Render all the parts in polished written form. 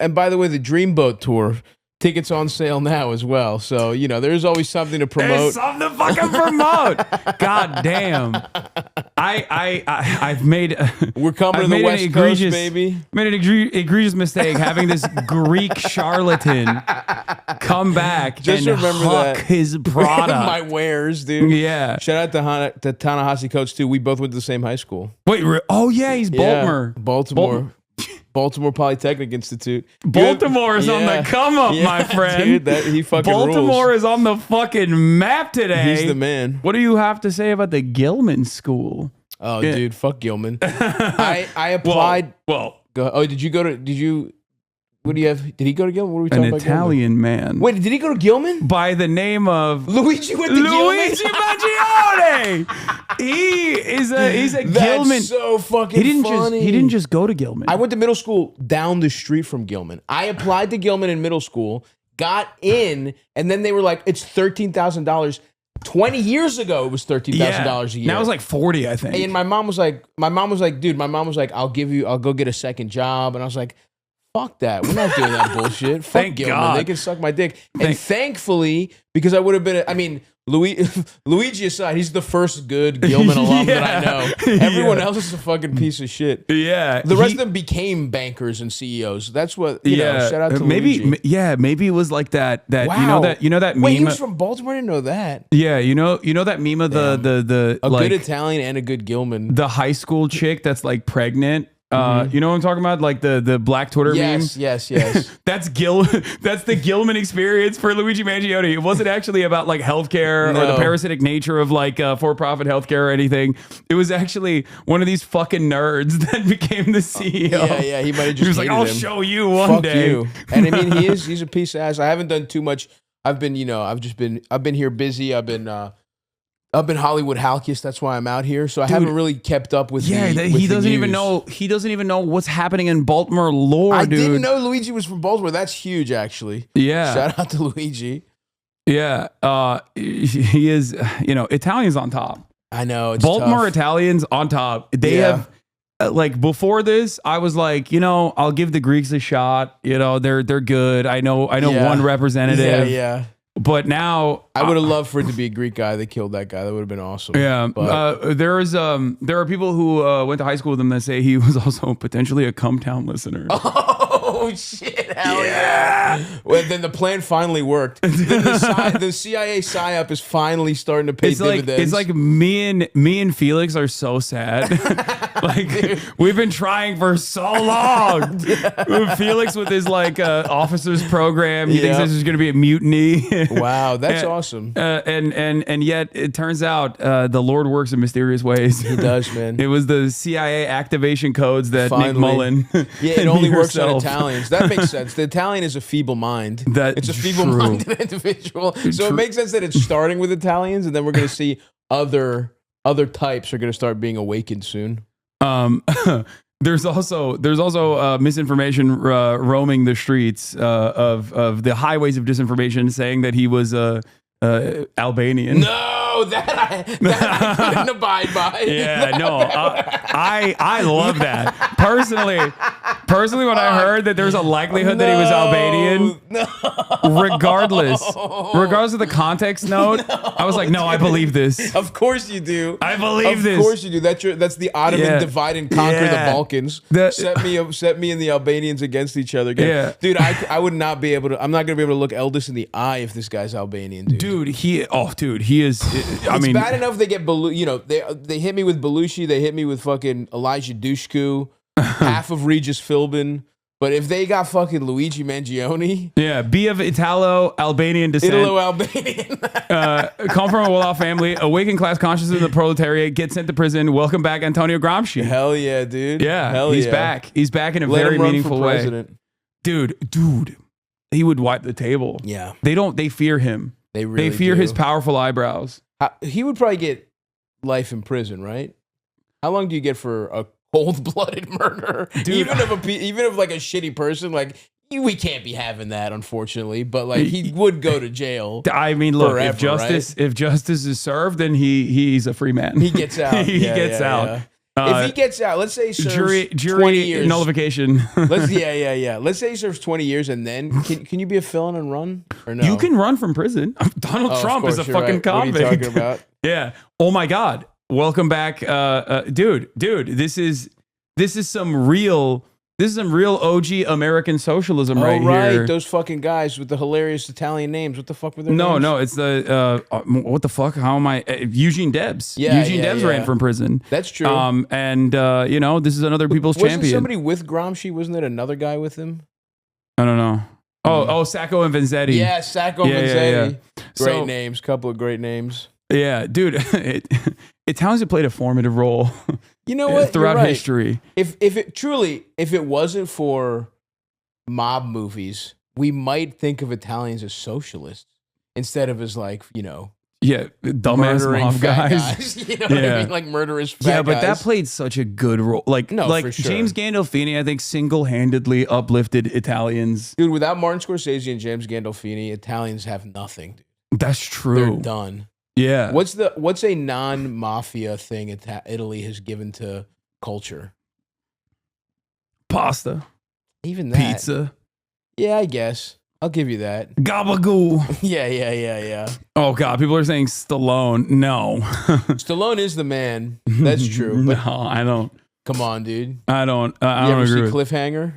And by the way, the Dreamboat Tour tickets on sale now as well. So, there's always something to promote. There's something to fucking promote. God damn. I've made We're coming to the West Coast, baby. Made an egregious mistake having this Greek charlatan come back Just and remember huck that. his product. My wares, dude. Yeah. Shout out to Ta-Nehisi Coates too. We both went to the same high school. Wait, oh yeah, he's Baltimore. Baltimore Polytechnic Institute. Baltimore is on the come up, my friend. Dude, he fucking Baltimore rules. is on the fucking map today. He's the man. What do you have to say about the Gilman School? Oh, dude, fuck Gilman. I applied. Well, did you? What do you have? Did he go to Gilman? What are we talking about? An Italian man. Wait, did he go to Gilman? By the name of Luigi went to Gilman? Luigi Mangione. He's a Gilman. That's so fucking funny. He didn't just go to Gilman. I went to middle school down the street from Gilman. I applied to Gilman in middle school, got in, and then they were like, it's $13,000. 20 years ago, it was $13,000 a year. Now it's like 40, I think. And my mom was like, I'll go get a second job. And I was like, fuck that. We're not doing that bullshit. Fuck Thank Gilman. God. They can suck my dick. And thankfully, because I would have been, Luigi aside, he's the first good Gilman alum that I know. Everyone else is a fucking piece of shit. Yeah. The rest of them became bankers and CEOs. That's what, shout out to maybe, Luigi. Maybe it was like that, Wow. you know that meme. Wait, he was from Baltimore? I didn't know that. Yeah, you know that meme of the A like, good Italian and a good Gilman. the high school chick that's like pregnant. You know what I'm talking about? Like the black Twitter meme? Yes. That's the Gilman experience for Luigi Mangione. It wasn't actually about like healthcare or the parasitic nature of like for-profit healthcare or anything. It was actually one of these fucking nerds that became the CEO. Yeah, he might have just He was like, I'll him. show you one Fuck day. you. And I mean, he's a piece of ass. I haven't done too much. I've been here busy. I've been Hollywood Halkias. That's why I'm out here. So I haven't really kept up with. He doesn't even know. He doesn't even know what's happening in Baltimore lore, I dude. didn't know Luigi was from Baltimore. That's huge, actually. Yeah. Shout out to Luigi. Yeah. He is. Italians on top. I know. It's Baltimore tough. Italians on top. They have. Like before this, I was like, I'll give the Greeks a shot. They're good. I know one representative. Yeah. But now I would have loved for it to be a Greek guy that killed that guy. That would have been awesome. Yeah. But there are people who went to high school with him that say he was also potentially a Come Town listener. oh shit! Hell yeah! Well, then the plan finally worked. The CIA psyop is finally starting to pay dividends. It's like me and Felix are so sad. Like we've been trying for so long. Felix with his like officers program, he thinks this is going to be a mutiny. Wow, that's awesome. And yet it turns out the Lord works in mysterious ways. He does, man. It was the CIA activation codes that Finally. Nick Mullen. Yeah, it only works on Italians. That makes sense. The Italian is a feeble mind. It's a feeble-minded individual. So it makes sense that it's starting with Italians, and then we're going to see other types are going to start being awakened soon. There's also misinformation roaming the streets of the highways of disinformation, saying that he was Albanian. No, that I couldn't abide by. Yeah, no, I love that personally. When I heard that there's a likelihood that he was Albanian, regardless of the context note, I was like, no, I believe this. Of course you do. I believe this. Of course you do. That's the Ottoman divide and conquer the Balkans. Set me and the Albanians against each other again. Yeah. Dude, I would not be able to. I'm not gonna be able to look Eldest in the eye if this guy's Albanian, dude. Dude, he is. It's bad enough they get they hit me with Belushi, they hit me with fucking Elijah Dushku, half of Regis Philbin. But if they got fucking Luigi Mangione, be of Italo-Albanian descent, Italo-Albanian, come from a well-off family, awaken class consciousness of the proletariat, get sent to prison, welcome back Antonio Gramsci. Hell yeah, dude. Yeah, he's back. He's back in a very meaningful way. Dude, he would wipe the table. Yeah, they fear him. They fear his powerful eyebrows. He would probably get life in prison, right? How long do you get for a cold-blooded murder? Dude, even of like a shitty person, like we can't be having that, unfortunately. But like he would go to jail. I mean, look, forever, if justice is served, then he's a free man. He gets out. He gets out. Yeah. If he gets out, let's say he serves jury 20 years. nullification. Let's say he serves 20 years, and then can you be a felon and run or no? You can run from prison. Donald Trump is a fucking convict. What are you talking about? Yeah. Oh my God. Welcome back, dude. This is some real OG American socialism right here. Those fucking guys with the hilarious Italian names. What the fuck were their names? No, it's the what the fuck? How am I? Eugene Debs. Eugene Debs ran from prison. That's true. And this is another people's champion. Wasn't somebody with Gramsci? Wasn't there another guy with him? I don't know. Oh, Sacco and Vanzetti. Yeah, Sacco and Vanzetti. Yeah. Great names. Couple of great names. Yeah, dude. Italians have played a formative role. You know what? Throughout history. If it wasn't for mob movies, we might think of Italians as socialists instead of as dumbass mob guys. You know what I mean? Like murderous fat guys. Yeah, but that played such a good role. For sure. James Gandolfini, I think, single-handedly uplifted Italians. Dude, without Martin Scorsese and James Gandolfini, Italians have nothing. Dude. That's true. They're done. Yeah. What's a non-mafia thing Italy has given to culture? Pasta. Even that. Pizza. Yeah, I guess. I'll give you that. Gabagool. Yeah. Oh, God. People are saying Stallone. No. Stallone is the man. That's true. But no, I don't. Come on, dude. I don't. I you don't ever agree see Cliffhanger?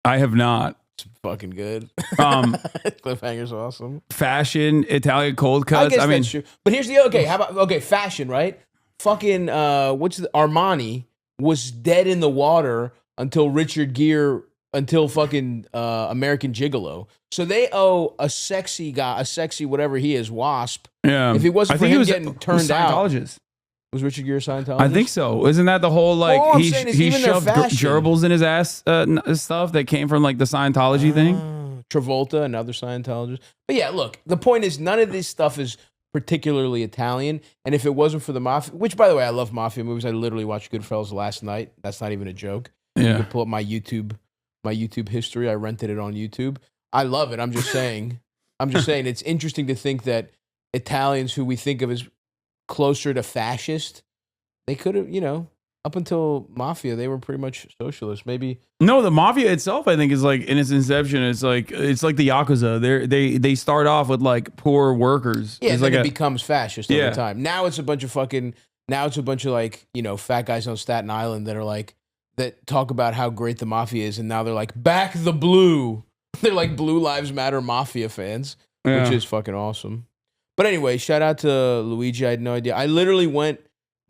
I have not. It's fucking good. Cliffhanger's awesome. Fashion, Italian cold cuts. I mean, that's true. But here's the fashion, right? Fucking Armani was dead in the water until Richard Gere, until fucking American Gigolo. So they owe a sexy guy, whatever he is, Wasp. Yeah. If it wasn't for him getting turned out. Was Richard Gere a Scientologist? I think so. Isn't that the whole he shoved gerbils in his ass stuff that came from the Scientology thing? Travolta, another Scientologist. But yeah, look, the point is none of this stuff is particularly Italian. And if it wasn't for the mafia, which by the way, I love mafia movies. I literally watched Goodfellas last night. That's not even a joke. Yeah. You can pull up my YouTube history. I rented it on YouTube. I love it. I'm just saying it's interesting to think that Italians who we think of as closer to fascist, they could have, up until mafia, they were pretty much socialist. Maybe no, the mafia itself, I think, is in its inception, it's like the Yakuza. They start off with poor workers. Yeah, and then it becomes fascist over time. Now it's a bunch of fat guys on Staten Island that are that talk about how great the mafia is, and now they're back the blue. They're Blue Lives Matter mafia fans, which is fucking awesome. But anyway, shout out to Luigi. I had no idea. I literally went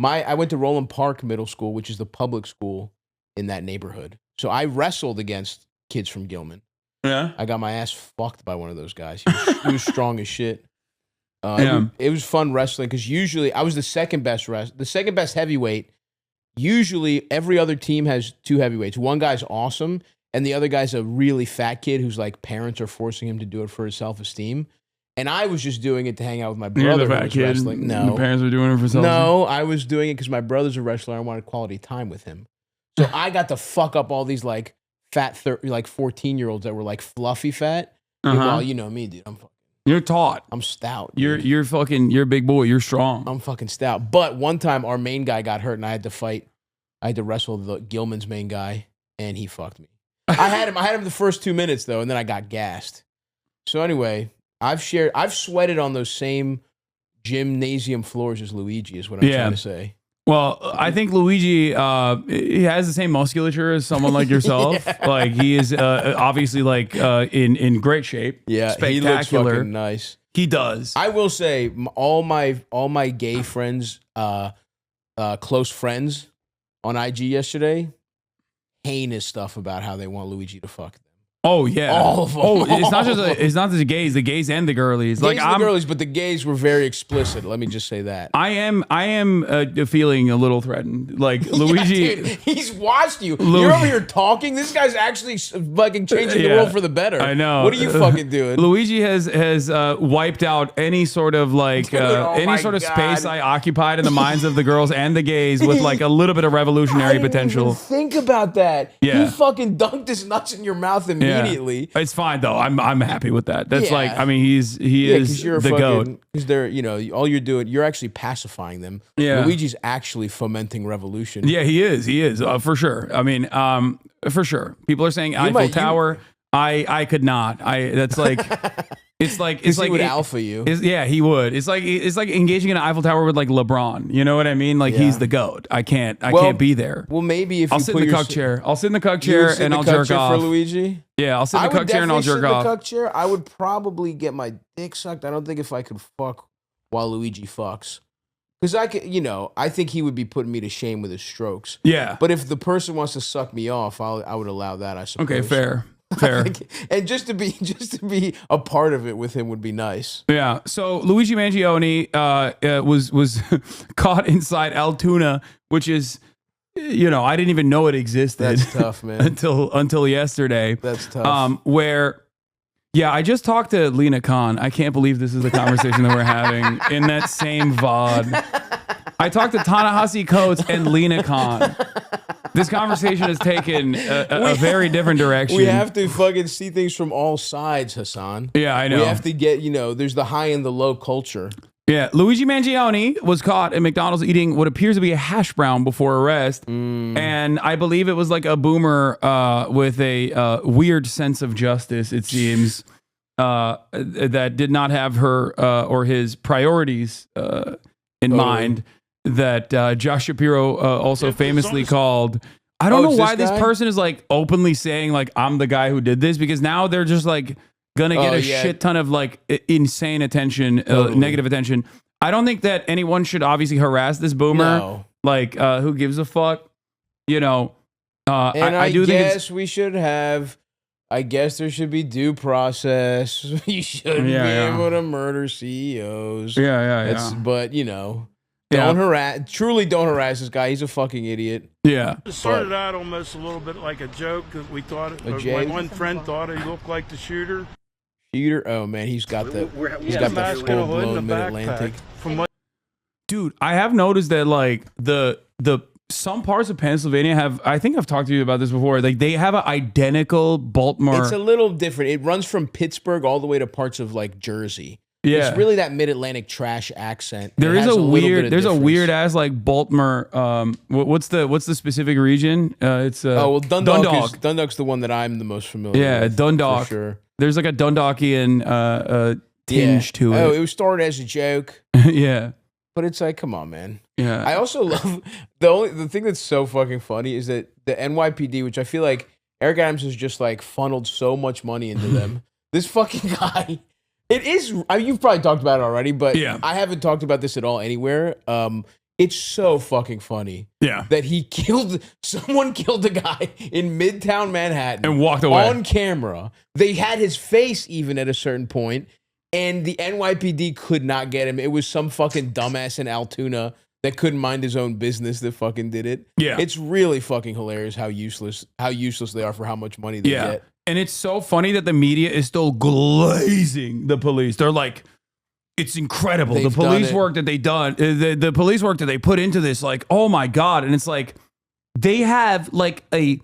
to Roland Park Middle School, which is the public school in that neighborhood. So I wrestled against kids from Gilman. Yeah. I got my ass fucked by one of those guys. He was strong as shit. It was fun wrestling because usually I was the second best heavyweight. Usually every other team has two heavyweights. One guy's awesome, and the other guy's a really fat kid whose parents are forcing him to do it for his self-esteem. And I was just doing it to hang out with my brother who was wrestling. No. The parents were doing it for self-esteem? No, I was doing it because my brother's a wrestler. I wanted quality time with him. So I got to fuck up all these fat 14-year-olds that were fluffy fat. Well, you know me, dude. You're taut. I'm stout. Dude. You're a big boy. You're strong. I'm fucking stout. But one time our main guy got hurt and I had to fight. I had to wrestle the Gilman's main guy and he fucked me. I had him the first 2 minutes though, and then I got gassed. So anyway, I've sweated on those same gymnasium floors as Luigi is what I'm trying to say. Well, I think Luigi, he has the same musculature as someone like yourself. He is obviously in great shape. Yeah, spectacular. He looks fucking nice. He does. I will say, all my gay friends, close friends on IG yesterday, heinous stuff about how they want Luigi to fuck them. Oh yeah, all of them. Oh, it's not just the gays and the girlies. The girlies, but the gays were very explicit. Let me just say that. I am feeling a little threatened. Luigi, yeah, dude, he's watched you. You're over here talking. This guy's actually fucking changing the world for the better. I know. What are you fucking doing? Luigi has wiped out any sort of space I occupied in the minds of the girls and the gays with a little bit of revolutionary potential. Think about that. Yeah. He fucking dunked his nuts in your mouth and immediately. It's fine though. I'm happy with that. That's Yeah. like, I mean, he is you're the goat. Because they're, you know, all you're doing, you're actually pacifying them. Yeah. Luigi's actually fomenting revolution. Yeah, he is for sure. I mean, for sure. People are saying Eiffel Tower. I could not. That's like. It's like he would alpha you. Yeah, he would. It's like engaging in an Eiffel Tower with like LeBron. You know what I mean? Like he's the goat. I can't be there. Well, maybe if I'll sit in the cuck chair. I'll sit in the cuck chair and I'll jerk off. For Luigi. Yeah, I'll sit in the cuck chair and I'll jerk off. The cuck chair. I would probably get my dick sucked. I don't think if I could fuck while Luigi fucks. Because I could, you know, I think he would be putting me to shame with his strokes. Yeah. But if the person wants to suck me off, I would allow that, I suppose. Okay, fair. And just to be a part of it with him would be nice. Yeah. So Luigi Mangione was caught inside Altoona, which is, you know, I didn't even know it existed. That's tough, man. until yesterday. That's tough. Yeah, I just talked to Lena Khan. I can't believe this is the conversation that we're having in that same VOD. I talked to Ta-Nehisi Coates and Lena Khan. This conversation has taken a very different direction. We have to fucking see things from all sides, Hasan. Yeah, I know. We have to get, you know, there's the high and the low culture. Yeah, Luigi Mangione was caught at McDonald's eating what appears to be a hash brown before arrest. And I believe it was like a boomer with a weird sense of justice, it seems, that did not have her or his priorities in mind. That Josh Shapiro also famously called. I don't know why this person is like openly saying like I'm the guy who did this, because now they're just like gonna get a shit ton of like insane attention, negative attention. I don't think that anyone should obviously harass this boomer. No. Like who gives a fuck? You know. And I do guess we should have. I guess there should be due process. You shouldn't be able to murder CEOs. Yeah. But you know. Don't harass this guy. He's a fucking idiot. Yeah. It started out almost a little bit like a joke because we thought my one friend thought he looked like the shooter. Oh man, he's got the full blown Mid-Atlantic. Dude, I have noticed that like the some parts of Pennsylvania have, I think I've talked to you about this before, like they have an identical Baltimore. It's a little different. It runs from Pittsburgh all the way to parts of like Jersey. Yeah, it's really that Mid-Atlantic trash accent. There's a weird ass like Baltimore. What's the specific region? It's Dundalk's the one that I'm the most familiar. Yeah, with, Dundalk. For sure. There's like a Dundalkian tinge to it. Oh, it was started as a joke. Yeah, but it's like, come on, man. Yeah. I also love the thing that's so fucking funny is that the NYPD, which I feel like Eric Adams has just like funneled so much money into them. This fucking guy. It is. You've probably talked about it already, but I haven't talked about this at all anywhere. It's so fucking funny. Yeah, that someone killed a guy in Midtown Manhattan and walked away on camera. They had his face even at a certain point, and the NYPD could not get him. It was some fucking dumbass in Altoona that couldn't mind his own business that fucking did it. Yeah, it's really fucking hilarious how useless they are for how much money they get. And it's so funny that the media is still glazing the police. They're like, it's incredible. The police work that they done, the police work that they put into this, like, oh my God. And it's like, they have like a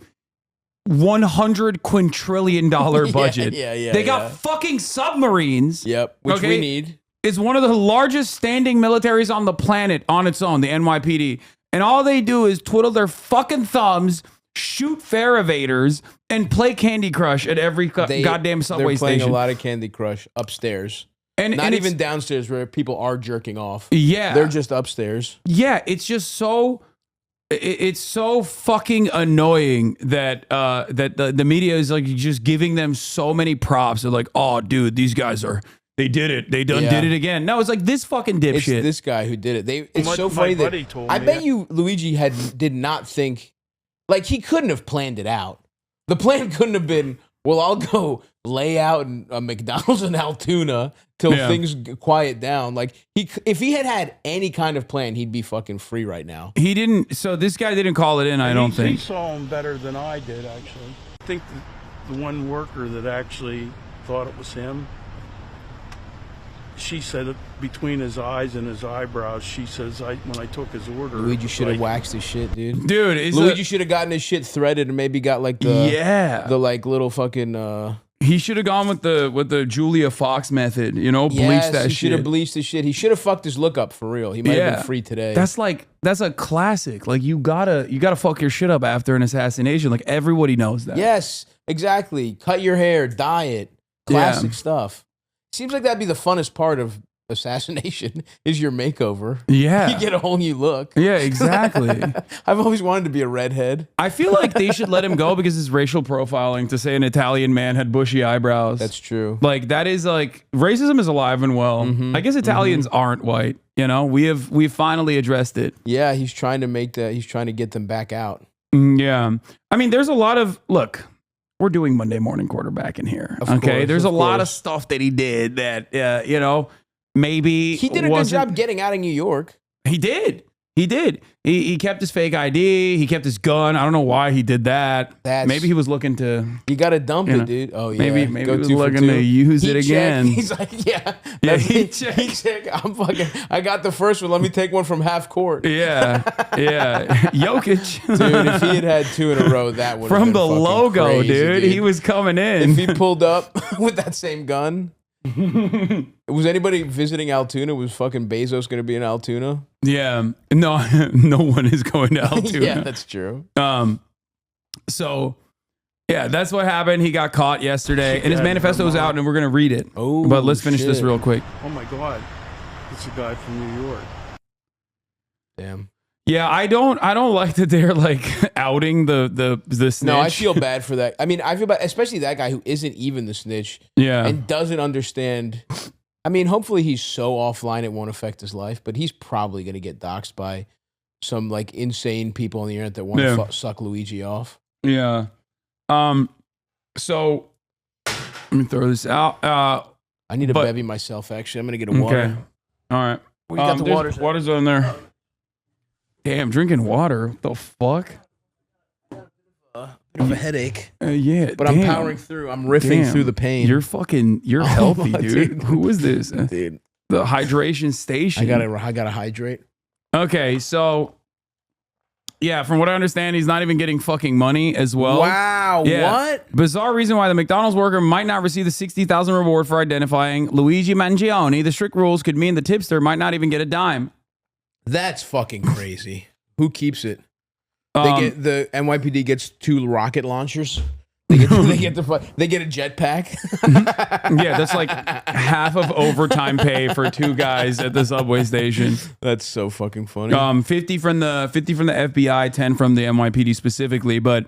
$100 quintillion budget. They got fucking submarines. Yep, which we need. It's one of the largest standing militaries on the planet on its own, the NYPD. And all they do is twiddle their fucking thumbs, shoot fare evaders, and play Candy Crush at every goddamn subway station. They're playing a lot of Candy Crush upstairs. And not even downstairs where people are jerking off. Yeah. They're just upstairs. Yeah, it's just so... It's so fucking annoying that the media is like just giving them so many props. They're like, oh, dude, these guys they did it. They did it again. No, it's like this fucking dipshit. It's this guy who did it. It's so funny that I bet you Luigi did not think... Like, he couldn't have planned it out. The plan couldn't have been, well, I'll go lay out in a McDonald's in Altoona till things quiet down. Like, if he had any kind of plan, he'd be fucking free right now. He didn't. So this guy didn't call it in, I don't think. He saw him better than I did, actually. I think the one worker that actually thought it was him, she said it between his eyes and his eyebrows. She says, when I took his order, Luigi should have waxed his shit, dude. Dude, Luigi should have gotten his shit threaded and maybe got like the like little fucking. He should have gone with the Julia Fox method, you know, bleach that shit. He should have bleached his shit. He should have fucked his look up for real. He might have been free today. That's a classic. Like you gotta fuck your shit up after an assassination. Like everybody knows that. Yes, exactly. Cut your hair, dye it. Classic stuff. Seems like that'd be the funnest part of assassination is your makeover. Yeah. You get a whole new look. Yeah, exactly. I've always wanted to be a redhead. I feel like they should let him go because it's racial profiling to say an Italian man had bushy eyebrows. That's true. Like that is like racism is alive and well. I guess Italians aren't white. You know, we've finally addressed it. Yeah, he's trying to get them back out. Yeah. I mean, there's a lot of we're doing Monday morning quarterback in here. There's a lot of stuff that he did that you know, maybe he did a good job getting out of New York. He did. He kept his fake ID. He kept his gun. I don't know why he did that. Maybe he was looking to. You got to dump it, dude. Oh yeah. Maybe he was looking to use it again. He's like, he checked. I got the first one. Let me take one from half court. Yeah. Jokic, dude. If he had two in a row, that would from the logo, crazy, dude. He was coming in. If he pulled up with that same gun. Was anybody visiting Altoona? Was fucking Bezos going to be in Altoona? Yeah. No one is going to Altoona. Yeah, that's true. So, yeah, that's what happened. He got caught yesterday, and his manifesto is out, and we're going to read it. Oh, but let's finish this real quick. Oh, my God. It's a guy from New York. Damn. Yeah, I don't like that they're like outing the snitch. No, I feel bad for that. I mean, I feel bad, especially that guy who isn't even the snitch. Yeah. And doesn't understand. I mean, hopefully he's so offline it won't affect his life, but he's probably going to get doxxed by some like insane people on the internet that want to suck Luigi off. Yeah. So let me throw this out. I need to bevy myself, actually. I'm going to get a water. Okay. All right. We got the water's on there. Damn, drinking water. What the fuck? Bit of a headache. Yeah, but I'm powering through. I'm riffing through the pain. You're healthy, dude. Who is this? Dude. The hydration station. I gotta hydrate. Okay, so yeah, from what I understand, he's not even getting fucking money as well. Wow, what? Bizarre reason why the McDonald's worker might not receive the $60,000 reward for identifying Luigi Mangione. The strict rules could mean the tipster might not even get a dime. That's fucking crazy. Who keeps it? The NYPD gets 2 rocket launchers. They get a jetpack. Yeah, that's like half of overtime pay for 2 guys at the subway station. That's so fucking funny. 50 from the FBI, 10 from the NYPD specifically, but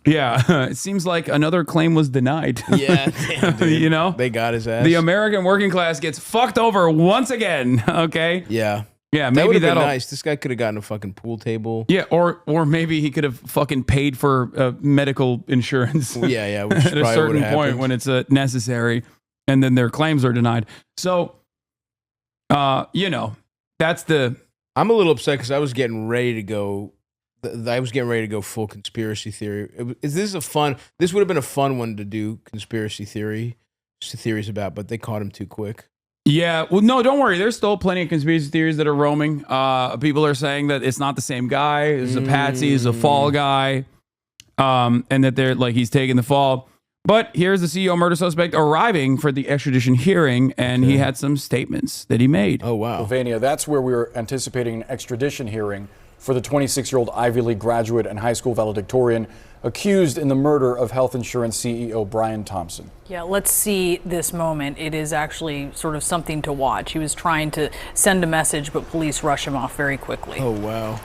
yeah, it seems like another claim was denied. Yeah, damn, dude. You know, they got his ass. The American working class gets fucked over once again. Okay. Yeah. Yeah, maybe that would have been nice. This guy could have gotten a fucking pool table. Yeah, or maybe he could have fucking paid for medical insurance. Yeah, which at a certain point when it's necessary, and then their claims are denied. So, you know, that's the. I'm a little upset because I was getting ready to go. I was getting ready to go full conspiracy theory. This would have been a fun one to do conspiracy theories about, but they caught him too quick. Yeah, well, no, don't worry. There's still plenty of conspiracy theories that are roaming. People are saying that it's not the same guy. It's a patsy. It's a fall guy, and that they're like he's taking the fall. But here's the CEO murder suspect arriving for the extradition hearing, and he had some statements that he made. Oh wow, Pennsylvania. That's where we were anticipating an extradition hearing for the 26-year-old Ivy League graduate and high school valedictorian accused in the murder of health insurance CEO Brian Thompson. Yeah, let's see this moment. It is actually sort of something to watch. He was trying to send a message, but police rush him off very quickly. Oh, wow.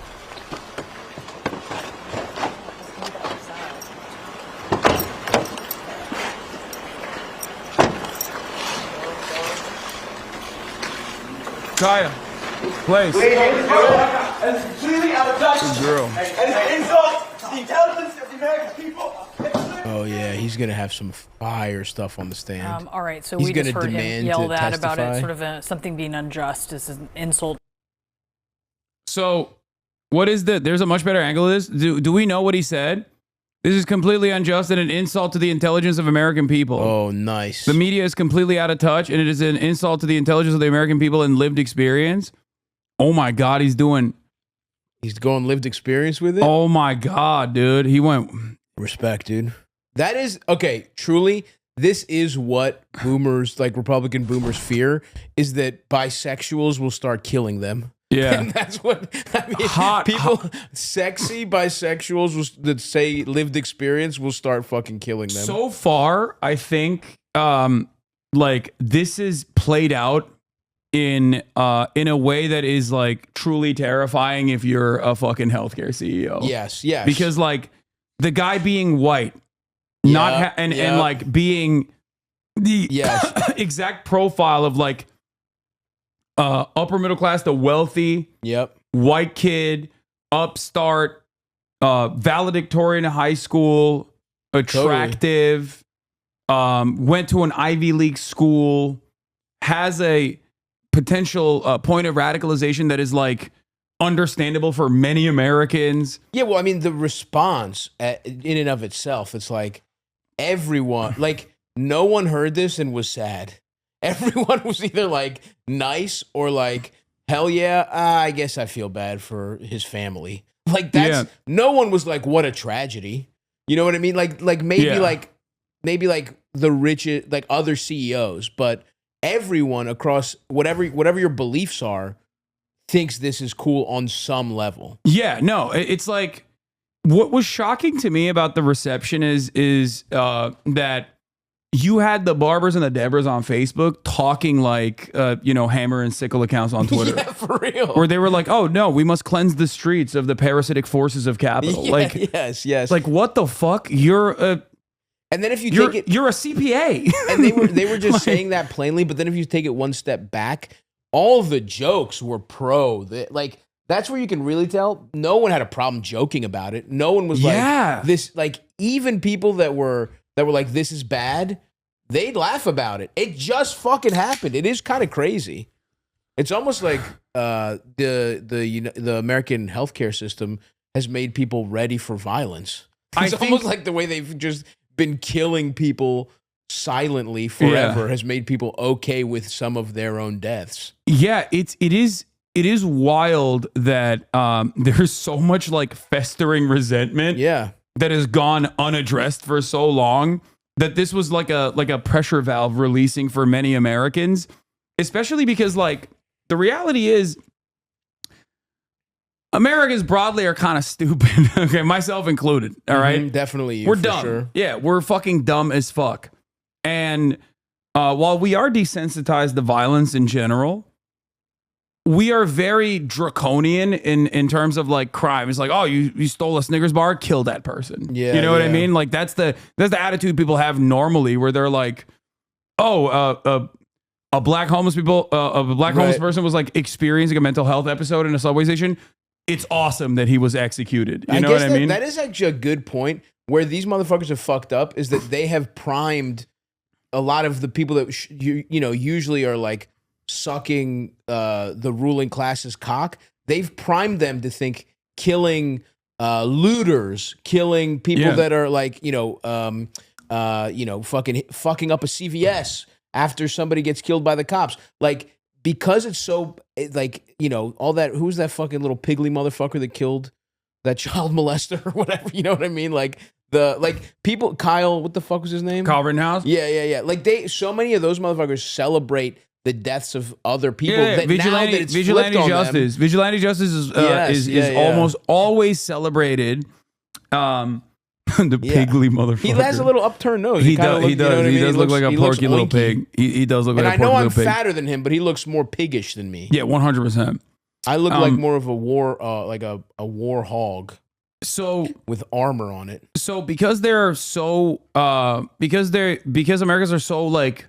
Kaya, place. And it's completely out of touch. Good girl. And it's an insult to the intelligence of the American people. Oh yeah, he's gonna have some fire stuff on the stand. All right, so he's we just heard him yell that about it, sort of something being unjust. This is an insult. So, what is there's a much better angle of this. Do we know what he said? This is completely unjust and an insult to the intelligence of American people. Oh, nice. The media is completely out of touch, and it is an insult to the intelligence of the American people and lived experience. Oh my God, he's going lived experience with it? Oh my God, dude. He went... Respect, dude. That is, okay, truly, this is what boomers, like Republican boomers, fear, is that bisexuals will start killing them. Yeah. And that's what, I mean, sexy bisexuals that say lived experience will start fucking killing them. So far, I think, like, this is played out in a way that is, like, truly terrifying if you're a fucking healthcare CEO. Yes. Because, like, the guy being white, and like being the exact profile of like upper middle class, the wealthy, white kid, upstart, valedictorian in high school, attractive, went to an Ivy League school, has a potential point of radicalization that is like understandable for many Americans. Yeah, well, I mean, the response in and of itself, it's like everyone, like no one heard this and was sad. Everyone was either like nice or like, hell yeah, I guess I feel bad for his family. Like that's no one was like, what a tragedy. You know what I mean? Like maybe like the richest, like other CEOs, but everyone across whatever your beliefs are thinks this is cool on some level. Yeah, no, it's like what was shocking to me about the reception is that you had the Barbers and the Debras on Facebook talking like hammer and sickle accounts on Twitter. Yeah, for real. Or they were like, "Oh no, we must cleanse the streets of the parasitic forces of capital." Yeah, like yes. Like what the fuck? You're a And then if you take it, you're a CPA. And they were just saying that plainly, but then if you take it one step back, all the jokes were pro. Like that's where you can really tell no one had a problem joking about it. No one was like this. Like even people that were like this is bad, they'd laugh about it. It just fucking happened. It is kind of crazy. It's almost like the American healthcare system has made people ready for violence. It's almost like the way they've just been killing people silently forever has made people okay with some of their own deaths. Yeah, it is wild that there's so much like festering resentment that has gone unaddressed for so long that this was like a pressure valve releasing for many Americans, especially because like the reality is Americans broadly are kind of stupid. Okay, myself included. All right, definitely, we're dumb. Sure. Yeah, we're fucking dumb as fuck. And while we are desensitized to violence in general, we are very draconian in terms of like crime. It's like, oh, you stole a Snickers bar, kill that person. Yeah, you know what I mean? Like that's the attitude people have normally, where they're like, oh, a black homeless homeless person was like experiencing a mental health episode in a subway station. It's awesome that he was executed. You know what I mean? That is actually a good point. Where these motherfuckers have fucked up is that they have primed a lot of the people that usually are like sucking the ruling class's cock. They've primed them to think killing looters, killing people that are like fucking up a CVS after somebody gets killed by the cops, like. Because it's so, like, all that, who's that fucking little piggly motherfucker that killed that child molester or whatever, you know what I mean? Like, people, Kyle, what the fuck was his name? Kyle Rittenhouse? Yeah. Like, so many of those motherfuckers celebrate the deaths of other people. Yeah. Vigilante justice. Vigilante justice is almost always celebrated. The piggly motherfucker. He has a little upturned nose. He does. He does look like a porky little pig. He does look like a porky little pig. And I know I'm fatter than him, but he looks more piggish than me. Yeah, 100%. I look like more of a war, like a war hog. So with armor on it. So because they're so, because Americans are so like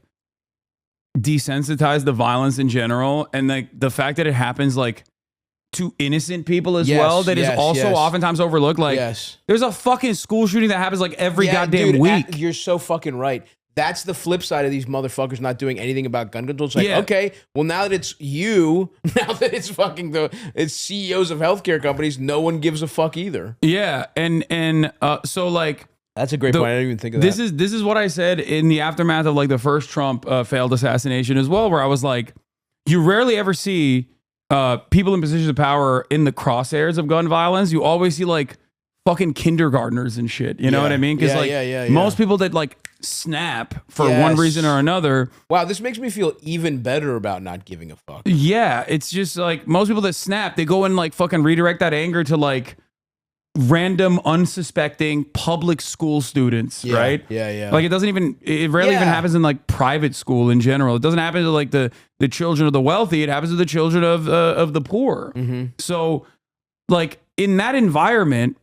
desensitized to violence in general, and like the fact that it happens like to innocent people as well, that is also oftentimes overlooked. Like, there's a fucking school shooting that happens like every goddamn week. You're so fucking right. that's the flip side of these motherfuckers not doing anything about gun control. It's like, okay, well, now that it's you, now that it's fucking it's CEOs of healthcare companies, no one gives a fuck either. Yeah, and so like that's a great point. I didn't even think of that. This is what I said in the aftermath of like the first Trump failed assassination as well, where I was like, you rarely ever see people in positions of power in the crosshairs of gun violence. You always see like fucking kindergartners and shit. You know what I mean? Because most people that like snap for one reason or another. Wow, this makes me feel even better about not giving a fuck. Yeah, it's just like most people that snap, they go and like fucking redirect that anger to like random unsuspecting public school students, right? Yeah. Like it rarely even happens in like private school in general. It doesn't happen to like the children of the wealthy. It happens to the children of the poor. Mm-hmm. So like in that environment.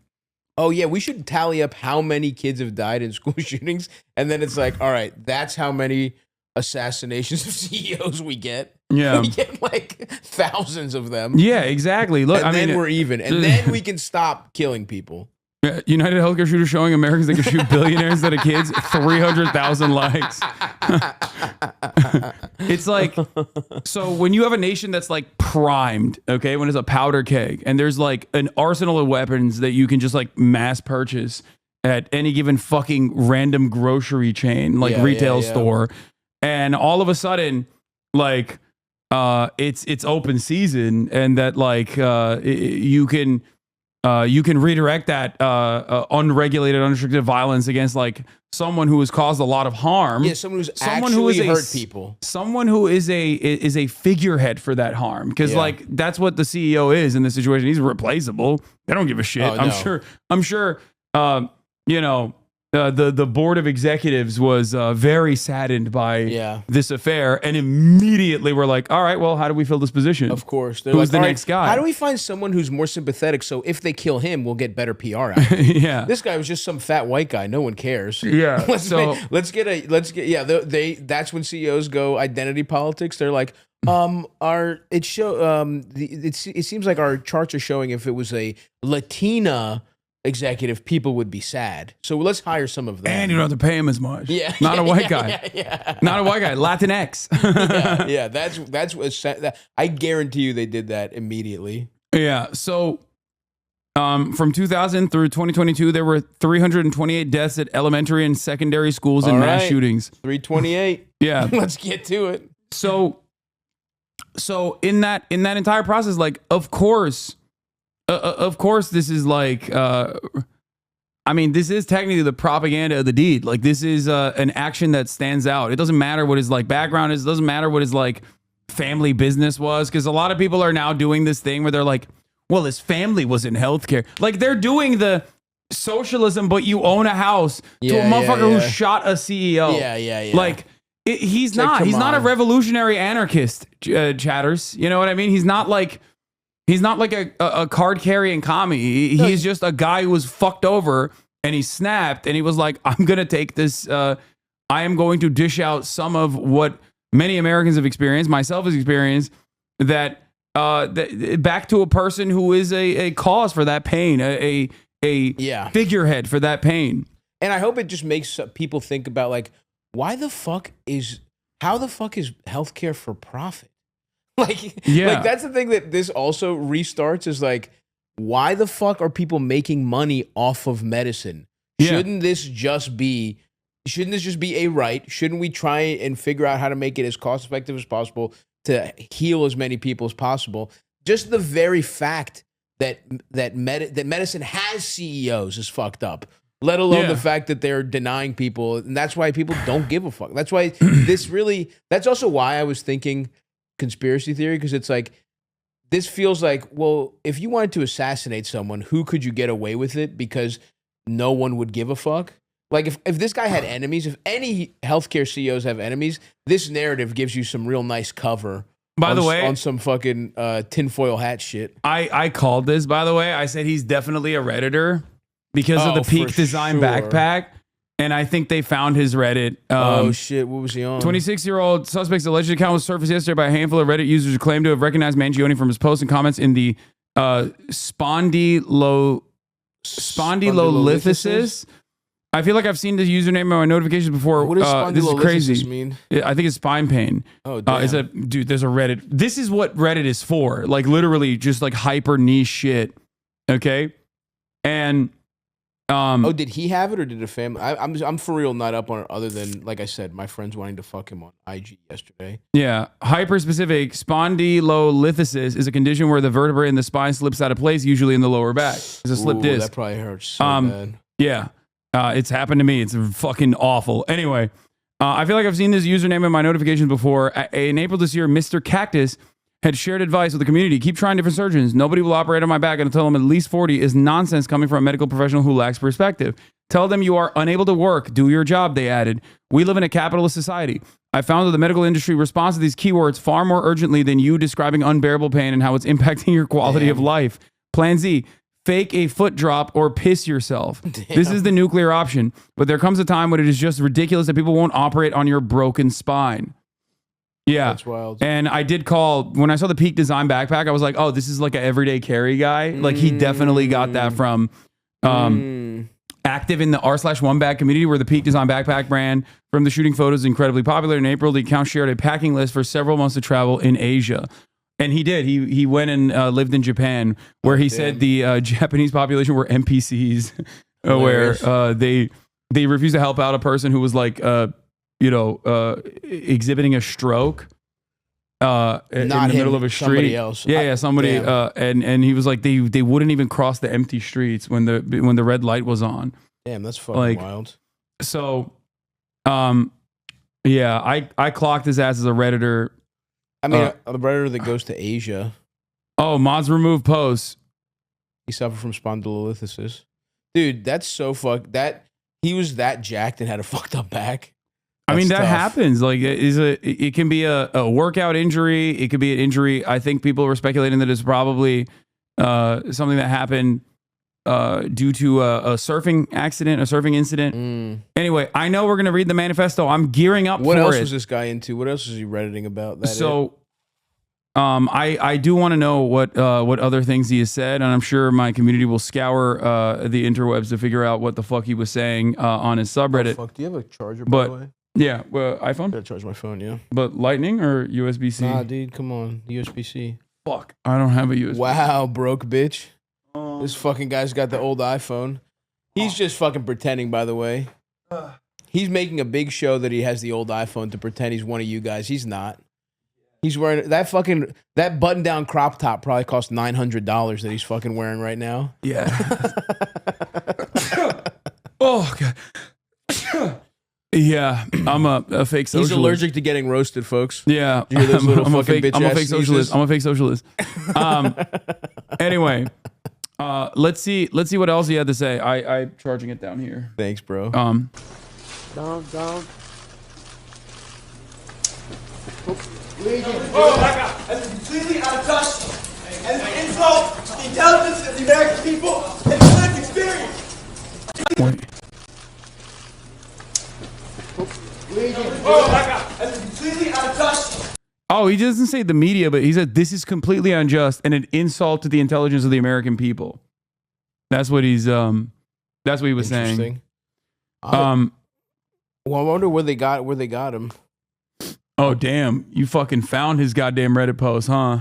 Oh, yeah, we should tally up how many kids have died in school shootings. And then it's like, all right, that's how many assassinations of CEOs we get. Yeah. We get like thousands of them. Yeah, exactly. Look, and then we're even. And then we can stop killing people. United Healthcare shooter showing Americans they can shoot billionaires instead of kids. 300,000 likes. It's like, so when you have a nation that's like primed, okay, when it's a powder keg, and there's like an arsenal of weapons that you can just like mass purchase at any given fucking random grocery chain, like retail store, and all of a sudden, like, it's open season, and that like you can redirect that unregulated, unrestricted violence against like someone who has caused a lot of harm. Yeah, someone who's actually hurt people. Someone who is a figurehead for that harm, because like that's what the CEO is in this situation. He's replaceable. They don't give a shit. Oh, no. I'm sure. You know. The board of executives was very saddened by this affair, and immediately we're like, all right, well, how do we fill this position? Of course. They're Who's like, the next guy? How do we find someone who's more sympathetic so if they kill him, we'll get better PR out of it? Yeah. This guy was just some fat white guy. No one cares. Yeah. Let's get that's when CEOs go identity politics. They're like, it seems like our charts are showing if it was a Latina executive, people would be sad. So let's hire some of them. And you don't have to pay him as much. Yeah. Not a white guy. Yeah. Not a white guy. Latinx. Yeah. That's what I guarantee you they did that immediately. Yeah. So from 2000 through 2022, there were 328 deaths at elementary and secondary schools and mass shootings. 328. Yeah. Let's get to it. So in that entire process, like, of course, this is like, this is technically the propaganda of the deed. Like, this is an action that stands out. It doesn't matter what his like background is. It doesn't matter what his like family business was, because a lot of people are now doing this thing where they're like, well, his family was in healthcare. Like, they're doing the socialism, but you own a house to a motherfucker who shot a CEO. Yeah. Like, he's not a revolutionary anarchist, chatters. You know what I mean? He's not like a card-carrying commie. He's just a guy who was fucked over, and he snapped, and he was like, I'm going to take this. I am going to dish out some of what many Americans have experienced, myself has experienced, that back to a person who is a cause for that pain, a figurehead for that pain. And I hope it just makes people think about, like, how the fuck is healthcare for profit? Like that's the thing that this also restarts is like, why the fuck are people making money off of medicine? Yeah. Shouldn't this just be a right? Shouldn't we try and figure out how to make it as cost effective as possible to heal as many people as possible? Just the very fact that medicine has CEOs is fucked up. Let alone the fact that they're denying people, and that's why people don't give a fuck. That's why that's also why I was thinking conspiracy theory, because it's like, this feels like, well, if you wanted to assassinate someone, who could you get away with it because no one would give a fuck? Like, if this guy had enemies, if any healthcare CEOs have enemies, this narrative gives you some real nice cover. By the way, on some fucking tinfoil hat shit. I called this, by the way. I said he's definitely a Redditor because of the Peak Design backpack. And I think they found his Reddit. Oh, shit. What was he on? 26-year-old suspect's alleged account was surfaced yesterday by a handful of Reddit users who claimed to have recognized Mangione from his posts and comments in the spondylolithiasis I feel like I've seen this username on my notifications before. What does this is crazy. mean? I think it's spine pain. Oh, damn. Dude, there's a Reddit. This is what Reddit is for. Like literally just like hyper niche shit. Okay. And did he have it or did a family? I'm for real not up on it other than, like I said, my friends wanting to fuck him on IG yesterday. Yeah. Hyper-specific spondylolisthesis is a condition where the vertebrae in the spine slips out of place, usually in the lower back. It's a slip disc. That probably hurts so bad. Yeah. It's happened to me. It's fucking awful. Anyway, I feel like I've seen this username in my notifications before. In April this year, Mr. Cactus had shared advice with the community. Keep trying different surgeons. Nobody will operate on my back until I'm at least 40 is nonsense coming from a medical professional who lacks perspective. Tell them you are unable to work. Do your job, they added. We live in a capitalist society. I found that the medical industry responds to these keywords far more urgently than you describing unbearable pain and how it's impacting your quality of life. Plan Z, fake a foot drop or piss yourself. This is the nuclear option. But there comes a time when it is just ridiculous that people won't operate on your broken spine. Yeah. That's wild. And I did call, when I saw the Peak Design backpack, I was like, oh, this is like an everyday carry guy. Like he definitely got that from active in the r/1 bag community where the Peak Design backpack brand from the shooting photos is incredibly popular. In April, the account shared a packing list for several months of travel in Asia. And he did. He went and lived in Japan where he said the Japanese population were NPCs where they refused to help out a person who was like, exhibiting a stroke in the middle of a street. Somebody else. Yeah, somebody. And he was like, they wouldn't even cross the empty streets when the red light was on. Damn, that's fucking wild. So, yeah, I clocked his ass as a Redditor. I mean, a Redditor that goes to Asia. Oh, mods remove posts. He suffered from spondylolisthesis. Dude, that's so fucked. That he was that jacked and had a fucked up back. I mean, that happens. Like, it can be a workout injury. It could be an injury. I think people were speculating that it's probably something that happened due to a surfing accident, a surfing incident. Anyway, I know we're going to read the manifesto. I'm gearing up for it. What else was this guy into? What else was he Redditing about? I do want to know what other things he has said, and I'm sure my community will scour the interwebs to figure out what the fuck he was saying on his subreddit. Oh, fuck. Do you have a charger, by the way? Yeah, iPhone? I gotta charge my phone, yeah. But Lightning or USB-C? Nah, dude, come on. USB-C. Fuck. I don't have a USB. Wow, broke bitch. This fucking guy's got the old iPhone. He's just fucking pretending, by the way. He's making a big show that he has the old iPhone to pretend he's one of you guys. He's not. He's wearing that button-down crop top probably cost $900 that he's fucking wearing right now. Yeah. Oh, God. Yeah, I'm a fake socialist. He's allergic to getting roasted, folks. Yeah, I'm a fake socialist. I'm a fake socialist. Anyway, let's see what else he had to say. I'm charging it down here. Thanks, bro. Down. Oh my God! That's completely out of touch, and an insult to the intelligence of the American people and the lived experience. Wait. Oh my God! That's completely out of touch. Oh, he doesn't say the media, but he said this is completely unjust and an insult to the intelligence of the American people. That's what he's that's what he was saying. Well, I wonder where they got him. Oh damn! You fucking found his goddamn Reddit post, huh?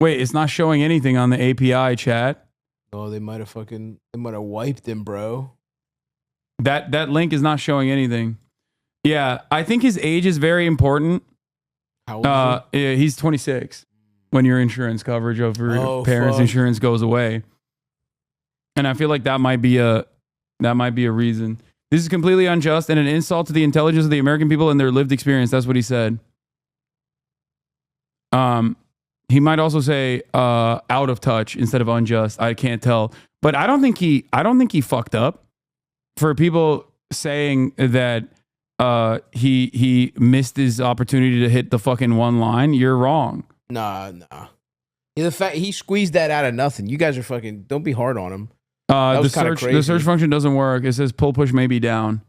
Wait, it's not showing anything on the API chat. Oh, they might have wiped him, bro. That link is not showing anything. Yeah, I think his age is very important. How old is he? He's 26 when your insurance coverage of your parents' insurance goes away. And I feel like that might be a reason. This is completely unjust and an insult to the intelligence of the American people and their lived experience. That's what he said. He might also say out of touch instead of unjust. I can't tell. But I don't think he fucked up. For people saying that he missed his opportunity to hit the fucking one line, you're wrong. Nah. Yeah, the fact he squeezed that out of nothing. You guys are fucking. Don't be hard on him. The search function doesn't work. It says pull push may be down.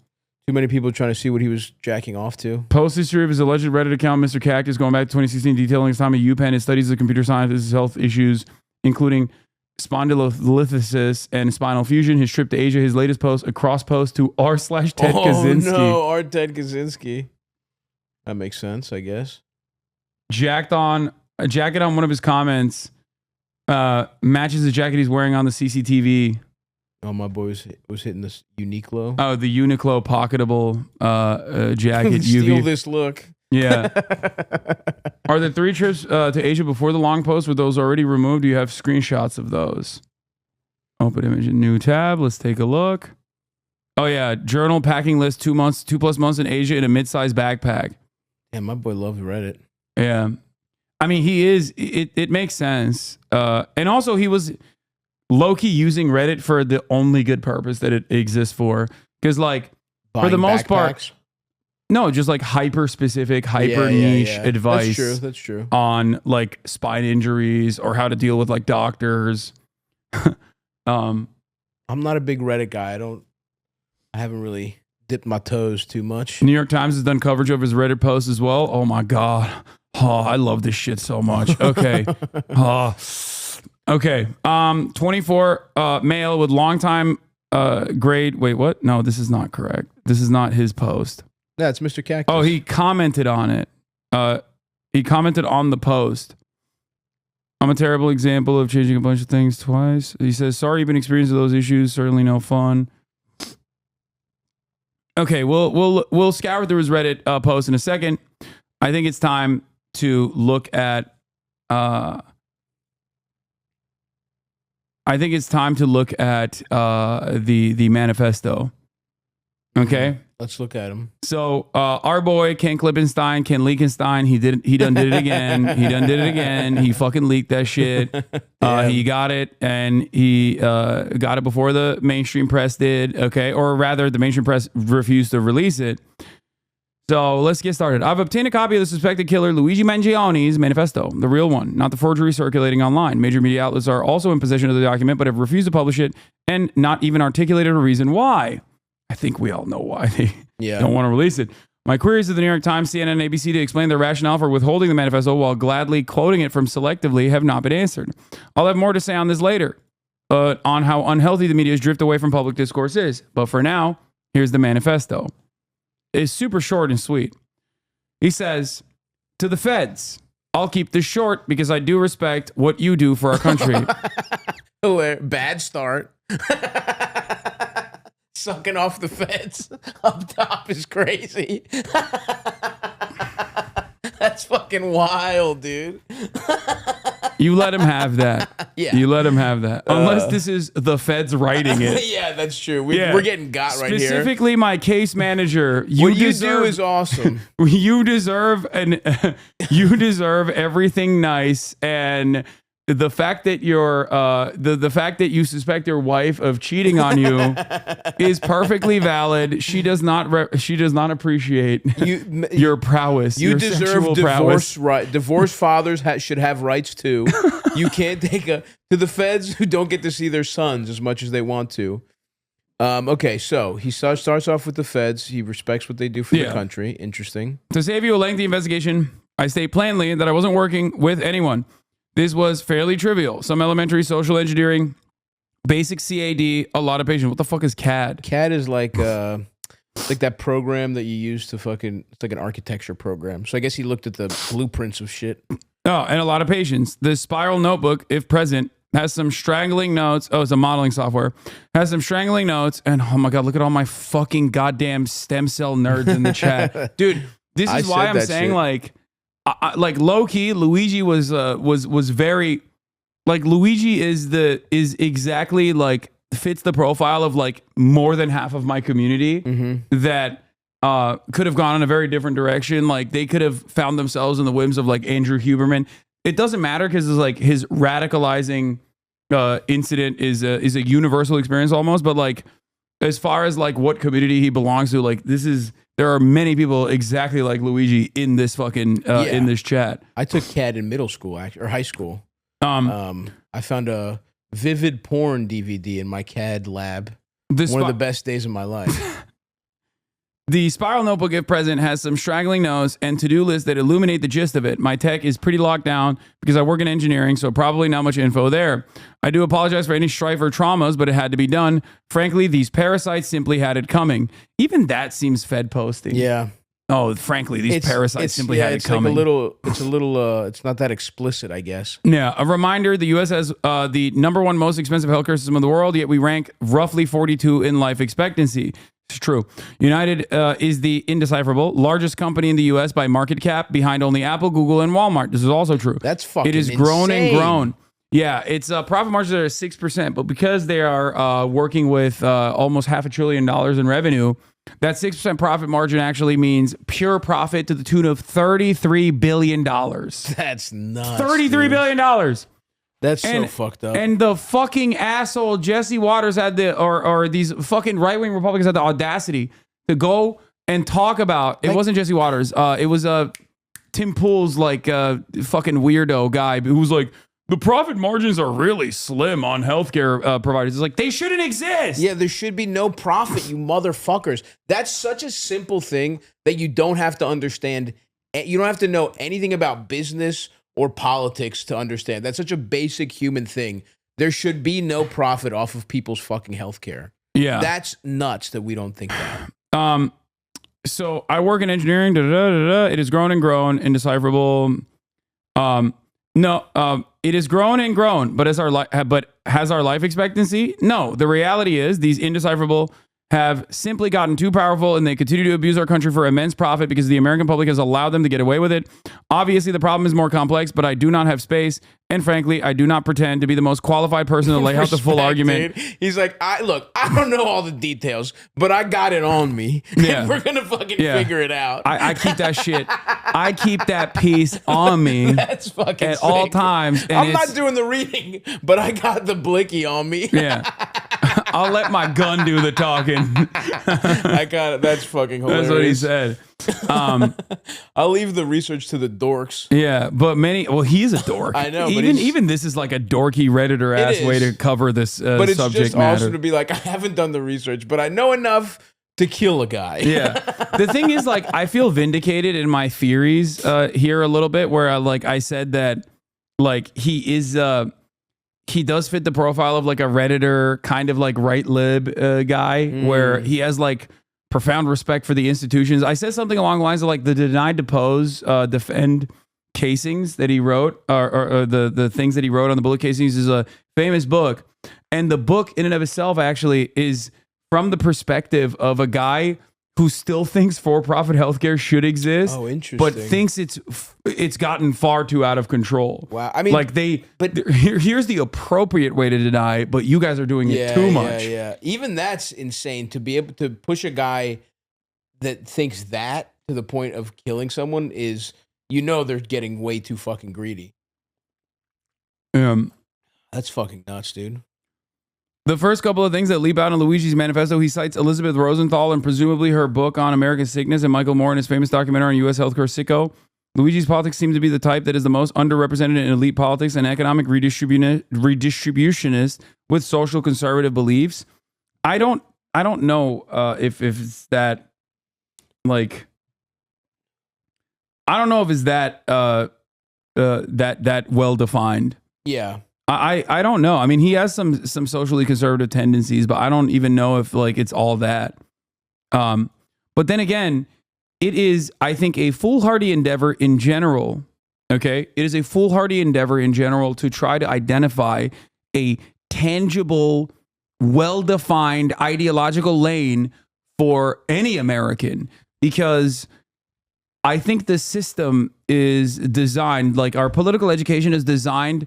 Too many people trying to see what he was jacking off to. Post history of his alleged Reddit account, Mr. Cactus, going back to 2016, detailing his time at UPenn, his studies of computer science, his health issues, including spondylolisthesis and spinal fusion. His trip to Asia. His latest post, a cross post to r/Ted Kaczynski. No, r/Ted Kaczynski. That makes sense, I guess. Jacket on one of his comments matches the jacket he's wearing on the CCTV. Oh, my boy was hitting this Uniqlo. Oh, the Uniqlo pocketable jacket. Steal this look. Yeah. Are the 3 trips to Asia before the long post? Were those already removed? Do you have screenshots of those? Open image in new tab. Let's take a look. Oh yeah, journal packing list 2+ months in Asia in a mid-sized backpack. Yeah, my boy loves Reddit. Yeah. I mean, he is. It makes sense. And also, he was low-key using Reddit for the only good purpose that it exists for. Because, like, Buying for the most part, backpacks? no, just like hyper-specific, hyper-niche advice. That's true. On, like, spine injuries or how to deal with, like, doctors. I'm not a big Reddit guy. I haven't really dipped my toes too much. New York Times has done coverage of his Reddit posts as well. Oh, my God. Oh, I love this shit so much. Okay. Okay. 24 male with longtime grade. Wait, what? No, this is not correct. This is not his post. Yeah, it's Mr. Cactus. Oh, he commented on it. He commented on the post. I'm a terrible example of changing a bunch of things twice. He says, sorry you've been experiencing those issues. Certainly no fun. Okay, we'll scour through his Reddit post in a second. I think it's time to look at the manifesto. Okay, let's look at him. So our boy Ken Klippenstein, Ken Leakenstein, he done did it again. He fucking leaked that shit. He got it, and he got it before the mainstream press did. Okay, or rather, the mainstream press refused to release it. So let's get started. I've obtained a copy of the suspected killer Luigi Mangione's manifesto, the real one, not the forgery circulating online. Major media outlets are also in possession of the document, but have refused to publish it and not even articulated a reason why. I think we all know why they don't want to release it. My queries to the New York Times, CNN, and ABC to explain their rationale for withholding the manifesto while gladly quoting it from selectively have not been answered. I'll have more to say on this later, on how unhealthy the media's drift away from public discourse is. But for now, here's the manifesto. It's super short and sweet. He says, to the feds, I'll keep this short because I do respect what you do for our country. Bad start. Sucking off the feds up top is crazy. That's fucking wild, dude. You let him have that. Yeah. You let him have that. Unless this is the feds writing it. Yeah, that's true. We're getting got right here. Specifically, my case manager. What you do is awesome. You deserve you deserve everything nice, and the fact that you're the fact that you suspect your wife of cheating on you is perfectly valid. She does not appreciate your prowess. You your deserve divorce. Right, divorced fathers should have rights too. You can't take to the feds who don't get to see their sons as much as they want to. Okay, so he starts off with the feds. He respects what they do for the country. Interesting. To save you a lengthy investigation, I state plainly that I wasn't working with anyone. This was fairly trivial. Some elementary social engineering, basic CAD, a lot of patience. What the fuck is CAD? CAD is like that program that you use to fucking, it's like an architecture program. So I guess he looked at the blueprints of shit. Oh, and a lot of patience. The spiral notebook, if present, has some strangling notes. Oh, it's a modeling software. Has some strangling notes. And oh my God, look at all my fucking goddamn stem cell nerds in the chat. Dude, this is why I'm saying shit. Like low key, Luigi was very like Luigi is exactly like fits the profile of like more than half of my community that could have gone in a very different direction. Like they could have found themselves in the whims of like Andrew Huberman. It doesn't matter because it's like his radicalizing incident is a universal experience almost. But like as far as like what community he belongs to, like there are many people exactly like Luigi in this fucking in this chat. I took CAD in middle school or high school. I found a vivid porn DVD in my CAD lab. One of the best days of my life. The spiral notebook, if present, has some straggling notes and to-do lists that illuminate the gist of it. My tech is pretty locked down because I work in engineering, so probably not much info there. I do apologize for any strife or traumas, but it had to be done. Frankly, these parasites simply had it coming. Even that seems Fed posting. Yeah. Oh, frankly, these parasites simply had it coming. It's not that explicit, I guess. Yeah. A reminder, the U.S. has the #1 most expensive healthcare system in the world, yet we rank roughly 42 in life expectancy. It's true. United is the indecipherable largest company in the U.S. by market cap, behind only Apple, Google, and Walmart. This is also true. That's fucking It has grown and grown. Yeah, its profit margins are 6%, but because they are working with almost $500 billion in revenue, that 6% profit margin actually means pure profit to the tune of $33 billion. That's nuts. $33 billion. That's so fucked up. And the fucking asshole Jesse Waters had or these fucking right-wing Republicans had the audacity to go and talk about, it wasn't Jesse Waters, it was Tim Pool's fucking weirdo guy who was like, the profit margins are really slim on healthcare providers. It's like, they shouldn't exist. Yeah, there should be no profit, you motherfuckers. That's such a simple thing that you don't have to understand. You don't have to know anything about business or politics to understand. That's such a basic human thing. There should be no profit off of people's fucking healthcare. Yeah. That's nuts that we don't think that. So I work in engineering. It has grown and grown. Indecipherable. It has grown and grown, but has our life expectancy? No. The reality is these indecipherable have simply gotten too powerful, and they continue to abuse our country for immense profit because the American public has allowed them to get away with it. Obviously, the problem is more complex, but I do not have space, and frankly, I do not pretend to be the most qualified person to lay out the full argument. Dude. He's like, I don't know all the details, but I got it on me. Yeah. And we're gonna fucking figure it out. I keep that shit. I keep that piece on me. That's fucking at sick. all times. And I'm not doing the reading, but I got the blicky on me. Yeah. I'll let my gun do the talking. I got it. That's fucking hilarious. That's what he said. I'll leave the research to the dorks. Yeah, but he's a dork. I know. Even this is like a dorky Redditor ass way to cover this subject matter. But it's just awesome to be like, I haven't done the research, but I know enough to kill a guy. Yeah. The thing is, like, I feel vindicated in my theories here a little bit, where I said that, like, he is he does fit the profile of like a Redditor kind of like right lib guy, where he has like profound respect for the institutions. I said something along the lines of like the denied depose, defend casings that he wrote, or the things that he wrote on the bullet casings is a famous book. And the book in and of itself actually is from the perspective of a guy who still thinks for-profit healthcare should exist. Oh, interesting. But thinks it's gotten far too out of control. Wow. I mean, like here's the appropriate way to deny, but you guys are doing it too much. Yeah. Even that's insane, to be able to push a guy that thinks that to the point of killing someone is, they're getting way too fucking greedy. That's fucking nuts, dude. The first couple of things that leap out in Luigi's manifesto, he cites Elizabeth Rosenthal and presumably her book on American sickness, and Michael Moore in his famous documentary on U.S. healthcare sicko. Luigi's politics seem to be the type that is the most underrepresented in elite politics and economic redistributionist with social conservative beliefs. I don't know if it's that, like, I don't know if it's that that well defined. Yeah. I don't know. I mean, he has some socially conservative tendencies, but I don't even know if like it's all that. But then again, it is, I think, a foolhardy endeavor in general. Okay, it is a foolhardy endeavor in general to try to identify a tangible, well-defined ideological lane for any American, because I think the system is designed, like our political education is designed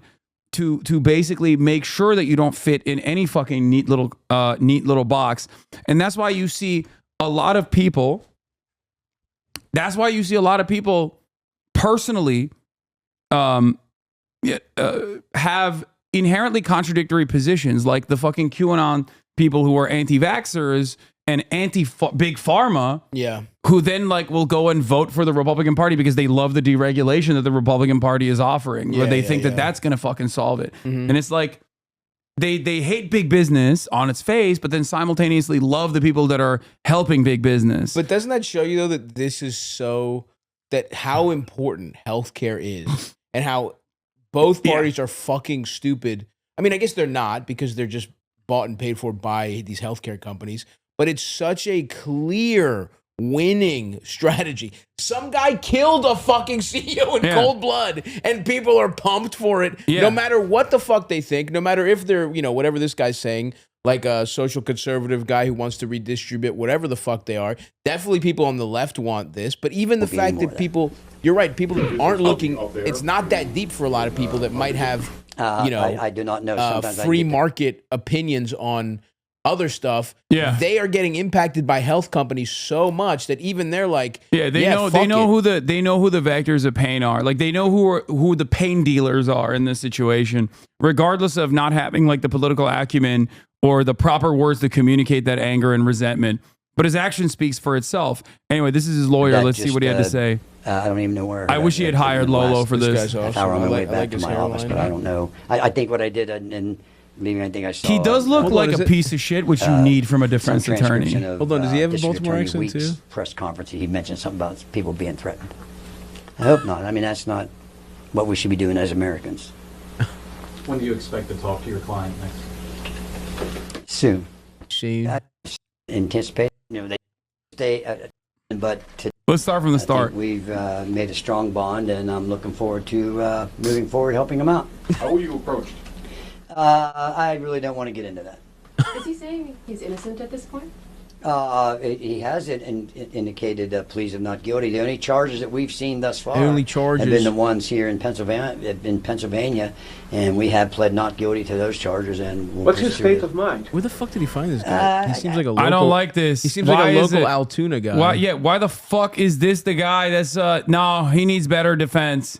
to basically make sure that you don't fit in any fucking neat little box. And that's why you see a lot of people personally have inherently contradictory positions, like the fucking QAnon people who are anti-vaxxers and anti-big pharma, who then like will go and vote for the Republican Party because they love the deregulation that the Republican Party is offering, where they think that that's going to fucking solve it. And it's like, they hate big business on its face, but then simultaneously love the people that are helping big business. But doesn't that show you though that this is how important healthcare is and how both parties are fucking stupid? I mean, I guess they're not because they're just bought and paid for by these healthcare companies, but it's such a clear winning strategy. Some guy killed a fucking CEO in cold blood and people are pumped for it no matter what the fuck they think, no matter if they're, whatever this guy's saying, like a social conservative guy who wants to redistribute whatever the fuck they are. Definitely people on the left want this, but even the fact that people, you're right, people aren't looking, it's not that deep for a lot of people that might have, I do not know. Free market opinions on other stuff. They are getting impacted by health companies so much that even they're like, they know who the vectors of pain are. Like they know who the pain dealers are in this situation, regardless of not having like the political acumen or the proper words to communicate that anger and resentment. But his action speaks for itself. Anyway, this is his lawyer. Let's see what he had to say. I don't even know where. I wish he had hired Lolo for this. Hour on my way back to my office, but I don't know. I think what I did, and maybe I think I saw. He does look like a piece of shit, which you need from a defense attorney. Hold on, does he have a Baltimore accent too? Press conference, he mentioned something about people being threatened. I hope not. I mean, that's not what we should be doing as Americans. When do you expect to talk to your client next? Soon. I anticipate, they stay, but let's start from the start. We've made a strong bond, and I'm looking forward to moving forward, helping them out. How were you approached? I really don't want to get into that. Is he saying he's innocent at this point? He has indicated pleas of not guilty. The only charges that we've seen thus far have been the ones here in Pennsylvania, and we have pled not guilty to those charges. And what's his state of mind? Where the fuck did he find this guy? He seems like a local. I don't like this. He seems like a local Altoona guy. Why the fuck is this the guy that's no, he needs better defense.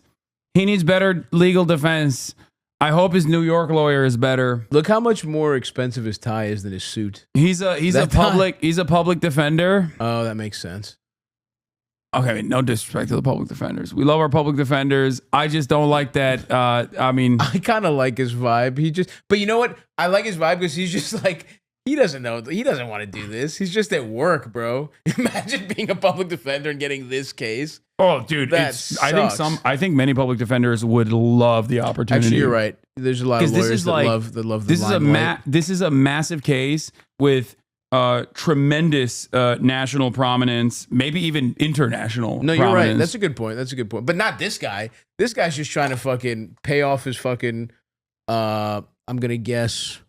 He needs better legal defense. I hope his New York lawyer is better. Look how much more expensive his tie is than his suit. He's a public defender. Oh, that makes sense. Okay, no disrespect to the public defenders. We love our public defenders. I just don't like that. I mean, I kind of like his vibe. But you know what? I like his vibe because he's just like, he doesn't know. He doesn't want to do this. He's just at work, bro. Imagine being a public defender and getting this case. Oh, dude, I think many public defenders would love the opportunity. Actually, you're right. There's a lot of lawyers that love the limelight. This is a massive case with tremendous national prominence, maybe even international. No, prominence. You're right. That's a good point. But not this guy. This guy's just trying to fucking pay off his fucking. I'm gonna guess.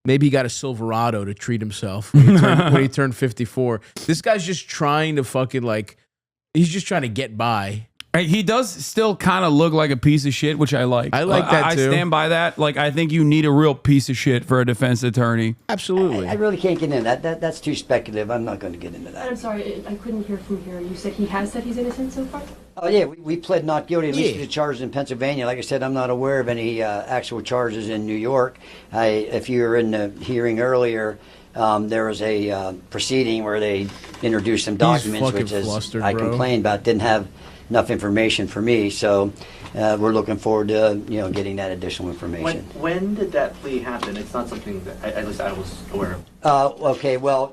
Maybe he got a Silverado to treat himself when he turned 54. This guy's just trying to fucking he's just trying to get by. He does still kind of look like a piece of shit, which I like. I like that too. I stand by that. Like, I think you need a real piece of shit for a defense attorney. Absolutely. I really can't get into that. That's too speculative. I'm not going to get into that. I'm sorry, I couldn't hear from here. You said he has said he's innocent so far? Oh, yeah, we pled not guilty, at least to the charges in Pennsylvania. Like I said, I'm not aware of any actual charges in New York. If you were in the hearing earlier, there was a proceeding where they introduced some documents, which, as I complained about, didn't have enough information for me. So we're looking forward to getting that additional information. When did that plea happen? It's not something that at least I was aware of. Okay, well,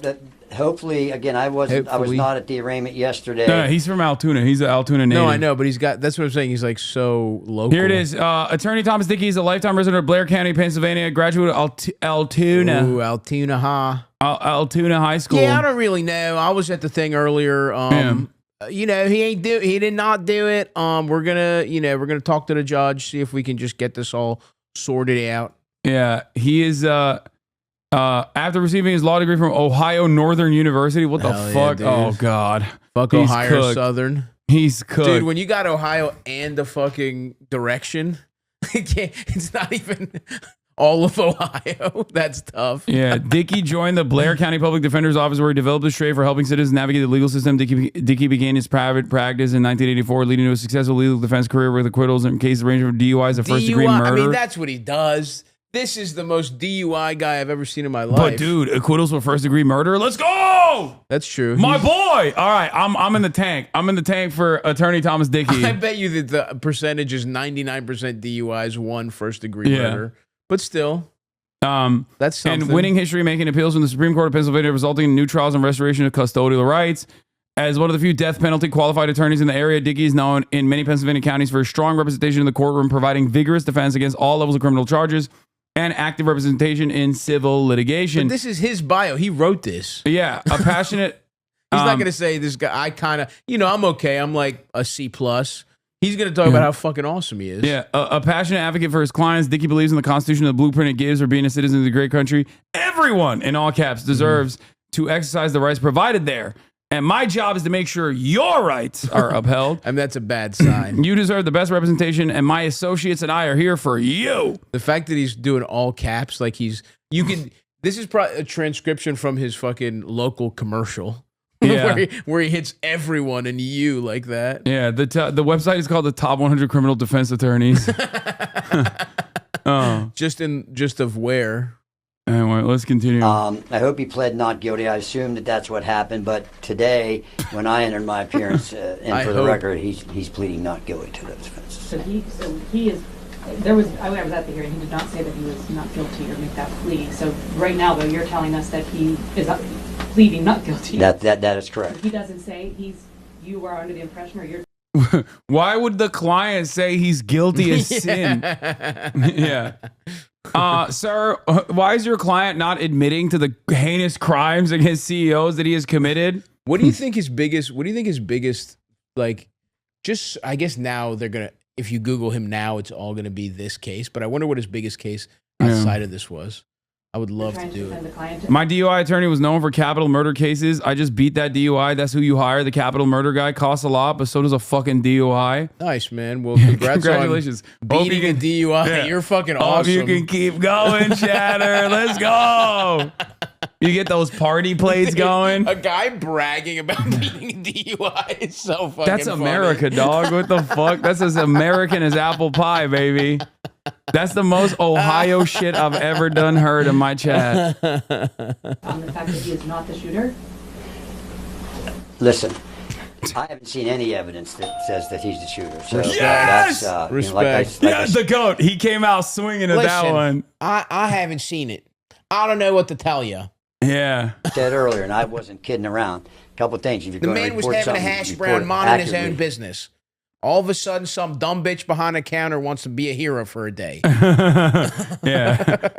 hopefully, again, I was not at the arraignment yesterday. No, he's from Altoona. He's an Altoona native. No, I know, but that's what I'm saying. He's like so local. Here it is. Attorney Thomas Dickey is a lifetime resident of Blair County, Pennsylvania, graduate of Altoona. Ooh, Altoona Altoona High School. Yeah, I don't really know. I was at the thing earlier. He did not do it. We're gonna talk to the judge, see if we can just get this all sorted out. Yeah, he is. After receiving his law degree from Ohio Northern University. What the fuck? Yeah, oh God. Fuck He's Ohio cooked. Southern. He's cooked. Dude, when you got Ohio and the fucking direction, it's not even all of Ohio. That's tough. Yeah, Dickey joined the Blair County Public Defender's Office, where he developed his trade for helping citizens navigate the legal system. Dickey began his private practice in 1984, leading to a successful legal defense career with acquittals in cases ranging from DUIs to first-degree murder. I mean, that's what he does. This is the most DUI guy I've ever seen in my life. But dude, acquittals for first-degree murder. Let's go. That's true. My boy. All right, I'm in the tank. I'm in the tank for Attorney Thomas Dickey. I bet you that the percentage is 99% DUIs, 1 first-degree murder. But still. That's something. And winning history, making appeals from the Supreme Court of Pennsylvania, resulting in new trials and restoration of custodial rights. As one of the few death penalty qualified attorneys in the area, Dickey is known in many Pennsylvania counties for his strong representation in the courtroom, providing vigorous defense against all levels of criminal charges and active representation in civil litigation. But this is his bio. He wrote this. Yeah, a passionate... He's not going to say this guy, I kind of, I'm okay. I'm like a C+. He's going to talk about how fucking awesome he is. Yeah, a passionate advocate for his clients. Dickey believes in the Constitution, the blueprint it gives for being a citizen of the great country. Everyone, in all caps, deserves to exercise the rights provided there. And my job is to make sure your rights are upheld. And that's a bad sign. You deserve the best representation, and my associates and I are here for you. The fact that he's doing all caps, like this is probably a transcription from his fucking local commercial. Yeah. where he hits everyone and you like that. Yeah, the website is called the Top 100 Criminal Defense Attorneys. Just of where. Anyway, let's continue. I hope he pled not guilty. I assume that's what happened. But today, when I entered my appearance, and for the record, he's pleading not guilty to those offenses. So he is. There was. I was at the hearing. He did not say that he was not guilty or make that plea. So right now, though, you're telling us that he is pleading not guilty. That is correct. He doesn't say you are under the impression, or you're. Why would the client say he's guilty as sin? Yeah. Sir, why is your client not admitting to the heinous crimes against CEOs that he has committed? What do you think his biggest, like, just, I guess now they're going to, if you Google him now, it's all going to be this case, but I wonder what his biggest case outside of this was. I would love to do it. My DUI attorney was known for capital murder cases. I just beat that DUI. That's who you hire. The capital murder guy costs a lot, but so does a fucking DUI. Nice, man. Well, congratulations. On beating a DUI. Yeah. You're fucking awesome. You can keep going, Chatter. Let's go. You get those party plates going. A guy bragging about beating a DUI is so fucking That's America, funny. dog. What the fuck? That's as American as apple pie, baby. That's the most Ohio shit I've ever heard in my chat. On the fact that he is not the shooter? Listen, I haven't seen any evidence that says that he's the shooter. So yes! That's, respect. The GOAT. He came out swinging at that one. I haven't seen it. I don't know what to tell you. Yeah. I said earlier, and I wasn't kidding around. A couple of things. If you're the going man to was report having a something, hash report brown, minding his accurately. own business. All of a sudden, some dumb bitch behind the counter wants to be a hero for a day. Yeah.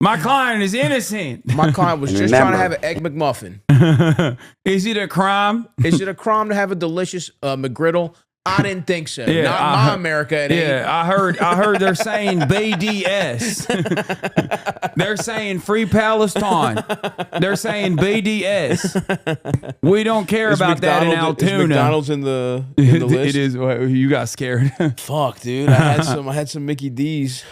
My client is innocent. My client was just trying to have an Egg McMuffin. Is it a crime? Is it a crime to have a delicious McGriddle? I didn't think so. Yeah, Not my America. It ain't. Yeah, I heard they're saying BDS. They're saying Free Palestine. They're saying BDS. We don't care about that in Altoona. Is McDonald's in the list? It is. You got scared. Fuck, dude. I had some Mickey D's.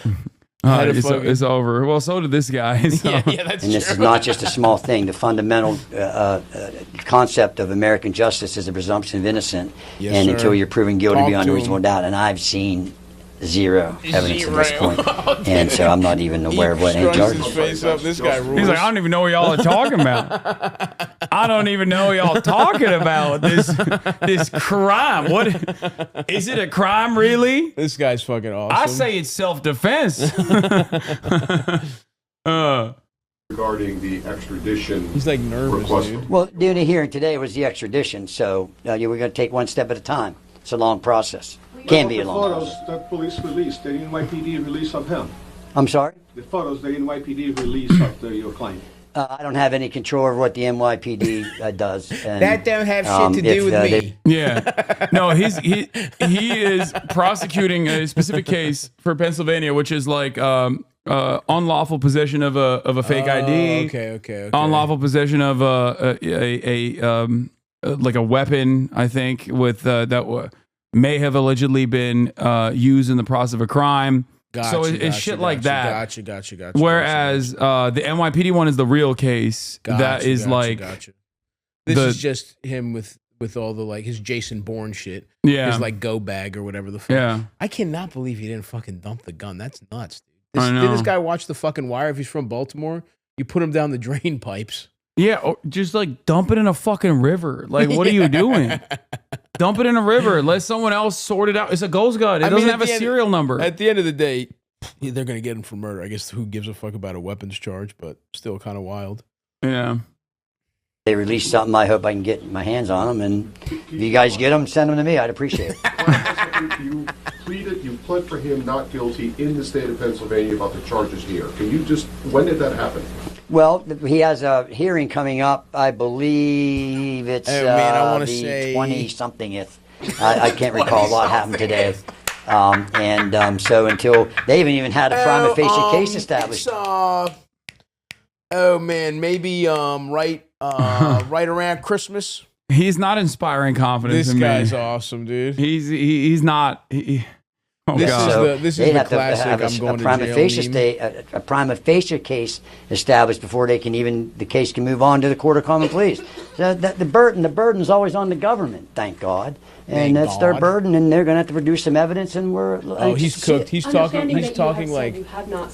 It's over. Well, so did this guy. So. Yeah, that's and this is not just a small thing. The fundamental concept of American justice is the presumption of innocence, and until you're proven guilty beyond reasonable doubt. And I've seen zero evidence at this point, and so I'm not even aware of what any charges. This guy rules. He's like, I don't even know what y'all are talking about. I don't even know what y'all talking about. This crime. What is it? A crime, really? This guy's fucking awesome. I say it's self-defense. Regarding the extradition, he's like nervous, dude. Well, during the hearing today was the extradition, so we're going to take one step at a time. It's a long process. Can be a long process. The photos that police released, the NYPD release of him. I'm sorry? The photos the NYPD release of your client. I don't have any control over what the NYPD does. And, that don't have shit to do with me. Yeah. No, he is prosecuting a specific case for Pennsylvania, which is like unlawful possession of a fake ID. Okay. Unlawful possession of like a weapon, I think, with that may have allegedly been used in the process of a crime. It's shit like that. Gotcha. Whereas the NYPD one is the real case. This is just him with all the like his Jason Bourne shit. Yeah. His like go bag or whatever the fuck. Yeah. I cannot believe he didn't fucking dump the gun. That's nuts, dude. Did this guy watch the fucking Wire? If he's from Baltimore, you put him down the drain pipes. Yeah, or just like dump it in a fucking river. Like, what are you doing? Dump it in a river. Let someone else sort it out. It's a ghost gun. It doesn't have a serial number. At the end of the day, they're going to get him for murder. I guess who gives a fuck about a weapons charge, but still kind of wild. Yeah. They release something. I hope I can get my hands on them. And if you guys get them, send them to me. I'd appreciate it. You pled for him not guilty in the state of Pennsylvania about the charges here. When did that happen? Well, he has a hearing coming up. I believe it's the 20-somethingth. I can't recall. A lot happened today. So until they haven't even had a prima facie case established. Maybe right around Christmas. He's not inspiring confidence in me. This guy's awesome, dude. He's not. This is the classic. I'm going to jail. A prima facie case established before the case can move on to the court of common pleas. So the burden's always on the government. Thank God. And that's their burden, and they're going to have to produce some evidence, and we're... he's cooked. He's talking like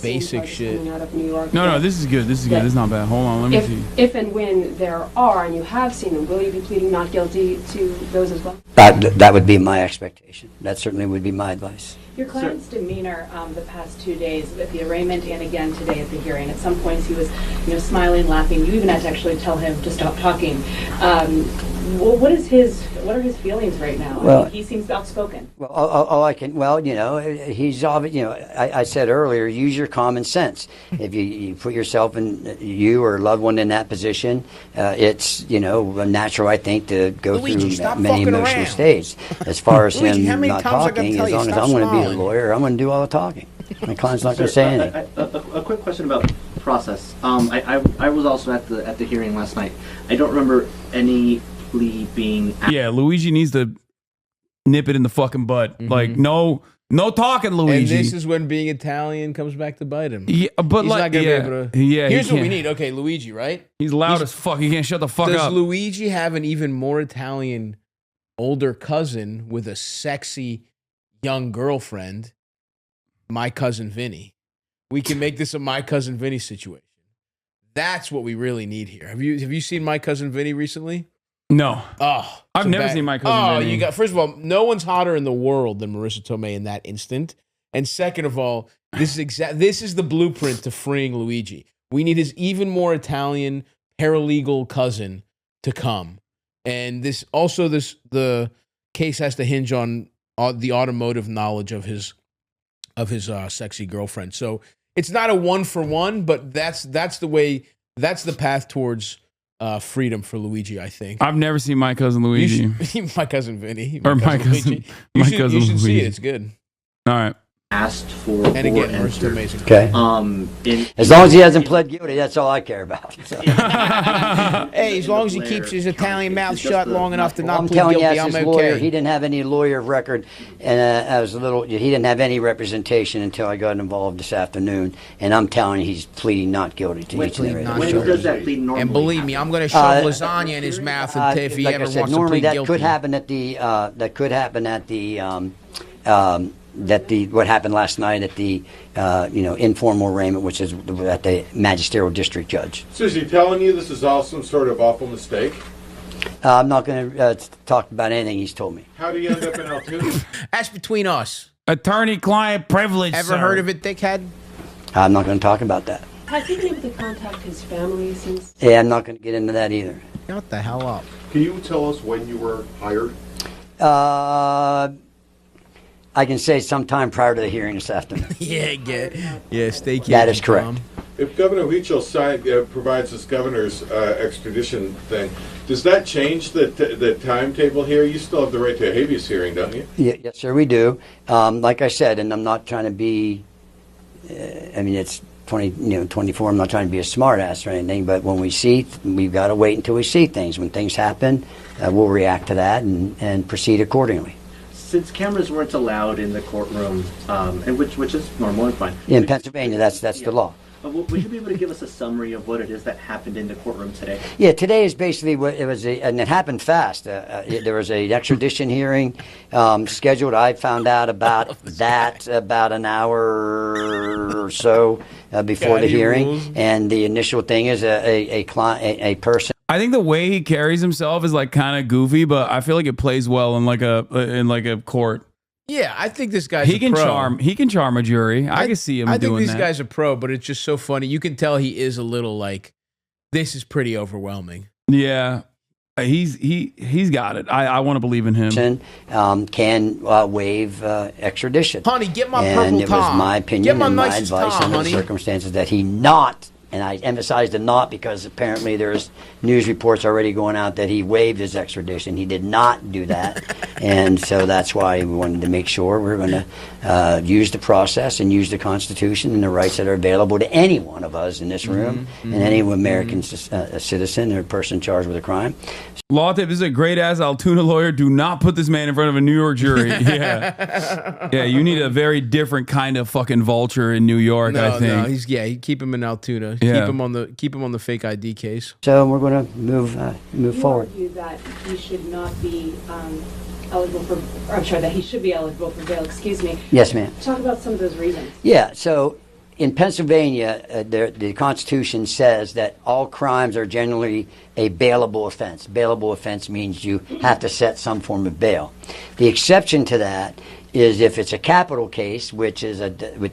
basic shit. No, this is good. This is not bad. Hold on, let me see. If and when there are, and you have seen them, will you be pleading not guilty to those as well? That would be my expectation. That certainly would be my advice. Your client's demeanor the past 2 days at the arraignment and again today at the hearing. At some points he was, smiling, laughing. You even had to actually tell him to stop talking. What are his feelings right now? Well, he seems outspoken. Well, he's obvious. I said earlier, use your common sense. If you put yourself you or a loved one in that position, it's natural, I think, to go Luigi, through many emotional states. As far as Luigi, him not talking, as long as I'm going to be a lawyer, I'm going to do all the talking. My client's not going to say anything. A quick question about process. I was also at the hearing last night. I don't remember any plea being. Yeah, Luigi needs to nip it in the fucking butt. Mm-hmm. Like no talking, Luigi. And this is when being Italian comes back to bite him. Yeah, but he's not gonna be able to. Yeah, here's what we need. Okay, Luigi, right? He's loud as fuck. He can't shut the fuck up. Does Luigi have an even more Italian older cousin with a sexy young girlfriend? My cousin Vinny. We can make this a My Cousin Vinny situation. That's what we really need here. Have you seen My Cousin Vinny recently? No. Oh, I've never seen My Cousin Vinny. First of all, no one's hotter in the world than Marissa Tomei in that instant. And second of all, this is the blueprint to freeing Luigi. We need his even more Italian paralegal cousin to come. And the case has to hinge on the automotive knowledge of his sexy girlfriend. So it's not a 1-for-1, but that's the path towards freedom for Luigi, I think. I've never seen My Cousin Luigi. My Cousin Vinny. My cousin You should see it. It's good. All right. Asked for and again, Marissa amazing. Okay. As long as he hasn't pled guilty, that's all I care about. So. Hey, as long as he keeps his Italian mouth shut long enough to not plead guilty, I'm okay. Lawyer, he didn't have any lawyer of record, and he didn't have any representation until I got involved this afternoon. And I'm telling you, he's pleading not guilty to each and every. When does that plea normally? And believe me, I'm going to shove lasagna in his mouth if he ever wants to plead normally that guilty. could happen at what happened last night at the informal arraignment, which is at the magisterial district judge. So is he telling you this is all some sort of awful mistake? I'm not going to talk about anything he's told me. How do you end up in Altoona? That's between us. Attorney-client privilege. Ever heard of it, dickhead? I'm not going to talk about that. Has he been able to contact his family since? Yeah, I'm not going to get into that either. What the hell up? Can you tell us when you were hired? I can say sometime prior to the hearing this afternoon. Stay tuned. That is correct. If Governor Huichol provides this governor's extradition thing, does that change the timetable here? You still have the right to a habeas hearing, don't you? Yes, sir, we do. Like I said, and I'm not trying to be. It's 24. I'm not trying to be a smartass or anything, but when we've got to wait until we see things. When things happen, we'll react to that and proceed accordingly. Since cameras weren't allowed in the courtroom, and which is normal and fine. In Pennsylvania, that's the law. Would you be able to give us a summary of what it is that happened in the courtroom today? Yeah, today is basically what it was, and it happened fast. There was an extradition hearing scheduled. I found out about that about an hour or so before the hearing, and the initial thing is a person. I think the way he carries himself is like kind of goofy, but I feel like it plays well in like a court. Yeah, I think this guy's He a can pro. charm. He can charm a jury. I can see him doing that. I think this guy's a pro, but it's just so funny. You can tell he is a little like, this is pretty overwhelming. Yeah. He's got it. I want to believe in him. Can waive extradition. Honey, get my and purple it Tom. was my opinion Get my and my nicest advice Tom, under honey. the circumstances that he not, and I emphasize the not because apparently there's news reports already going out that he waived his extradition. He did not do that. And so that's why we wanted to make sure we're going to use the process and use the Constitution and the rights that are available to any one of us in this room and any American citizen or person charged with a crime. Law tip, this is a great-ass Altoona lawyer. Do not put this man in front of a New York jury. Yeah. Yeah, you need a very different kind of fucking vulture in New York, I think. No, you keep him in Altoona. Yeah. Keep him on the fake ID case. So we're going to move forward. You argue that he should not be eligible for, I'm sorry, that he should be eligible for bail, excuse me. Yes, ma'am. Talk about some of those reasons. Yeah, so in Pennsylvania, the Constitution says that all crimes are generally a bailable offense. Bailable offense means you have to set some form of bail. The exception to that is if it's a capital case, which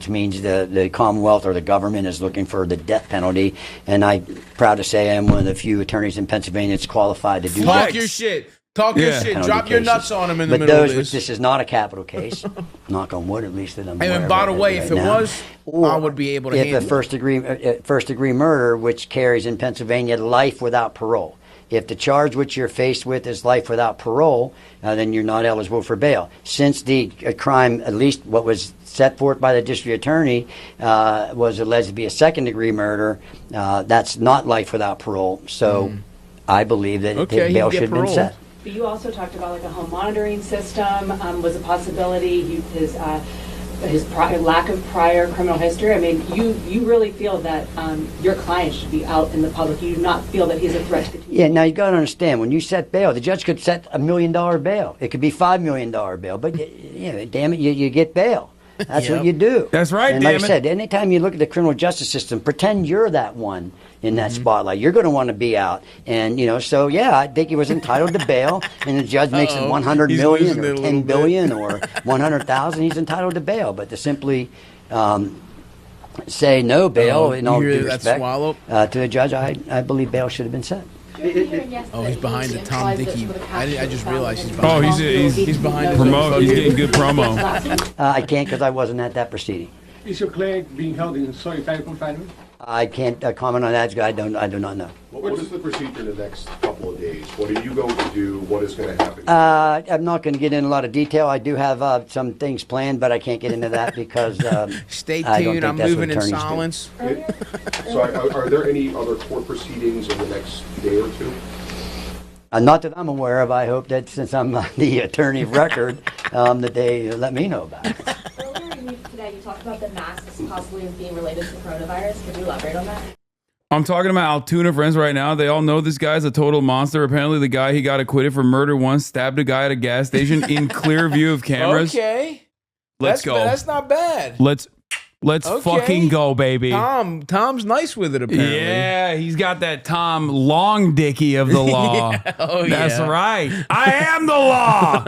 means the Commonwealth or the government is looking for the death penalty. And I'm proud to say I am one of the few attorneys in Pennsylvania that's qualified to do that. Talk your shit. Talk your shit. Drop your nuts on him in the but middle of this. This is not a capital case. Knock on wood, at least that I'm aware And of by the it way, right if it now. was, I would be able to If handle a first degree murder, which carries in Pennsylvania life without parole. If the charge which you're faced with is life without parole, then you're not eligible for bail. Since the crime, at least what was set forth by the district attorney, was alleged to be a second-degree murder, that's not life without parole. So I believe that bail should have been set. But you also talked about like a home monitoring system was a possibility. His lack of prior criminal history. I mean, you really feel that your client should be out in the public. You do not feel that he's a threat to the community. Yeah, now you got to understand, when you set bail, the judge could set $1 million bail. It could be $5 million bail, but damn it, you get bail. That's what you do. That's right, and damn like I said, anytime you look at the criminal justice system, pretend you're that one in that spotlight. You're going to want to be out. And, so, yeah, I think he was entitled to bail, and the judge makes it $100 million or $10 billion or $100,000. He's entitled to bail. But to simply say no bail, in all due respect to the judge, I believe bail should have been set. Oh, he's behind the Tom Dickey. I just realized he's behind. Oh, he's behind the promo. He's getting good promo. I can't because I wasn't at that proceeding. Is your client being held in solitary confinement? I can't comment on that. I do not know. What is the procedure in the next couple of days? What are you going to do? What is going to happen? I'm not going to get into a lot of detail. I do have some things planned, but I can't get into that because stay I don't tuned. think I'm that's moving what in attorneys silence. So are there any other court proceedings in the next day or two? Not that I'm aware of. I hope that since I'm the attorney of record, that they let me know about it. Today, you talked about the masks possibly as being related to coronavirus. Could you elaborate on that? I'm talking about Altoona friends right now. They all know this guy's a total monster. Apparently, the guy he got acquitted for murder once stabbed a guy at a gas station in clear view of cameras. Okay. Let's go. That's not bad. Let's Okay. fucking go, baby. Tom's nice with it, apparently. Yeah, he's got that Tom Long Dickey of the law. That's right. I am the law.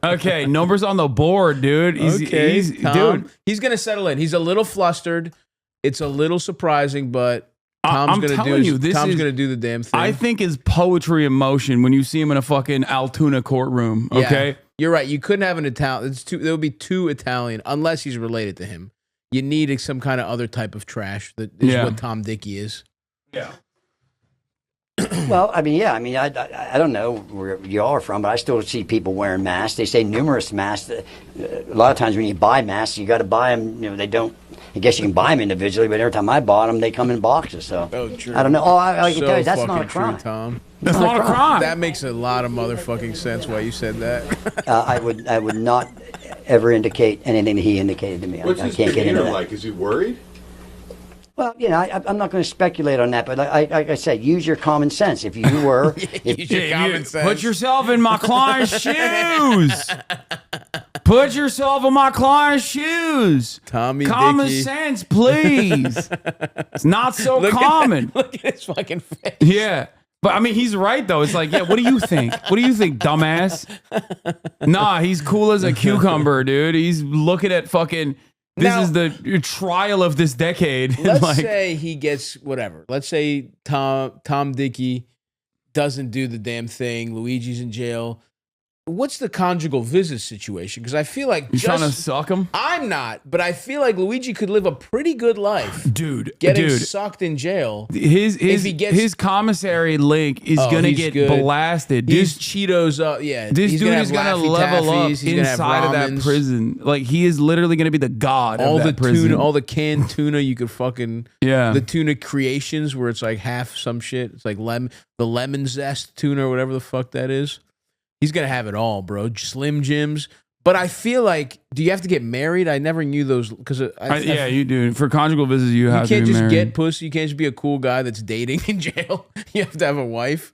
Okay, numbers on the board, dude. He's Tom, he's gonna settle in. He's a little flustered. It's a little surprising, but Tom's gonna do the damn thing. I think is poetry in motion when you see him in a fucking Altoona courtroom. Okay, yeah, you're right. You couldn't have an Italian. There would be two Italian unless he's related to him. You need some kind of other type of trash. That is what Tom Dickey is. Yeah. Well, I don't know where you are from, but I still see people wearing masks. They say numerous masks. A lot of times when you buy masks, you got to buy them. They don't. I guess you can buy them individually, but every time I bought them, they come in boxes. So I don't know. Oh, I can tell you that's not a crime. True, Tom. That's not a crime. That makes a lot of motherfucking sense why you said that. I would not ever indicate anything that he indicated to me. What's I his can't get into demeanor that. like? Is he worried? Well, I'm not going to speculate on that, but like I said, use your common sense. If you were, use your common sense. Put yourself in my client's shoes. Put yourself in my client's shoes. Tommy Common Dickey. sense, please. It's not so common. Look at his fucking face. Yeah. But I mean, he's right though. It's like, yeah, what do you think? What do you think, dumbass? Nah, he's cool as a cucumber, dude. He's looking at fucking. This is the trial of this decade. Let's say he gets whatever. Let's say Tom Dickey doesn't do the damn thing. Luigi's in jail. What's the conjugal visit situation? Because I feel like you trying to suck him. I'm not, but I feel like Luigi could live a pretty good life, dude. Getting sucked in jail. His commissary link is gonna get blasted. He's Cheetos up. Yeah, this dude is gonna level up inside of that prison. Like he is literally gonna be the god of that prison. Tuna, all the canned tuna you could fucking the tuna creations where it's like half some shit. It's like the lemon zest tuna or whatever the fuck that is. He's going to have it all, bro. Slim Jims. But I feel like, do you have to get married? I never knew those. Because yeah, you do. For conjugal visits, you have to be married. You can't just get pussy. You can't just be a cool guy that's dating in jail. You have to have a wife.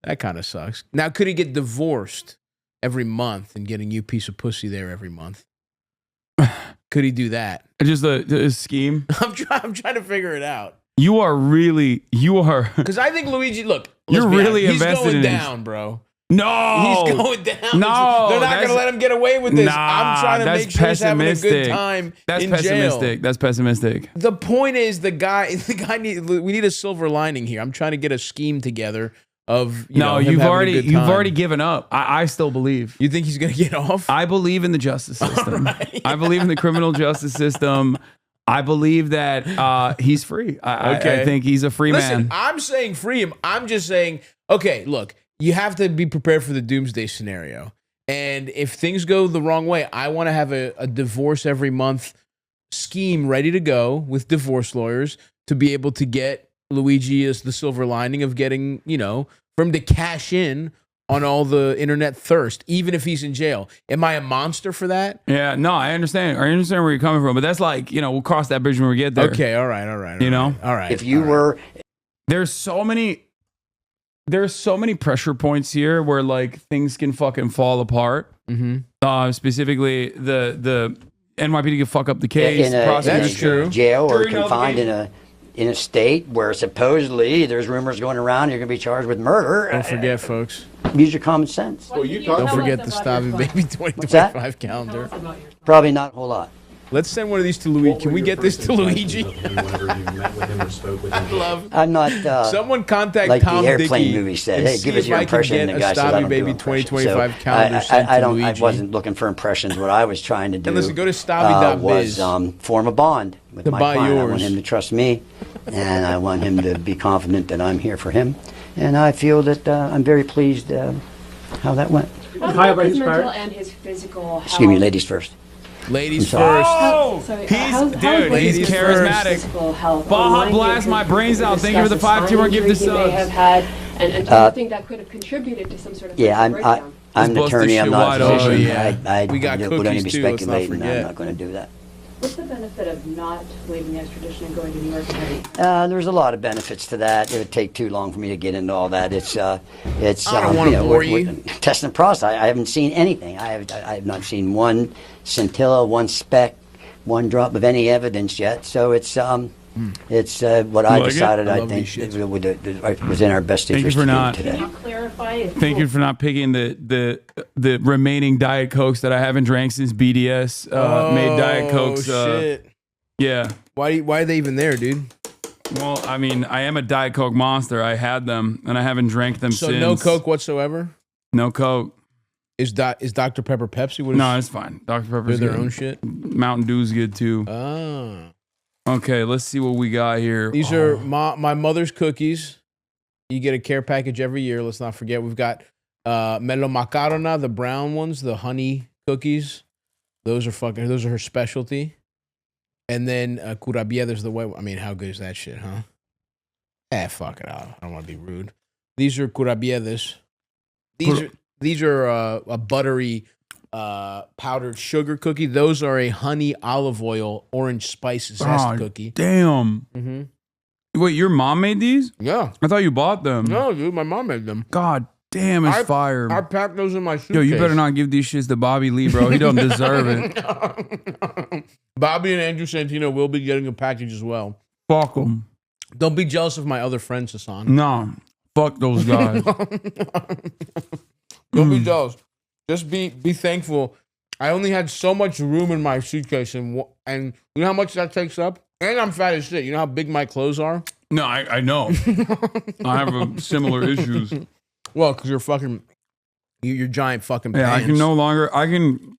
That kind of sucks. Now, could he get divorced every month and get a new piece of pussy there every month? Could he do that? Just a scheme? I'm trying to figure it out. You are. Because I think Luigi, look. You're really he's invested going in down, bro. No, he's going down. No, they're not going to let him get away with this. Nah, I'm trying to make sure he's having a good time. That's in pessimistic. Jail. That's pessimistic. The point is, we need a silver lining here. I'm trying to get a scheme together of you've already given up. I still believe. You think he's going to get off? I believe in the justice system. Right. I believe in the criminal justice system. I believe that he's free. I think he's a free man. I'm saying free him. I'm just saying, okay, look. You have to be prepared for the doomsday scenario. And if things go the wrong way, I want to have a divorce every month scheme ready to go with divorce lawyers to be able to get Luigi as the silver lining of getting, for him to cash in on all the internet thirst, even if he's in jail. Am I a monster for that? Yeah, no, I understand. I understand where you're coming from, but that's like, we'll cross that bridge when we get there. Okay, all right. All right. If you were... There's so many pressure points here where like things can fucking fall apart. Mm-hmm. Specifically, the NYPD can fuck up the case. That's true. Jail or confined in a state where supposedly there's rumors going around you're going to be charged with murder. Don't forget, folks. Use your common sense. Well, don't forget the Stavros Baby 2025 calendar. Probably not a whole lot. Let's send one of these to Luigi. Can we get this to Luigi? I'm not. Someone contact like Tom the airplane Dickey movie said. Hey, give us your impression. And the guy said, I don't Baby do 2025 so calendar. I wasn't looking for impressions. What I was trying to do. And listen, go to Stavi.biz. Was form a bond with my client. Yours. I want him to trust me, and I want him to be confident that I'm here for him. And I feel that I'm very pleased how that went. How about his mental and his physical health? Excuse me, ladies first. Ladies first. Oh, he's charismatic. Baja blast my brains out. Thank you for the 5 2 give the subs. May have had, and do you think that could have contributed to some sort of breakdown? I'm an attorney. I'm not a physician. I we got would only be cookies too. Let's not speculating. forget. I'm not going to do that. What's the benefit of not waiving extradition and going to New York City? There's a lot of benefits to that. It would take too long for me to get into all that. It's I don't want to bore you. Testing the process. I haven't seen anything. I have not seen one scintilla, one speck, one drop of any evidence yet. So it's what I decided. I think it was in our best interest to do today. Can you clarify? Thank you for not picking the remaining Diet Cokes that I haven't drank since BDS made Diet Cokes. Shit. Yeah. Why are they even there, dude? Well, I mean, I am a Diet Coke monster. I had them, and I haven't drank them since. So no Coke whatsoever? No Coke. Is Dr. Pepper Pepsi? No, it's fine. Dr. Pepper's their good. own shit? Mountain Dew's good, too. Ah. Okay, let's see what we got here. These are my mother's cookies. You get a care package every year. Let's not forget. We've got Melo Macarona, the brown ones, the honey cookies. Those are her specialty. And then Curabia, there's the white. I mean, how good is that shit, huh? Fuck it out. I don't want to be rude. These are Curabiedas. These are a buttery powdered sugar cookie. Those are a honey olive oil orange spice zest cookie. Damn. Mm-hmm. Wait, your mom made these? Yeah. I thought you bought them. No, dude, my mom made them. God damn, it's fire. I packed those in my suitcase. Yo, you better not give these shits to Bobby Lee, bro. He don't deserve it. Bobby and Andrew Santino will be getting a package as well. Fuck them. Don't be jealous of my other friends, Hasan. No. Fuck those guys. Don't be jealous. Just be thankful. I only had so much room in my suitcase, and you know how much that takes up? And I'm fat as shit. You know how big my clothes are? No, I know. I have similar issues. Well, because you're giant fucking pants. Yeah, I can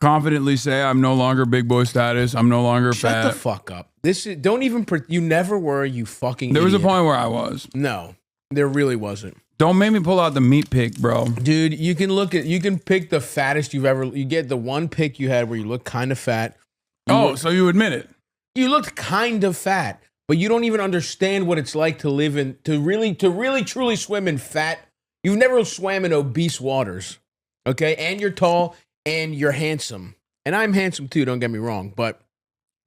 confidently say I'm no longer big boy status. I'm no longer fat. Shut the fuck up. You never were, you fucking There was a idiot. point where I was. No, there really wasn't. Don't make me pull out the meat pic, bro. Dude, you can pick the fattest you get the one pic you had where you look kind of fat. So you admit it. You looked kind of fat, but you don't even understand what it's like to live in, to really truly swim in fat. You've never swam in obese waters, okay? And you're tall and you're handsome. And I'm handsome too, don't get me wrong, but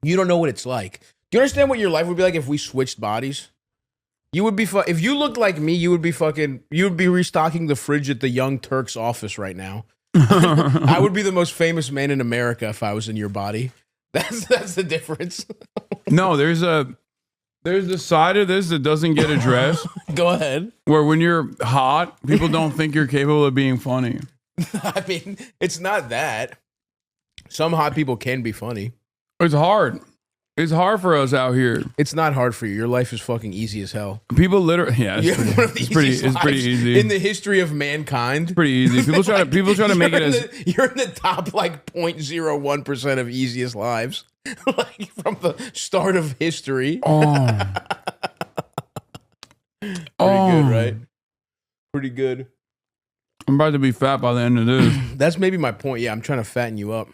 you don't know what it's like. Do you understand what your life would be like if we switched bodies? You would be if you looked like me, you would be restocking the fridge at the Young Turk's office right now. I would be the most famous man in America if I was in your body. That's the difference. No, there's the side of this that doesn't get addressed. Go ahead. Where when you're hot, people don't think you're capable of being funny. I mean, it's not that. Some hot people can be funny. It's hard. It's hard for us out here. It's not hard for you. Your life is fucking easy as hell. People literally, yeah, it's pretty easy in the history of mankind. It's pretty easy. People try to make it as you're in the top like 0.01% of easiest lives, like from the start of history. Oh, pretty good, right? Pretty good. I'm about to be fat by the end of this. That's maybe my point. Yeah, I'm trying to fatten you up.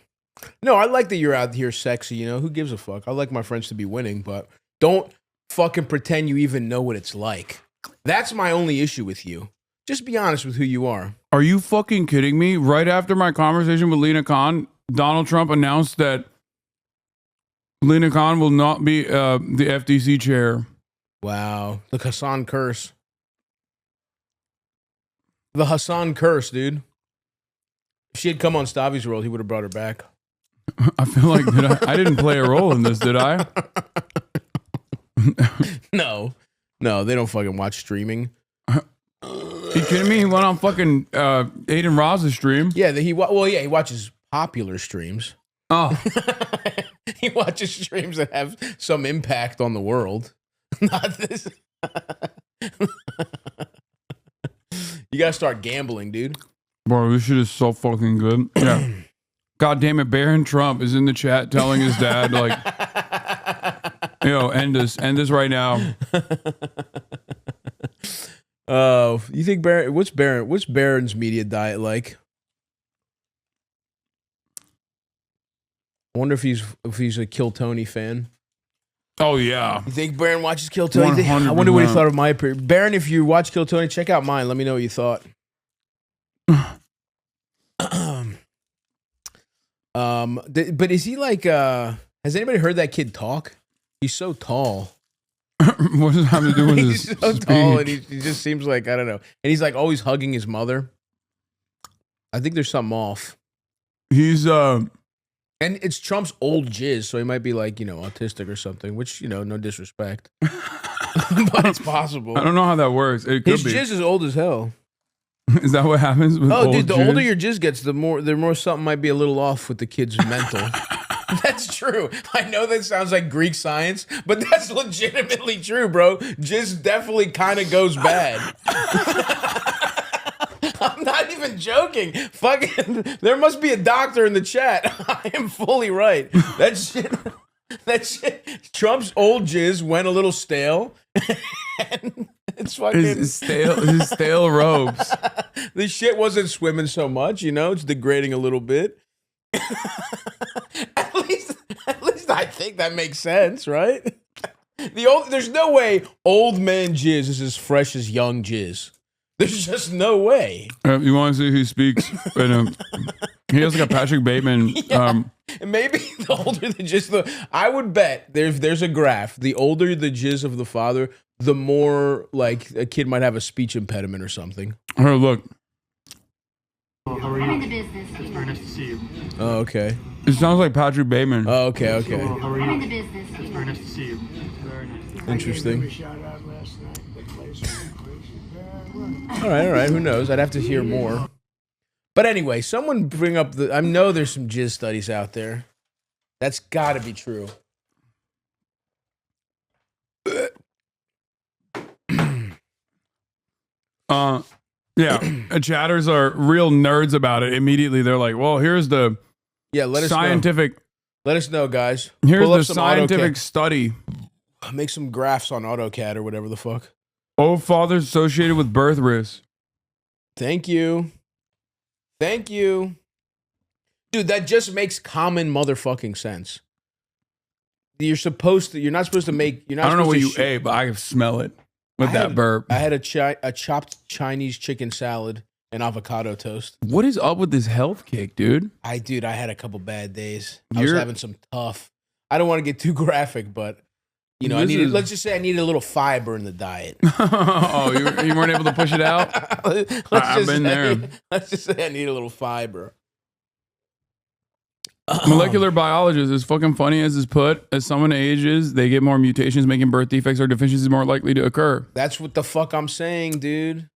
No, I like that you're out here sexy, you know? Who gives a fuck? I like my friends to be winning, but don't fucking pretend you even know what it's like. That's my only issue with you. Just be honest with who you are. Are you fucking kidding me? Right after my conversation with Lena Khan, Donald Trump announced that Lena Khan will not be the FTC chair. Wow. The Hasan curse. The Hasan curse, dude. If she had come on Stavi's World, he would have brought her back. I feel like I didn't play a role in this, did I? No, they don't fucking watch streaming. You kidding me? He went on fucking Aiden Roz's stream. Yeah, he watches popular streams. Oh, he watches streams that have some impact on the world. Not this. You gotta start gambling, dude. Bro, this shit is so fucking good. Yeah. God damn it, Barron Trump is in the chat telling his dad, like, end this right now. Oh, you think what's Barron's media diet like? I wonder if he's a Kill Tony fan. Oh yeah. You think Barron watches Kill Tony? 100%. I wonder what he thought of my appearance. Barron, if you watch Kill Tony, check out mine. Let me know what you thought. But is he like? Has anybody heard that kid talk? He's so tall. What does that have to do with He's his so speech? tall, and he just seems like, I don't know. And he's like always hugging his mother. I think there's something off. He's and it's Trump's old jizz, so he might be like, autistic or something. Which, no disrespect, but it's possible. I don't know how that works. It could His be. jizz is old as hell. Is that what happens with Oh, old dude, the jizz? older your jizz gets, the more something might be a little off with the kid's mental. That's true. I know that sounds like Greek science, but that's legitimately true, bro. Jizz definitely kind of goes bad. I'm not even joking. Fucking, there must be a doctor in the chat. I am fully right. That shit. Trump's old jizz went a little stale. And it's fucking his stale robes. The shit wasn't swimming so much, it's degrading a little bit. At least I think that makes sense, right? There's no way old man jizz is as fresh as young jizz. There's just no way. You want to see who speaks? He has like a Patrick Bateman. Yeah. Maybe the older the jizz, I would bet there's a graph. The older the jizz of the father, the more like a kid might have a speech impediment or something. Oh, look. How are you? I'm in the business. It's very nice to see you. Oh, okay. It sounds like Patrick Bateman. Oh, okay. How are you? I'm in the business. It's very nice to see you. Very nice. Interesting. All right. Who knows? I'd have to hear more. But anyway, someone bring up I know there's some jizz studies out there. That's got to be true. Chatters are real nerds about it. Immediately, they're like, "Well, here's the let us scientific. Let us know, guys. Here's the scientific study. Make some graphs on AutoCAD or whatever the fuck. Oh, fathers associated with birth risk. Thank you. Dude, that just makes common motherfucking sense. You're not supposed to make... I don't know what you ate, but I can smell it with that burp. I had a chopped Chinese chicken salad and avocado toast. What is up with this health kick, dude? I had a couple bad days. I was having some tough... I don't want to get too graphic, but... let's just say I needed a little fiber in the diet. Oh, you weren't able to push it out? I've been there. Let's just say I need a little fiber. Molecular biologist, as fucking funny as is put, as someone ages, they get more mutations, making birth defects or deficiencies more likely to occur. That's what the fuck I'm saying, dude.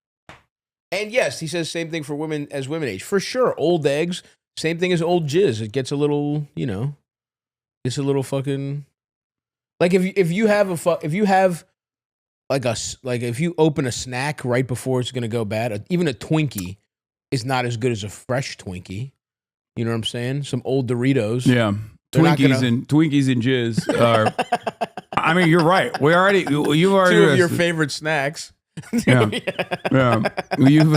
And yes, he says same thing for women as women age. For sure, old eggs, same thing as old jizz. It gets a little, it's a little fucking... Like if you open a snack right before it's gonna go bad, even a Twinkie is not as good as a fresh Twinkie. You know what I'm saying? Some old Doritos. Yeah, Twinkies and jizz are. I mean, you're right. You've already two of your favorite snacks. Yeah. You've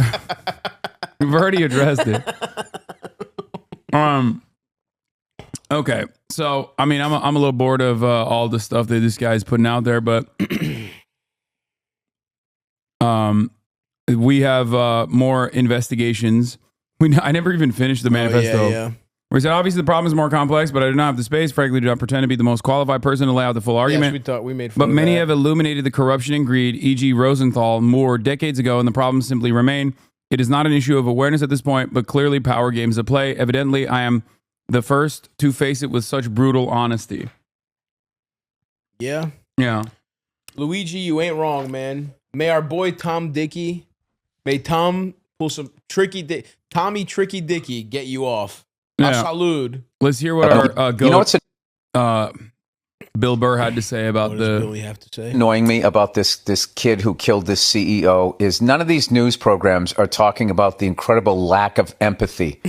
already addressed it. Okay, so I mean, I'm a little bored of all the stuff that this guy's putting out there, but we have more investigations. I never even finished the manifesto. Yeah. Where he said, obviously the problem is more complex, but I do not have the space. Frankly, do not pretend to be the most qualified person to lay out the full argument. Yes, we thought we made fun but of many that. have illuminated the corruption and greed, e.g. Rosenthal, Moore, decades ago, and the problems simply remain. It is not an issue of awareness at this point, but clearly power games at play. Evidently, I am the first to face it with such brutal honesty. Yeah. Luigi, you ain't wrong, man. May our boy Tom Dickey, may Tom pull some Tommy Tricky Dickey get you off. Yeah. Salud. Let's hear what our Bill Burr had to say about Billy have to say? Annoying me about this kid who killed this CEO is none of these news programs are talking about the incredible lack of empathy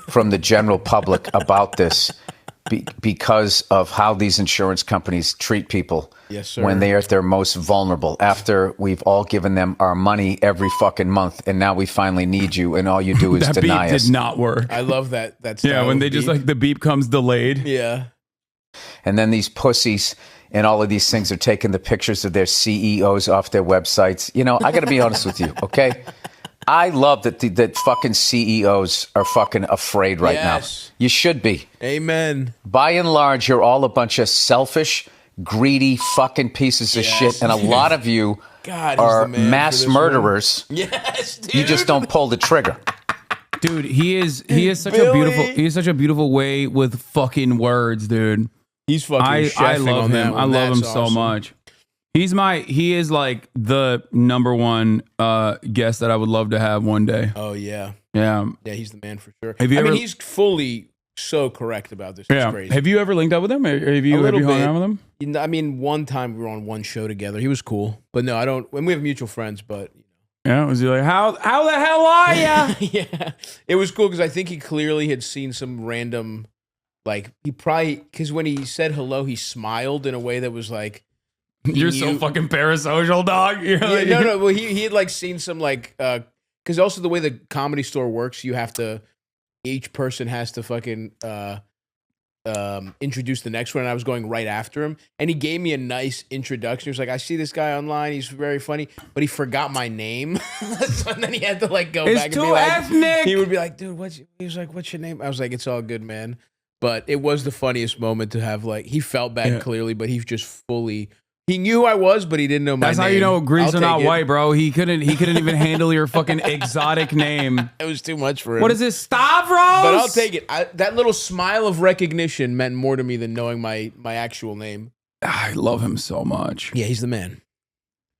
from the general public about this because of how these insurance companies treat people when they are at their most vulnerable, after we've all given them our money every fucking month and now we finally need you and all you do is that deny beep us. did not work. I love that. That's when they just the beep comes delayed. Yeah. And then these pussies and all of these things are taking the pictures of their CEOs off their websites. I got to be honest with you, okay? I love that fucking CEOs are fucking afraid right now. You should be. Amen. By and large, you're all a bunch of selfish, greedy fucking pieces of shit. And a lot of you are mass murderers. Yes, dude. You just don't pull the trigger. Dude, he is such a beautiful way with fucking words, dude. He's fucking I love him. I love him so awesome. much. He is like the number one guest that I would love to have one day. Oh yeah. Yeah, he's the man for sure. He's fully so correct about this. It's crazy. Have you ever linked up with him? Have you hung out with him? I mean, one time we were on one show together. He was cool, but no, I don't. And we have mutual friends, but. Yeah, was he like, how the hell are ya? Yeah, it was cool because I think he clearly had seen some random, because when he said hello, he smiled in a way that was like, you're so fucking parasocial, dog. No. Well, he had seen some because also the way the Comedy Store works, each person has to fucking introduce the next one, and I was going right after him, and he gave me a nice introduction. He was like, I see this guy online, he's very funny, but he forgot my name. So then he had to go it's back and too be like, ethnic. He would be like, dude, he was like, what's your name? I was like, it's all good, man. But it was the funniest moment to have, he felt bad clearly, but he just he knew who I was, but he didn't know my name. That's how you know Greeks are not white, bro. He couldn't even handle your fucking exotic name. It was too much for him. What is this, Stavros? But I'll take it. That little smile of recognition meant more to me than knowing my actual name. I love him so much. Yeah, he's the man.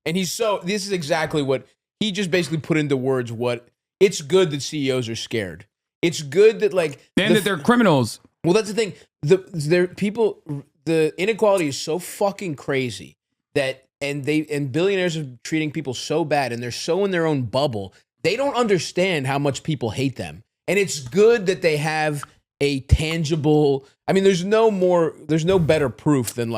And this is exactly what he just basically put into words what it's good that CEOs are scared. It's good that that they're criminals. Well, that's the thing. The inequality is so fucking crazy that and billionaires are treating people so bad and they're so in their own bubble. They don't understand how much people hate them. And it's good that they have a tangible, I mean, there's no better proof than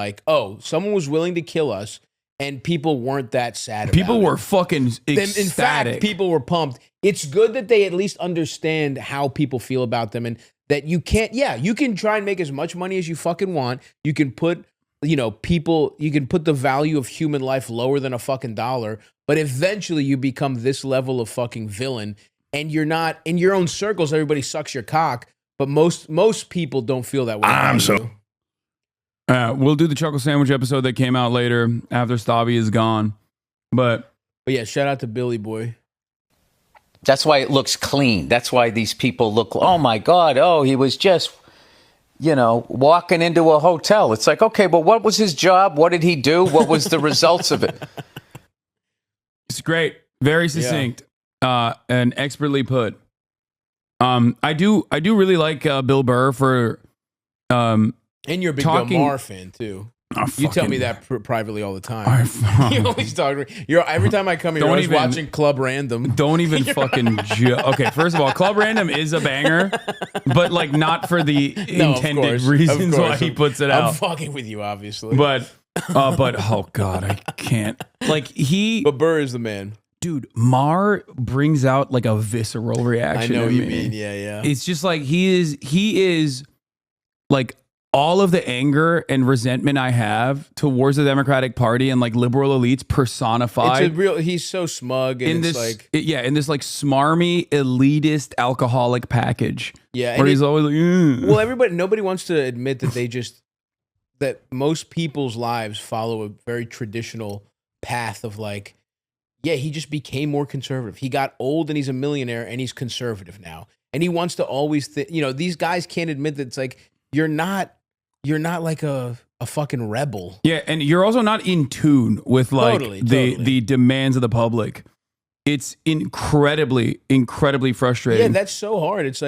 someone was willing to kill us and people weren't that sad about People were it. fucking ecstatic. In fact, people were pumped. It's good that they at least understand how people feel about them and that you can try and make as much money as you fucking want. You can put, you can put the value of human life lower than a fucking dollar, but eventually you become this level of fucking villain and you're not in your own circles. Everybody sucks your cock, but most people don't feel that way. We'll do the Chuckle Sandwich episode that came out later after Stavy is gone. But yeah, shout out to Billy Boy. That's why it looks clean. That's why these people look, oh my God, he was just, walking into a hotel. It's like, okay, but what was his job? What did he do? What was the results of it? It's great. Very succinct. And expertly put. I do really like Bill Burr for and you're a big talking, Bill Maher fan too. You tell me that privately all the time. You always talk to me. Every time I come here, you're always watching Club Random. Don't even fucking Okay, first of all, Club Random is a banger, but not for the intended reasons why he puts it out. I'm fucking with you, obviously. But oh God, I can't. But Burr is the man. Dude, Maher brings out a visceral reaction. I know what you mean. Yeah. It's just he is all of the anger and resentment I have towards the Democratic Party and liberal elites personified. He's so smug and in this smarmy elitist alcoholic package. Yeah, where he's always nobody wants to admit that that most people's lives follow a very traditional path of he just became more conservative. He got old and he's a millionaire and he's conservative now. And he wants to always these guys can't admit that it's you're not like a fucking rebel. Yeah, and you're also not in tune with Totally. the demands of the public. It's incredibly frustrating. Yeah, that's so hard. It's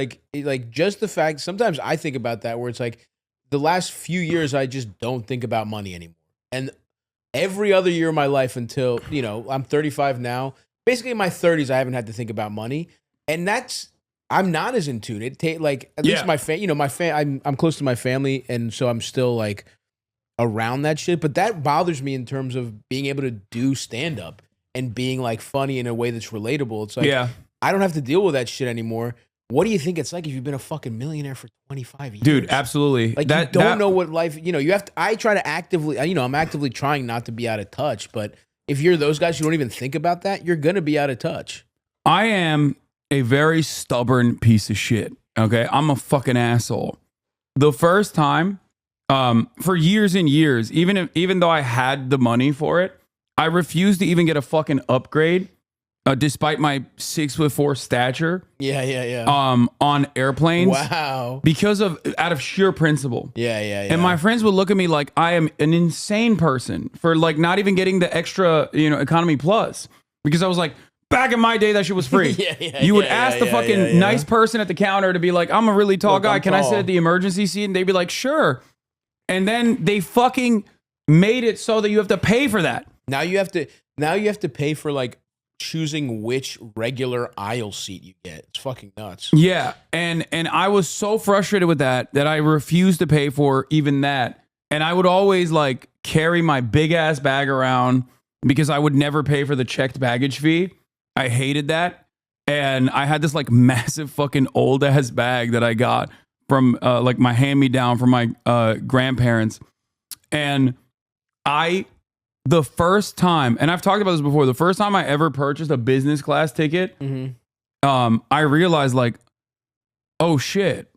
just the fact, sometimes I think about that where it's the last few years I just don't think about money anymore. And every other year of my life until, I'm 35 now, basically in my 30s I haven't had to think about money. And I'm not as in tune. At least my I'm close to my family, and so I'm still around that shit. But that bothers me in terms of being able to do stand up and being funny in a way that's relatable. It's I don't have to deal with that shit anymore. What do you think it's like if you've been a fucking millionaire for 25 years? Dude, absolutely. You don't know what life. You have to. I try to actively. I'm actively trying not to be out of touch. But if you're those guys who don't even think about that, you're gonna be out of touch. I am a very stubborn piece of shit. Okay, I'm a fucking asshole. The first time, for years and years, even though I had the money for it, I refused to even get a fucking upgrade, despite my 6'4" stature. Yeah. On airplanes. Wow. Out of sheer principle. Yeah. And my friends would look at me like I am an insane person for not even getting the extra, economy plus, because I was back in my day, that shit was free. You would ask the fucking nice person at the counter to be like, I'm a really tall guy. Can I sit at the emergency seat? And they'd be like, sure. And then they fucking made it so that you have to pay for that. Now you have to pay for choosing which regular aisle seat you get. It's fucking nuts. Yeah. And I was so frustrated with that I refused to pay for even that. And I would always carry my big ass bag around because I would never pay for the checked baggage fee. I hated that. And I had this massive fucking old ass bag that I got from my hand-me-down from my grandparents. And the first time, and I've talked about this before, the first time I ever purchased a business class ticket, I realized oh shit,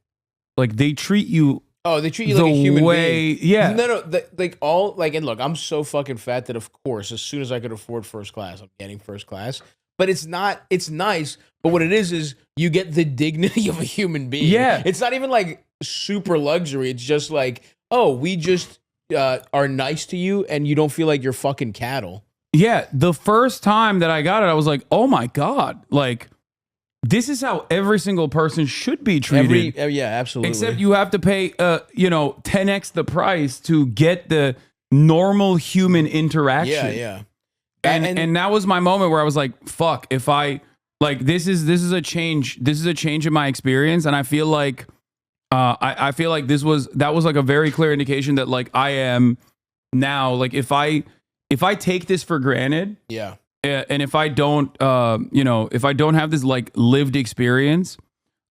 they treat you. Oh, they treat you like a human being. Yeah. No, and look, I'm so fucking fat that of course, as soon as I could afford first class, I'm getting first class. But it's nice. But what it is you get the dignity of a human being. Yeah. It's not even super luxury. It's just we just are nice to you and you don't feel like you're fucking cattle. Yeah, the first time that I got it, I was like, oh my God. Like, this is how every single person should be treated. Yeah, absolutely. Except you have to pay, 10x the price to get the normal human interaction. Yeah. And that was my moment where I was like, fuck, if I, like, this is a change. This is a change in my experience. And I feel like, I feel like that was like a very clear indication that like I am now, like if I take this for granted. Yeah. And if I don't, if I don't have this like lived experience,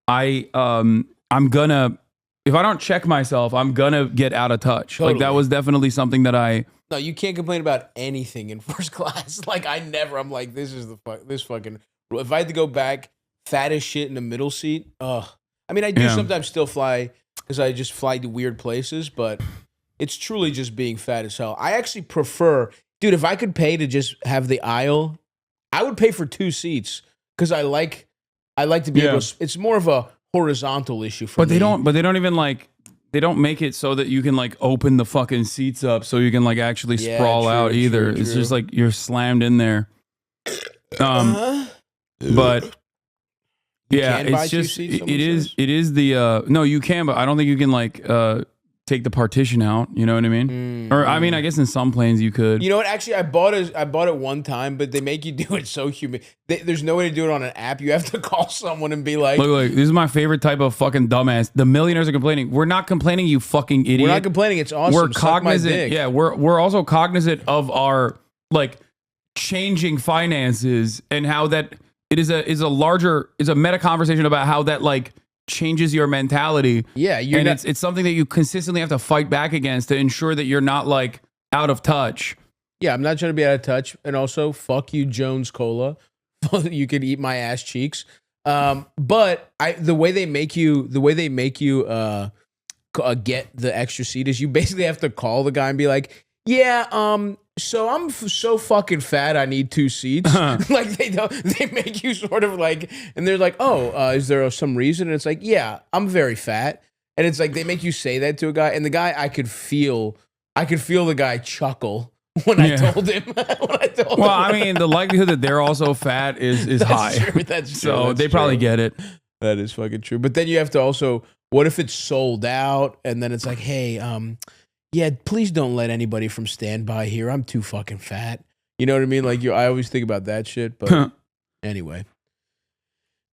I'm gonna, if I don't check myself, I'm gonna get out of touch. Totally. Like that was definitely something that No, you can't complain about anything in first class. Like I'm like, this is this fucking, if I had to go back fat as shit in the middle seat, I mean, I do sometimes still fly because I just fly to weird places, but it's truly just being fat as hell. I actually prefer, dude, if I could pay to just have the aisle, I would pay for 2 seats because I like to be able to, it's more of a horizontal issue for me. But they don't even like, they don't make it so that you can like open the fucking seats up so you can like actually sprawl out either. It's just like you're slammed in there. But yeah, it's just, it is the, no, you can, but I don't think you can like, take the partition out, you know what I mean? Or I mean, I guess in some planes you could. You know what? Actually, I bought it one time, but they make you do it so human. There's no way to do it on an app. You have to call someone and be like, "Look, this is my favorite type of fucking dumbass." The millionaires are complaining. We're not complaining, you fucking idiot. We're not complaining. It's awesome. We're cognizant. Yeah, we're also cognizant of our like changing finances and how that it is a meta conversation about how that like changes your mentality. Yeah, it's something that you consistently have to fight back against to ensure that you're not like out of touch. Yeah, I'm not trying to be out of touch. And also, fuck you, Jones Cola. You could eat my ass cheeks. But the way they make you get the extra seat is you basically have to call the guy and be like, yeah, so I'm so fucking fat, I need 2 seats. Like they make you sort of like, and they're like, oh, is there some reason? And it's like, yeah, I'm very fat. And it's like, they make you say that to a guy, and the guy, I could feel the guy chuckle when I told him. Well, I mean, the likelihood that they're also fat is high. True, that's true. So that's they probably get it. That is fucking true. But then you have to also, what if it's sold out? And then it's like, hey, yeah, please don't let anybody from standby here. I'm too fucking fat. You know what I mean? Like I always think about that shit. But anyway.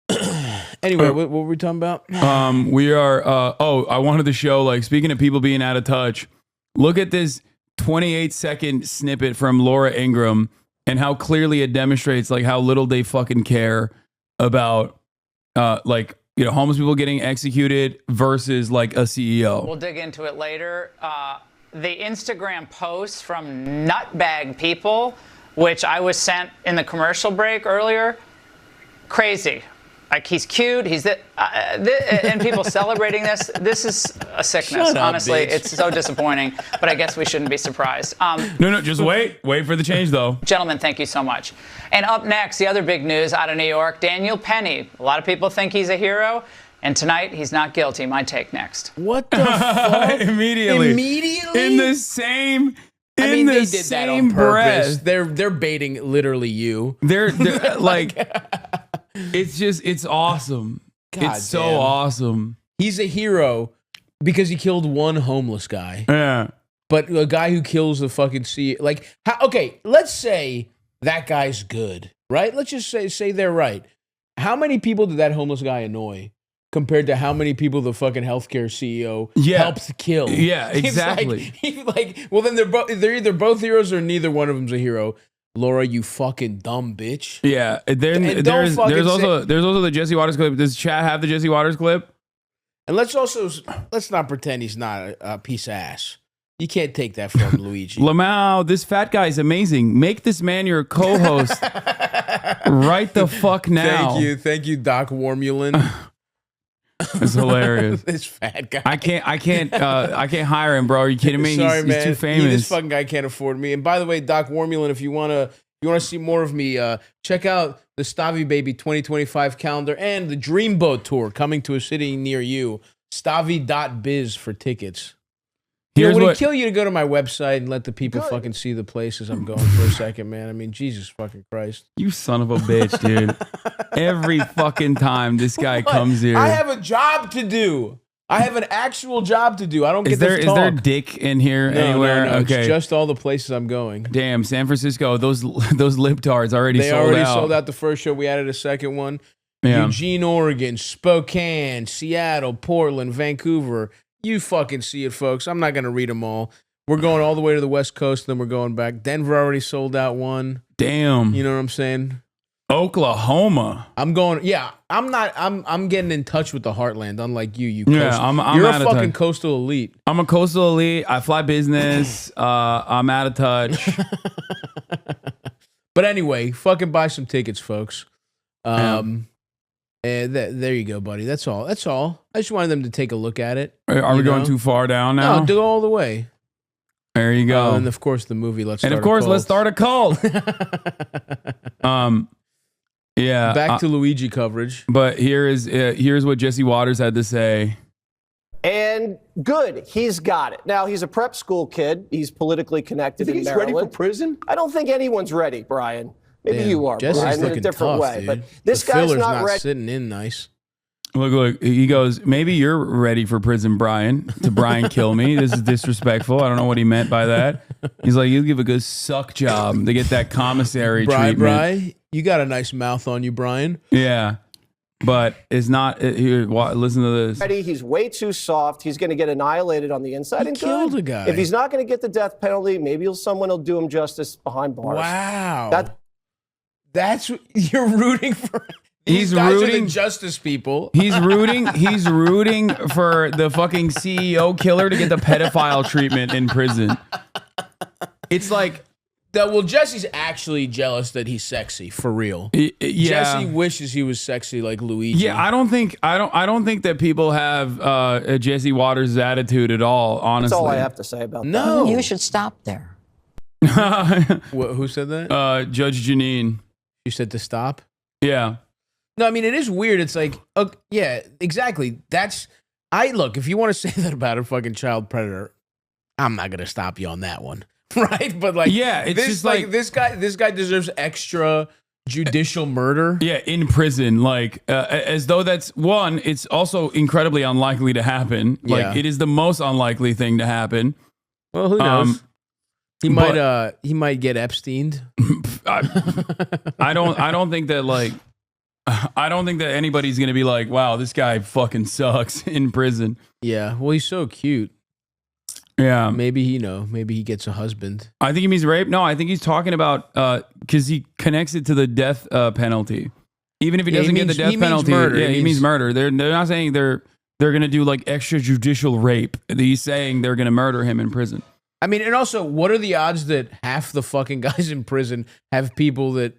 What were we talking about? We are. I wanted to show. Like, speaking of people being out of touch, look at this 28-second snippet from Laura Ingraham and how clearly it demonstrates like how little they fucking care about homeless people getting executed versus like a CEO. We'll dig into it later. The Instagram posts from nutbag people, which I was sent in the commercial break earlier, crazy. Like, he's cute, and people celebrating this. This is a sickness, Shut up, honestly. bitch. It's so disappointing, but I guess we shouldn't be surprised. No, just wait for the change, though. Gentlemen, thank you so much. And up next, the other big news out of New York, Daniel Penny. A lot of people think he's a hero. And tonight, he's not guilty. My take next. What the fuck? Immediately? In the same they did that on purpose. They're baiting literally you. They're like, it's awesome. God it's so damn. awesome. He's a hero because he killed one homeless guy. Yeah. But a guy who kills the fucking CEO, like, okay, let's say that guy's good, right? Let's just say they're right. How many people did that homeless guy annoy? Compared to how many people the fucking healthcare CEO helped kill. Yeah, exactly. Well, then they're either both heroes or neither one of them's a hero. Laura, you fucking dumb bitch. Yeah, there's also the Jesse Waters clip. Does chat have the Jesse Waters clip? And let's not pretend he's not a piece of ass. You can't take that from Luigi. Lamau, this fat guy is amazing. Make this man your co-host right the fuck now. Thank you, Doc Wormulin. It's hilarious. This fat guy. I can't hire him, bro. Are you kidding me? Sorry, man. He's too famous. This fucking guy can't afford me. And by the way, Doc Wormulin, if you wanna see more of me, check out the Stavi Baby 2025 calendar and the Dreamboat Tour coming to a city near you. Stavi.biz for tickets. Would it kill you to go to my website and let the people fucking see the places I'm going for a second, man? I mean, Jesus fucking Christ. You son of a bitch, dude. Every fucking time this guy comes here. I have a job to do. I have an actual job to do. I don't get this talk. Is there dick in here anywhere? No, okay. It's just all the places I'm going. Damn, San Francisco, those libtards already sold out. They already sold out the first show. We added a second one. Yeah. Eugene, Oregon, Spokane, Seattle, Portland, Vancouver. You fucking see it, folks. I'm not going to read them all. We're going all the way to the West Coast, then we're going back. Denver already sold out one. Damn. You know what I'm saying? Oklahoma. I'm going. Yeah, I'm getting in touch with the heartland. Unlike you, you're a fucking coastal elite. I'm a coastal elite. I fly business. I'm out of touch. But anyway, fucking buy some tickets, folks. And there you go, buddy. That's all. I just wanted them to take a look at it. Are we going too far down now? No, do all the way. There you go. And of course, the movie. Let's start a cult. Yeah. Back to Luigi coverage. But here's what Jesse Waters had to say. And good, he's got it. Now, he's a prep school kid. He's politically connected in Maryland. He's ready for prison? I don't think anyone's ready, Brian. Maybe you are, Jesse's Brian, in a different way. Dude. But this the guy's not ready. Sitting in nice. Look, he goes, maybe you're ready for prison, Brian. To Brian kill me. This is disrespectful. I don't know what he meant by that. He's like, you give a good suck job to get that commissary treatment. Brian, you got a nice mouth on you, Brian. Yeah. But it's not, here, listen to this. He's way too soft. He's going to get annihilated on the inside. He killed a guy. If he's not going to get the death penalty, maybe someone will do him justice behind bars. Wow. That's you're rooting for. He's guys rooting are the justice people. He's rooting for the fucking CEO killer to get the pedophile treatment in prison. It's like well, Jesse's actually jealous that he's sexy for real. Yeah. Jesse wishes he was sexy like Luigi. Yeah, I don't think that people have a Jesse Waters' attitude at all. Honestly, that's all I have to say about that. No, you should stop there. Who said that? Judge Janine. You said to stop. Yeah. No, I mean, it is weird. It's like, yeah, exactly. Look, if you want to say that about a fucking child predator, I'm not going to stop you on that one. Right? But like, yeah, it's just like this guy deserves extra judicial murder. Yeah, in prison. Like, as though that's one, it's also incredibly unlikely to happen. Like, it is the most unlikely thing to happen. Well, who knows? He might get Epsteined. I don't think that like, I don't think that anybody's going to be like, wow, this guy fucking sucks in prison. Yeah. Well, he's so cute. Yeah. Maybe he gets a husband. I think he means rape. No, I think he's talking about, because he connects it to the death penalty. Even if he doesn't get the death penalty. He means murder. They're not saying they're going to do like extrajudicial rape. He's saying they're going to murder him in prison. I mean, and also, what are the odds that half the fucking guys in prison have people that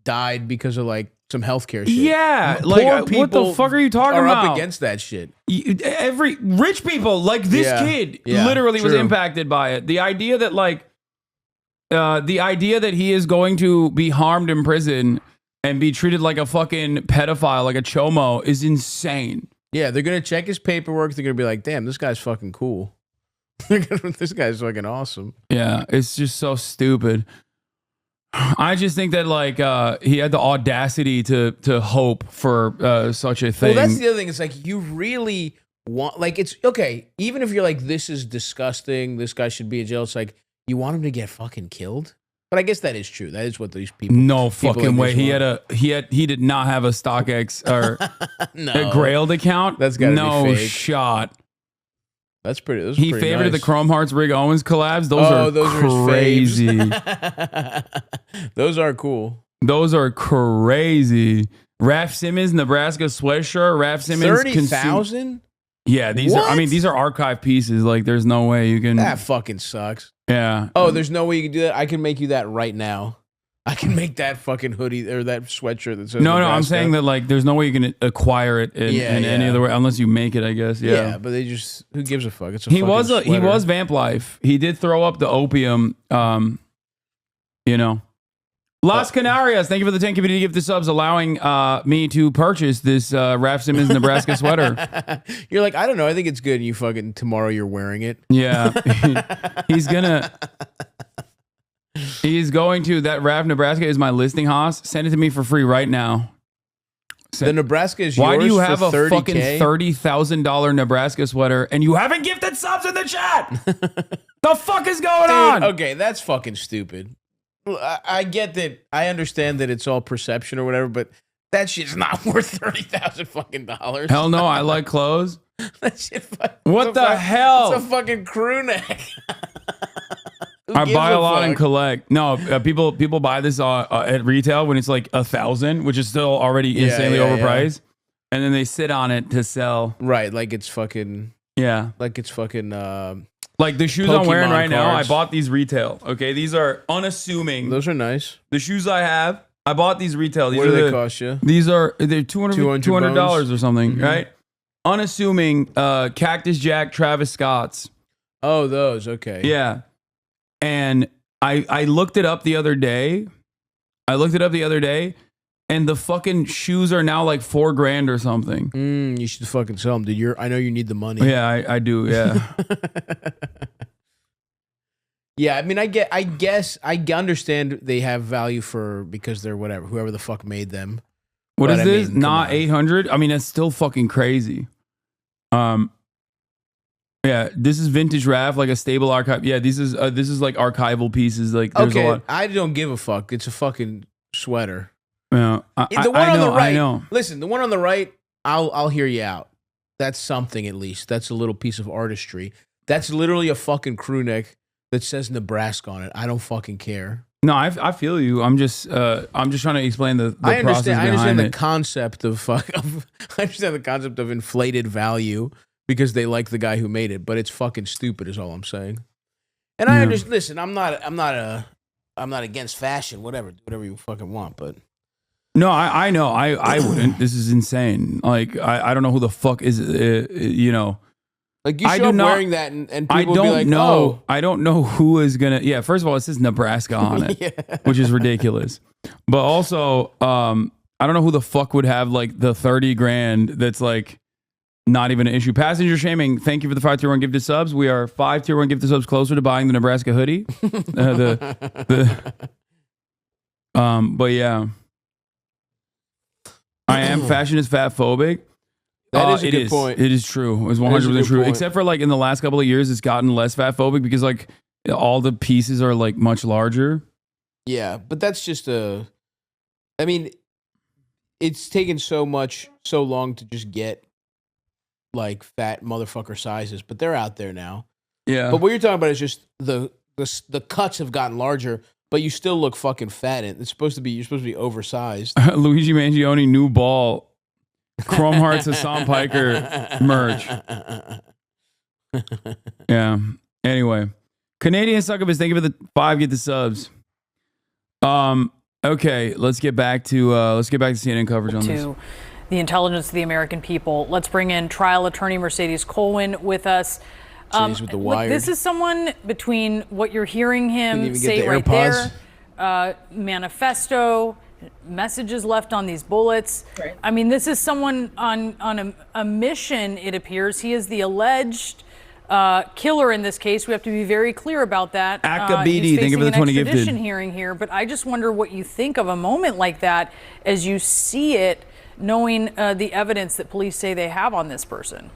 died because of like some healthcare shit? Yeah, like what the fuck are you talking about? Up against that shit. Every rich people, like this kid, literally was impacted by it. The idea that he is going to be harmed in prison and be treated like a fucking pedophile, like a chomo, is insane. Yeah, they're gonna check his paperwork. They're gonna be like, "Damn, this guy's fucking cool. This guy's fucking awesome." Yeah, it's just so stupid. I just think that like he had the audacity to hope for such a thing. Well, that's the other thing. It's like you really want, like, it's okay. Even if you're like, this is disgusting, this guy should be in jail. It's like you want him to get fucking killed. But I guess that is true. That is what these people. No fucking way. He did not have a StockX or a Grailed account. That's gotta be fake. Shot. That's pretty. Those He pretty favorited nice. the Chrome Hearts Rick Owens collabs. Those are crazy. Those are cool. Those are crazy. Raph Simmons, Nebraska sweatshirt. Raph Simmons, 30,000. Yeah, these are. I mean, these are archive pieces. Like, there's no way you can. That fucking sucks. Yeah. Oh, there's no way you can do that. I can make you that right now. I can make that fucking hoodie or that sweatshirt that says. No, Nebraska. I'm saying that like there's no way you can acquire it in any other way unless you make it. I guess. Yeah. But they just, who gives a fuck? It's a he fucking was sweater. Vamp Life. He did throw up the opium. You know. Las Canarias, thank you for the 10 community gift subs, allowing me to purchase this Raf Simmons Nebraska sweater. You're like, I don't know. I think it's good. And you fucking tomorrow you're wearing it. Yeah, he's going to that Raf Nebraska is my listing, Haas. Send it to me for free right now. The Nebraska is yours. Why do you have a $30K? fucking $30,000 Nebraska sweater and you haven't gifted subs in the chat? The fuck is going on? Okay, that's fucking stupid. I get that. I understand that it's all perception or whatever, but that shit's not worth $30,000 fucking dollars. Hell no, I like clothes. That shit. What the hell? It's a fucking crew neck. I buy a lot and collect. No, people buy this at retail when it's like 1,000, which is still already insanely overpriced, and then they sit on it to sell. Right, like it's fucking. Yeah, like it's fucking. Like the shoes Pokemon I'm wearing right now, I cards. bought these retail. Okay, these are unassuming. Those are nice. The shoes I have, I bought these retail. These What do are they cost you? They're $200 or something, Mhm. right? Unassuming Cactus Jack Travis Scott's. Oh, those. Okay. Yeah. And I looked it up the other day. And the fucking shoes are now like $4,000 or something. You should fucking sell them, dude. I know you need the money. Yeah, I do. Yeah. Yeah, I mean, I guess I understand they have value because they're whoever the fuck made them. What But is I this? mean, Not come on. 800. I mean, that's still fucking crazy. Yeah, this is vintage Raf, like a stable archive. Yeah, this is like archival pieces. Like there's a Okay, lot. I don't give a fuck. It's a fucking sweater. Yeah, The one on the right. I know. Listen, the one on the right. I'll hear you out. That's something at least. That's a little piece of artistry. That's literally a fucking crew neck that says Nebraska on it. I don't fucking care. No, I feel you. I'm just trying to explain the I process understand. I behind understand the it. concept of I understand the concept of inflated value because they like the guy who made it, but it's fucking stupid. Is all I'm saying. And I understand. Listen, I'm not against fashion. Whatever you fucking want, but. No, I know. I wouldn't. This is insane. Like I don't know who the fuck is you know. Like you show up wearing that and people I will don't be like, know. oh. I don't know who is gonna. Yeah, first of all, it says Nebraska on it, which is ridiculous. But also, I don't know who the fuck would have like the $30,000 that's like not even an issue. Passenger shaming. Thank you for the 5 tier 1 gifted subs. We are 5 tier 1 gifted subs closer to buying the Nebraska hoodie. But yeah, I am. Fashion is fat phobic. That is a good point. It is true. It's That is a 100% good true. point. Except for like in the last couple of years, it's gotten less fat phobic because like all the pieces are like much larger. Yeah, but that's just I mean, it's taken so long to just get like fat motherfucker sizes, but they're out there now. Yeah. But what you're talking about is just the cuts have gotten larger, but you still look fucking fat. You're supposed to be oversized. Luigi Mangione new ball. Chrome Hearts Hasan Piker merch. Yeah. Anyway, Canadian Succubus, thank you for the 5 get the subs. Okay, let's get back to CNN coverage on this. To the intelligence of the American people. Let's bring in trial attorney Mercedes Colwin with us. She's with the Wired. This is someone between what you're hearing Didn't him even say get the right AirPods. there, manifesto, messages left on these bullets. Right. I mean, this is someone on a mission, it appears. He is the alleged killer in this case. We have to be very clear about that. Akabidi, thank you for the 20 gifted. Extradition hearing here, but I just wonder what you think of a moment like that as you see it, knowing the evidence that police say they have on this person.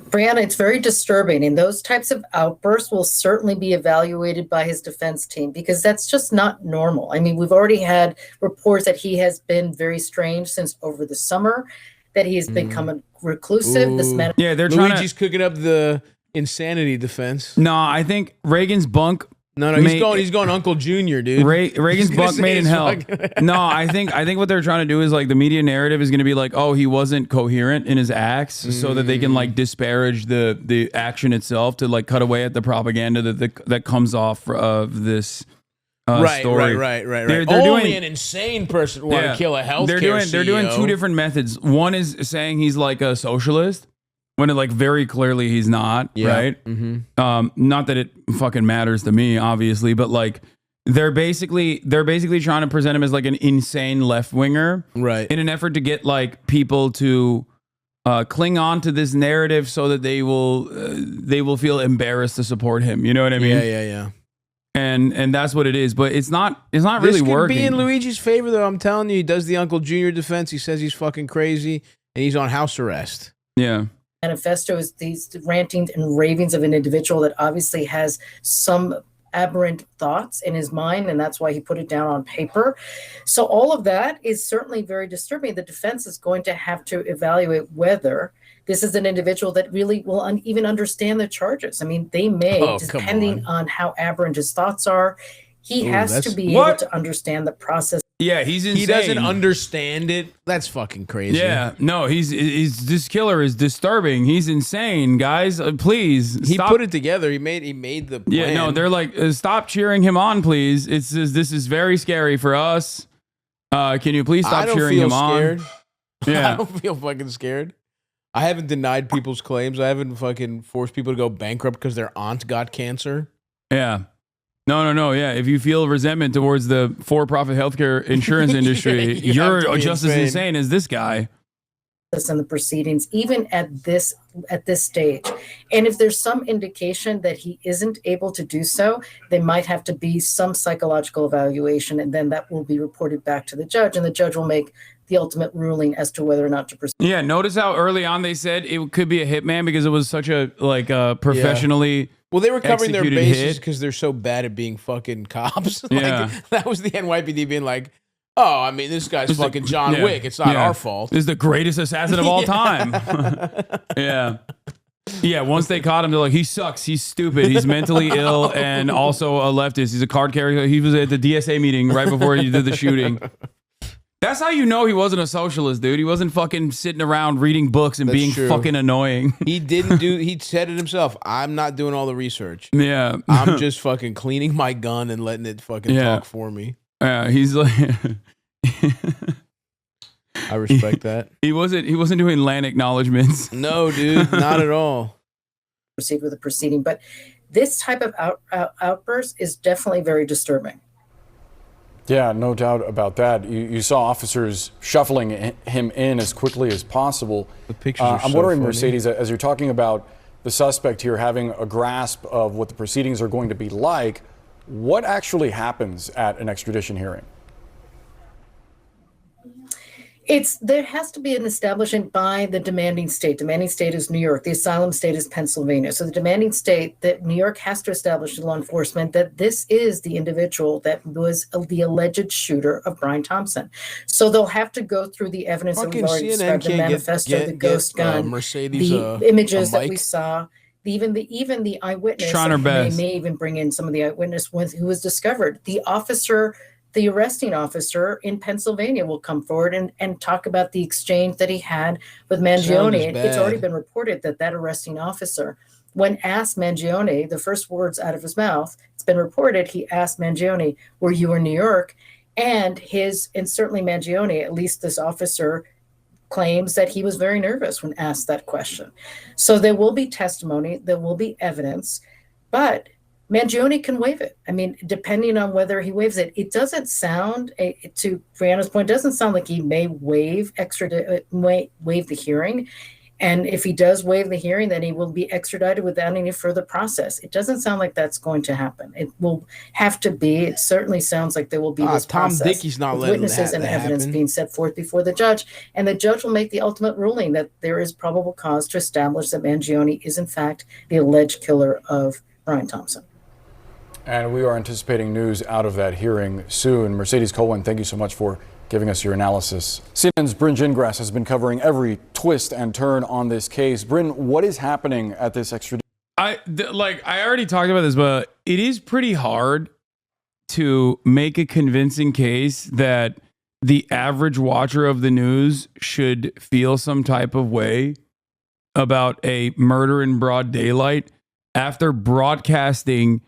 Brianna, it's very disturbing, and those types of outbursts will certainly be evaluated by his defense team because that's just not normal. I mean, we've already had reports that he has been very strange since over the summer, that he has become reclusive. This man, Yeah, they're Luigi's trying cooking up the insanity defense. to. No, I think Reagan's bunk. No, he's going Uncle Junior, dude. Reagan's He's gonna bunk say made in he's hell. fucking- No, I think what they're trying to do is like the media narrative is going to be like, oh, he wasn't coherent in his acts, so that they can like disparage the action itself to like cut away at the propaganda that comes off of this story. Right. They're Only doing an insane person would want to kill a healthcare They're doing CEO. two different methods. One is saying he's like a socialist when it like very clearly he's not, right? Mm-hmm. Not that it fucking matters to me, obviously, but like they're basically trying to present him as like an insane left winger, right? In an effort to get like people to cling on to this narrative so that they will feel embarrassed to support him. You know what I mean? Yeah. And that's what it is. But it's not really working. This could be in Luigi's favor, though. I'm telling you, he does the Uncle Junior defense. He says he's fucking crazy, and he's on house arrest. Yeah. Manifesto is these rantings and ravings of an individual that obviously has some aberrant thoughts in his mind, and that's why he put it down on paper. So all of that is certainly very disturbing. The defense is going to have to evaluate whether this is an individual that really will even understand the charges. I mean, they may, depending on how aberrant his thoughts are, he has to be able to understand the process. Yeah, he's insane. He doesn't understand it. That's fucking crazy. Yeah, no, he's this killer is disturbing. He's insane, guys. Please, He stop. put it together. He made the plan. Yeah, no, they're like, stop cheering him on, please. This is very scary for us. Can you please stop cheering him scared. on? Yeah, I don't feel fucking scared. I haven't denied people's claims. I haven't fucking forced people to go bankrupt because their aunt got cancer. Yeah. No. Yeah, if you feel resentment towards the for-profit healthcare insurance industry, you're just as insane as this guy. In the proceedings, even at this stage, and if there's some indication that he isn't able to do so, there might have to be some psychological evaluation, and then that will be reported back to the judge, and the judge will make the ultimate ruling as to whether or not to proceed. Yeah, notice how early on they said it could be a hitman because it was such a professionally. Well, they were covering their executed bases hit. because they're so bad at being fucking cops. Yeah. That was the NYPD being like, oh, I mean, this guy's fucking John Wick. It's not our fault. This is the greatest assassin of all time. Yeah. Yeah, once they caught him, they're like, he sucks. He's stupid. He's mentally ill and also a leftist. He's a card carrier. He was at the DSA meeting right before he did the shooting. That's how you know he wasn't a socialist, dude. He wasn't fucking sitting around reading books and being fucking annoying. He said it himself. I'm not doing all the research. Yeah. I'm just fucking cleaning my gun and letting it fucking talk for me. Yeah, he's like... I respect that. He wasn't doing land acknowledgments. No, dude, not at all. Proceed with the proceeding, but this type of outburst is definitely very disturbing. Yeah, no doubt about that. You saw officers shuffling him in as quickly as possible. The pictures are I'm so wondering, funny. Mercedes, as you're talking about the suspect here having a grasp of what the proceedings are going to be like, what actually happens at an extradition hearing? There has to be an establishment by the demanding state. Demanding state is New York. The asylum state is Pennsylvania. So the demanding state, that New York has to establish to law enforcement that this is the individual that was the alleged shooter of Brian Thompson. So they'll have to go through the evidence that we've already described, the manifesto, the ghost gun, Mercedes, the images that we saw. Even the eyewitness. Trying her best. They may even bring in some of the eyewitness who was discovered. The arresting officer in Pennsylvania will come forward and talk about the exchange that he had with Mangione. It's already been reported that arresting officer, when asked Mangione, the first words out of his mouth, it's been reported, he asked Mangione, were you in New York? And certainly Mangione, at least this officer, claims that he was very nervous when asked that question. So there will be testimony, there will be evidence, but Mangione can waive it. I mean, depending on whether he waives it, it doesn't sound, to Brianna's point, doesn't sound like he may waive the hearing. And if he does waive the hearing, then he will be extradited without any further process. It doesn't sound like that's going to happen. It will have to be. It certainly sounds like there will be this Tom process. Dickey's not with letting witnesses and that evidence happen. being set forth before the judge, and the judge will make the ultimate ruling that there is probable cause to establish that Mangione is in fact the alleged killer of Brian Thompson. And we are anticipating news out of that hearing soon. Mercedes Colwyn, thank you so much for giving us your analysis. CNN's Bryn Gingras has been covering every twist and turn on this case. Bryn, what is happening at this extradition? I already talked about this, but it is pretty hard to make a convincing case that the average watcher of the news should feel some type of way about a murder in broad daylight after broadcasting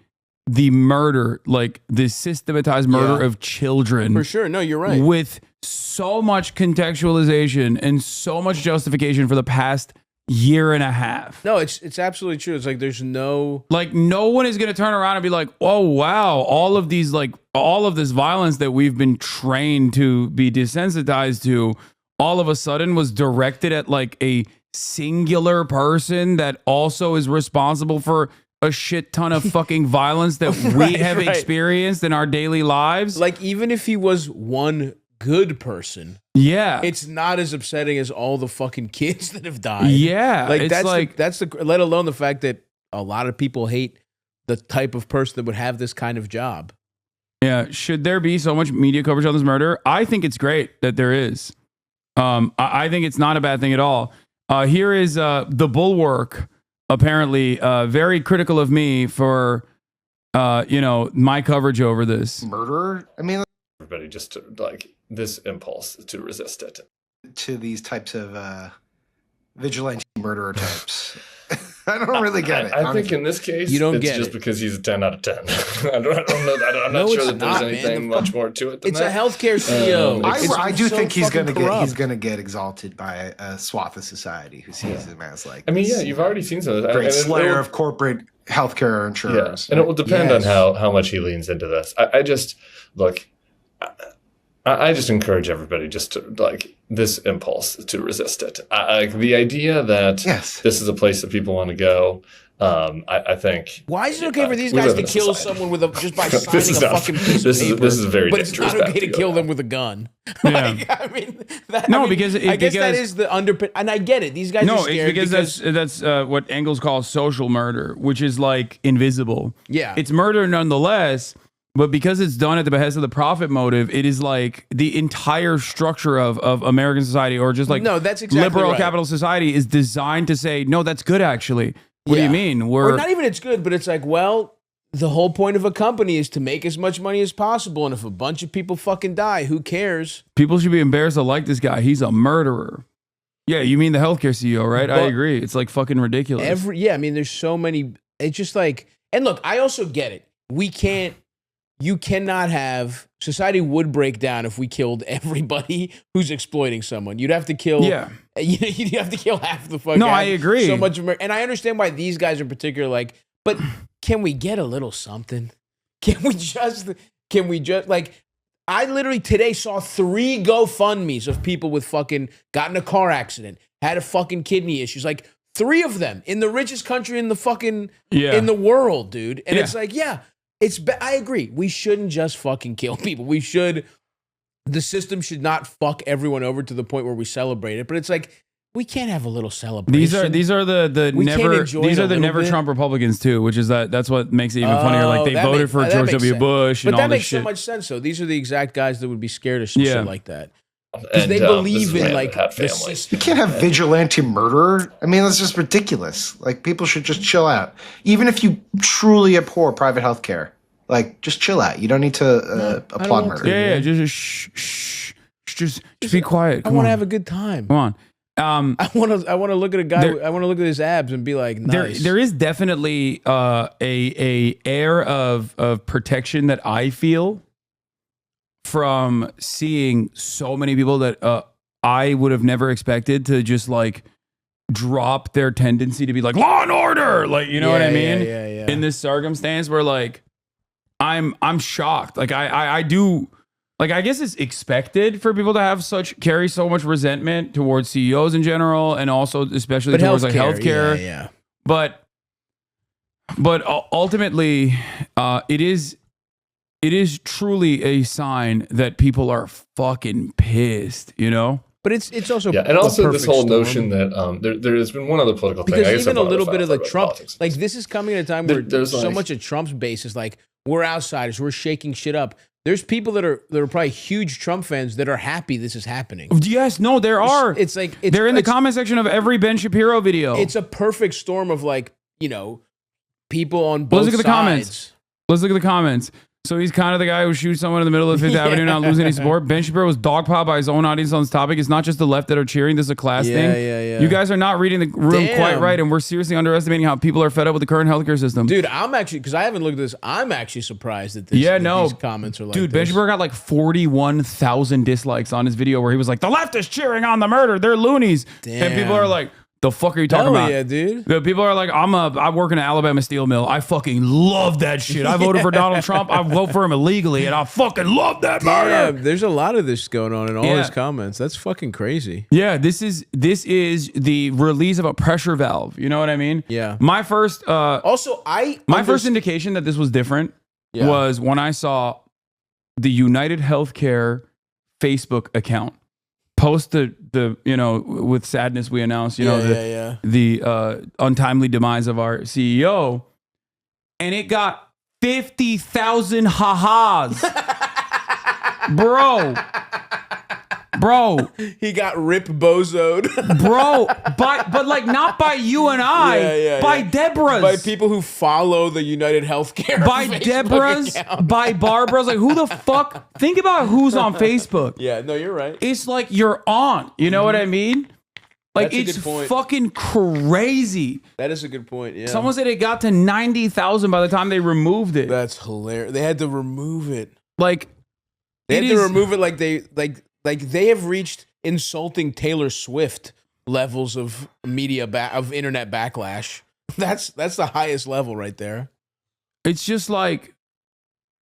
the murder, like the systematized murder of children. For sure. No, you're right. With so much contextualization and so much justification for the past year and a half. No, it's absolutely true. It's like there's no one is going to turn around and be like, oh wow, all of this violence that we've been trained to be desensitized to, all of a sudden was directed at like a singular person that also is responsible for a shit ton of fucking violence that we have experienced in our daily lives. Like, even if he was one good person, it's not as upsetting as all the fucking kids that have died. Like, that's the let alone the fact that a lot of people hate the type of person that would have this kind of job. Yeah. Should there be so much media coverage on this murder? I think it's great that there is. I think it's not a bad thing at all. Here is the Bulwark, apparently very critical of me for, my coverage over this. Murderer? I mean, everybody just like this impulse to resist it. To these types of vigilante murderer types. I don't really get it. I think in this case, you don't it's get just it. because he's a 10 out of 10. I don't know. I'm not sure that there's anything much more to it than it's that. a healthcare CEO. I do think he's gonna get exalted by a swath of society who sees him as like. I mean, you've already seen some of this. Great slayer of corporate healthcare insurers. Yeah, and it will depend on how much he leans into this. I just look. I just encourage everybody just to like this impulse to resist it. The idea that this is a place that people want to go. I think. Why is it okay for these guys to kill someone with just by signing a fucking piece of paper? This is very but it's dangerous. not okay to kill them with a gun. Yeah. Because I guess that is the underpin, and I get it. These guys are scared because that's what Engels calls social murder, which is like invisible. Yeah, it's murder nonetheless. But because it's done at the behest of the profit motive, it is like the entire structure of American society, or just like that's exactly liberal right. capital society, is designed to say, no, that's good actually. What do you mean? Or not even it's good, but it's like, well, the whole point of a company is to make as much money as possible, and if a bunch of people fucking die, who cares? People should be embarrassed to like this guy. He's a murderer. Yeah, you mean the healthcare CEO, right? I agree. It's like fucking ridiculous. I mean, there's so many. It's just like, and look, I also get it. You cannot have society would break down if we killed everybody who's exploiting someone. You'd have to kill. Yeah, you'd have to kill half the fucking. No, I agree. So much, and I understand why these guys in particular like. But can we get a little something? Can we just like? I literally today saw 3 GoFundMes of people with fucking got in a car accident, had a fucking kidney issues, like 3 of them in the richest country in the fucking in the world, dude. And it's like, I agree. We shouldn't just fucking kill people. The system should not fuck everyone over to the point where we celebrate it. But it's like, we can't have a little celebration. These are the never Trump Republicans too, which is that's what makes it even funnier. Like they voted for George W. Bush and all this shit. But that makes so much sense though. These are the exact guys that would be scared of shit like that. Because they believe in like the system. You can't have vigilante murderer. I mean, that's just ridiculous. Like people should just chill out. Even if you truly abhor private health care, like just chill out. You don't need to applaud murder. Yeah, just be quiet. I want to have a good time. Come on. I want to look at a guy. I want to look at his abs and be like, nice. There is definitely a air of protection that I feel from seeing so many people that I would have never expected to just like drop their tendency to be like law and order, like you know what I mean? Yeah. In this circumstance where like I'm shocked. Like I do. Like, I guess it's expected for people to carry so much resentment towards CEOs in general, and also especially towards like healthcare. Yeah. But ultimately, it is truly a sign that people are fucking pissed, you know? But it's also and also this whole notion that there has been one other political thing. Because even a little bit of the Trump, like this is coming at a time where there's so much of Trump's base is like, we're outsiders, we're shaking shit up. There's people that are probably huge Trump fans that are happy this is happening. Yes, no, there are. It's like they're in the comment section of every Ben Shapiro video. It's a perfect storm of like, people on both sides. Let's look at the comments. So he's kind of the guy who shoots someone in the middle of Fifth Avenue, not losing any support. Ben Shapiro was dogpiled by his own audience on this topic. It's not just the left that are cheering. This is a class thing. Yeah. You guys are not reading the room quite right, and we're seriously underestimating how people are fed up with the current healthcare system. Dude, I'm actually, because I haven't looked at this, I'm actually surprised that these comments are like Dude, Ben Shapiro got like 41,000 dislikes on his video where he was like, the left is cheering on the murder. They're loonies. Damn. And people are like, The fuck are you talking Hell about? yeah, dude. The people are like, I work in an Alabama steel mill. I fucking love that shit. I voted for Donald Trump. I vote for him illegally, and I fucking love that murder. Damn, there's a lot of this going on in all his comments. That's fucking crazy. Yeah, this is the release of a pressure valve. You know what I mean? Yeah. My first my first indication that this was different was when I saw the United Healthcare Facebook account post the with sadness we announced the untimely demise of our CEO, and it got 50,000 ha-has. Bro, he got rip bozoed. Bro, but like not by you and I, by Deborah's. By people who follow the United Healthcare. By Facebook Deborah's, account. by Barbara's. Like, who the fuck? Think about who's on Facebook. Yeah, no, you're right. It's like your aunt. You know what I mean? Like, That's a it's good point. fucking crazy. That is a good point, yeah. Someone said it got to 90,000 by the time they removed it. That's hilarious. They had to remove it. Like, they had to remove it like they have reached insulting Taylor Swift levels of of internet backlash. That's the highest level right there. It's just like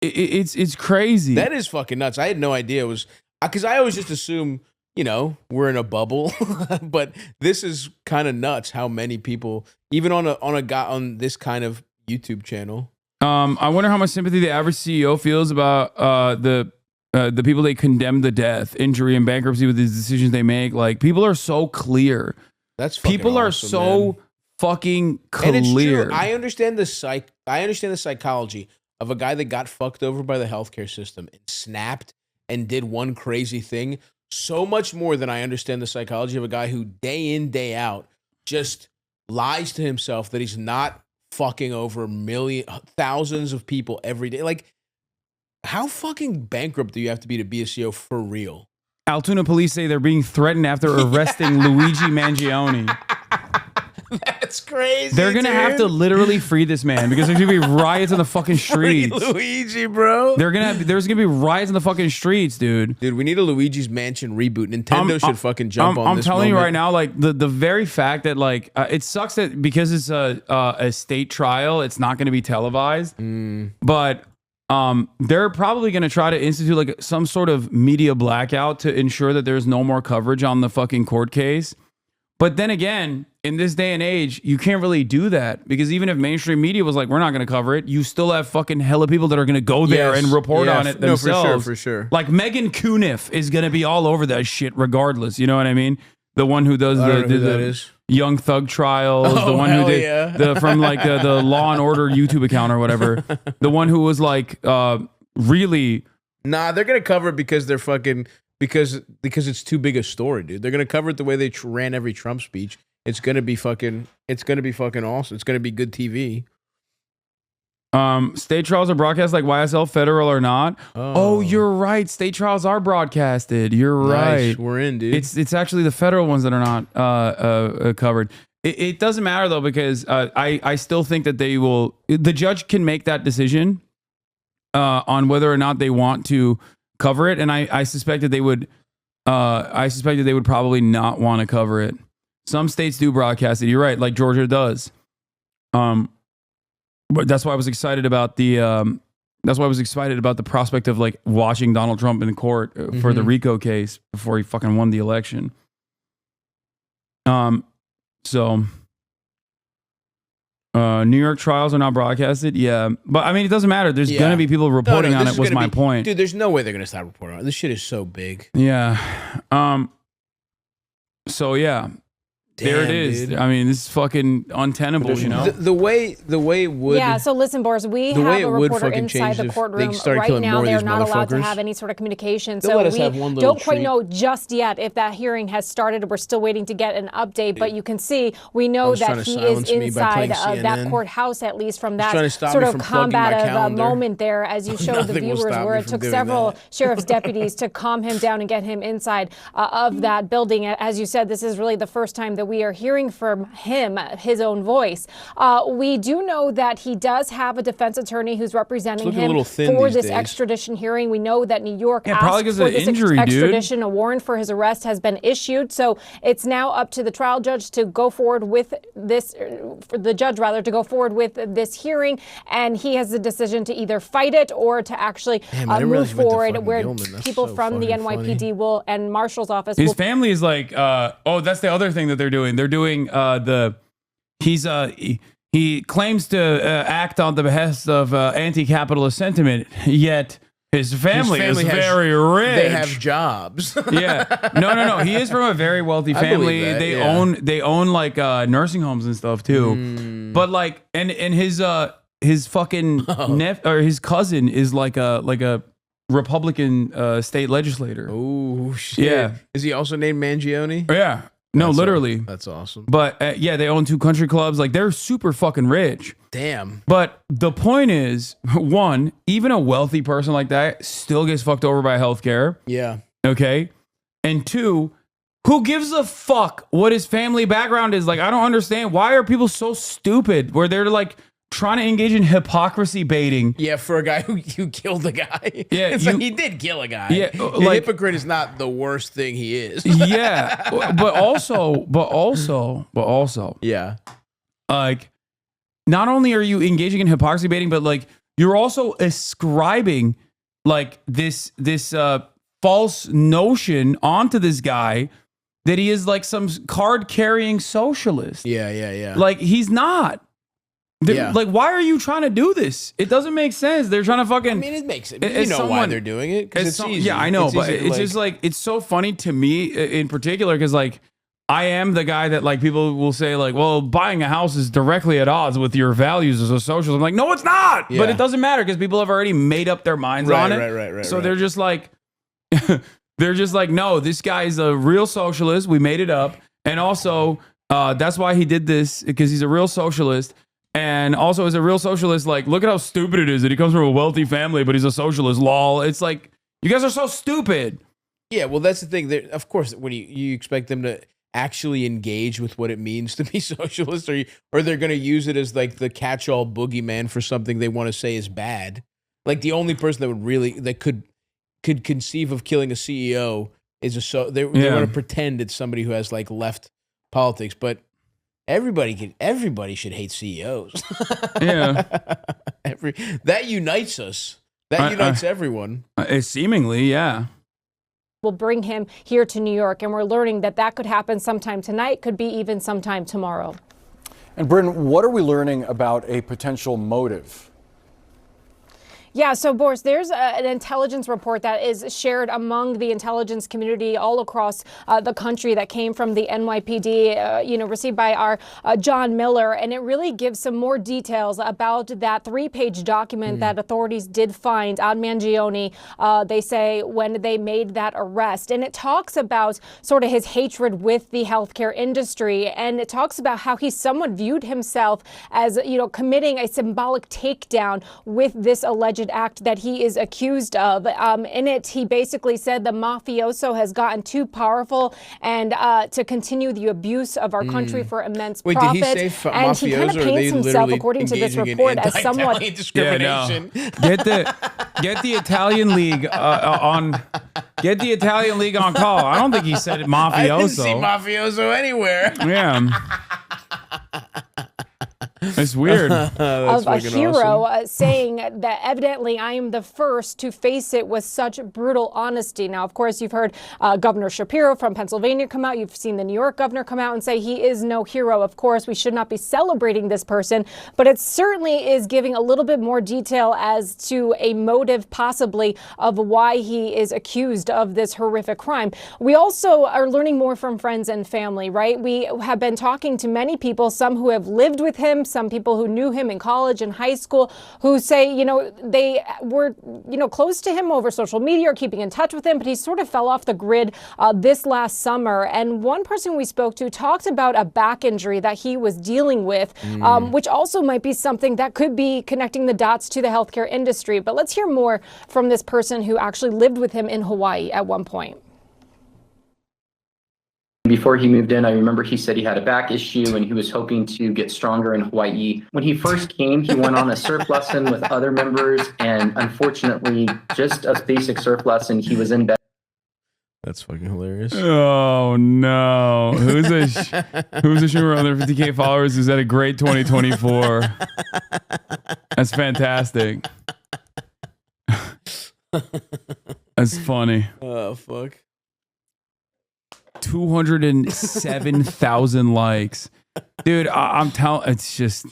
it's crazy. That is fucking nuts. I had no idea it was because I always just assume we're in a bubble, but this is kind of nuts. How many people, even on this kind of YouTube channel. I wonder how much sympathy the average CEO feels about the people they condemn to death, injury, and bankruptcy with the decisions they make. Like, people are so clear. That's fucking people are awesome, so man. fucking clear. And it's true. I understand the psychology of a guy that got fucked over by the healthcare system and snapped and did one crazy thing so much more than I understand the psychology of a guy who day in, day out just lies to himself that he's not fucking over thousands of people every day. Like, how fucking bankrupt do you have to be a CEO for real? Altoona police say they're being threatened after arresting Luigi Mangione. That's crazy. They're gonna have to literally free this man because there's gonna be riots in the fucking streets. Free Luigi, bro. There's gonna be riots in the fucking streets, dude. Dude, we need a Luigi's Mansion reboot. Nintendo should fucking jump on this. I'm telling you right now, like the very fact that like it sucks that because it's a state trial, it's not gonna be televised. But they're probably going to try to institute like some sort of media blackout to ensure that there's no more coverage on the fucking court case. But then again, in this day and age, you can't really do that because even if mainstream media was like, we're not going to cover it, you still have fucking hella people that are going to go there and report on it themselves. No, for sure. Like Megan Cuniff is going to be all over that shit regardless. You know what I mean? The one who does the Young Thug trials, the one who did from like the Law and Order YouTube account or whatever, the one who was like really. Nah, they're gonna cover it because they're fucking because it's too big a story, dude. They're gonna cover it the way they ran every Trump speech. It's gonna be fucking awesome. It's gonna be good TV. State trials are broadcast like YSL, federal or not. Oh, you're right. State trials are broadcasted. You're right. Nice. We're in, dude. It's actually the federal ones that are not covered. It doesn't matter though because I still think that they will. The judge can make that decision on whether or not they want to cover it, and I suspect that they would. I suspect that they would probably not want to cover it. Some states do broadcast it. You're right, like Georgia does. But that's why I was excited about the. That's why I was excited about the prospect of like watching Donald Trump in court for the RICO case before he fucking won the election. So New York trials are not broadcasted. Yeah, but I mean it doesn't matter. There's gonna be people reporting on it. Was my point, dude? There's no way they're gonna stop reporting on it. This shit is so big. Yeah. So yeah. There it is. Dude. I mean, this is fucking untenable, you know? The way it would... Yeah, so listen, Boris, we have a reporter inside the courtroom right now. They're not allowed to have any sort of communication. So we don't quite know just yet if that hearing has started. We're still waiting to get an update. But you can see, we know that he is inside of that courthouse, at least from that sort of combative moment there, as you showed the viewers, where it took several sheriff's deputies to calm him down and get him inside of that building. As you said, this is really the first time that that we are hearing from him, his own voice. We do know that he does have a defense attorney who's representing him for this extradition hearing. We know that New York asked for this extradition. A warrant for his arrest has been issued. So it's now up to the trial judge to go forward with this, for the judge rather, to go forward with this hearing. And he has the decision to either fight it or to actually move forward, where people from the NYPD will and Marshal's office. His family is like, oh, that's the other thing that they're doing. They're doing he claims to act on the behest of anti-capitalist sentiment, yet his family is very rich. They have jobs. Yeah. No. He is from a very wealthy family. They own like nursing homes and stuff too. But like, and his fucking or his cousin is like a Republican state legislator. Oh shit! Yeah. Is he also named Mangione? Yeah. No, literally. That's awesome. But yeah, they own 2 country clubs. Like, they're super fucking rich. Damn. But the point is, one, even a wealthy person like that still gets fucked over by healthcare. Yeah. Okay. And 2, who gives a fuck what his family background is? Like, I don't understand. Why are people so stupid where they're like trying to engage in hypocrisy baiting? Yeah, for a guy who killed a guy. Yeah, it's like he did kill a guy. Yeah, a like, hypocrite is not the worst thing he is. Yeah, but also, yeah, like, not only are you engaging in hypocrisy baiting, but like you're also ascribing like this false notion onto this guy that he is like some card carrying socialist. Yeah. Like, he's not. Like, why are you trying to do this? It doesn't make sense. They're trying to fucking. I mean, it makes it. You know why they're doing it? Because it's easy. Yeah, I know, but it's it's just like, it's so funny to me in particular because like I am the guy that like people will say like, well, buying a house is directly at odds with your values as a socialist. I'm like, no, it's not. Yeah. But it doesn't matter because people have already made up their minds on it. Right. So they're just like, no, this guy's a real socialist. We made it up, and also that's why he did this, because he's a real socialist. And also, as a real socialist, like, look at how stupid it is that he comes from a wealthy family, but he's a socialist. Lol. It's like, you guys are so stupid. Yeah, well, that's the thing. Of course, when you expect them to actually engage with what it means to be socialist, or they're going to use it as like the catch-all boogeyman for something they want to say is bad. Like, the only person that could conceive of killing a CEO is they want to pretend it's somebody who has like left politics, but. Everybody should hate CEOs. Yeah. That unites us. That unites everyone. Seemingly, yeah. We'll bring him here to New York, and we're learning that could happen sometime tonight, could be even sometime tomorrow. And Bryn, what are we learning about a potential motive? Yeah, so Boris, there's an intelligence report that is shared among the intelligence community all across the country that came from the NYPD, received by our John Miller, and it really gives some more details about that 3-page document that authorities did find on Mangione, they say, when they made that arrest. And it talks about sort of his hatred with the healthcare industry, and it talks about how he somewhat viewed himself as, committing a symbolic takedown with this alleged act that he is accused of. In it, he basically said the mafioso has gotten too powerful and to continue the abuse of our country for immense profit. Did he say and he kind of paints himself, according to this report, as somewhat discrimination. Yeah, get the Italian league on. Get the Italian league on call. I don't think he said mafioso. I didn't see mafioso anywhere. Yeah. It's weird. Of a hero saying that evidently I am the first to face it with such brutal honesty. Now, of course, you've heard Governor Shapiro from Pennsylvania come out. You've seen the New York governor come out and say he is no hero. Of course, we should not be celebrating this person, but it certainly is giving a little bit more detail as to a motive possibly of why he is accused of this horrific crime. We also are learning more from friends and family, right? We have been talking to many people, some who have lived with him, some people who knew him in college and high school, who say, they were, close to him over social media or keeping in touch with him, but he sort of fell off the grid this last summer. And one person we spoke to talked about a back injury that he was dealing with, which also might be something that could be connecting the dots to the healthcare industry. But let's hear more from this person who actually lived with him in Hawaii at one point. Before he moved in, I remember he said he had a back issue and he was hoping to get stronger in Hawaii. When he first came, he went on a surf lesson with other members, and unfortunately, just a basic surf lesson, he was in bed. That's fucking hilarious. Oh no! Who's a streamer under 50K followers who's had a great 2024? That's fantastic. That's funny. Oh fuck. 207,000 likes, dude. I'm telling. It's just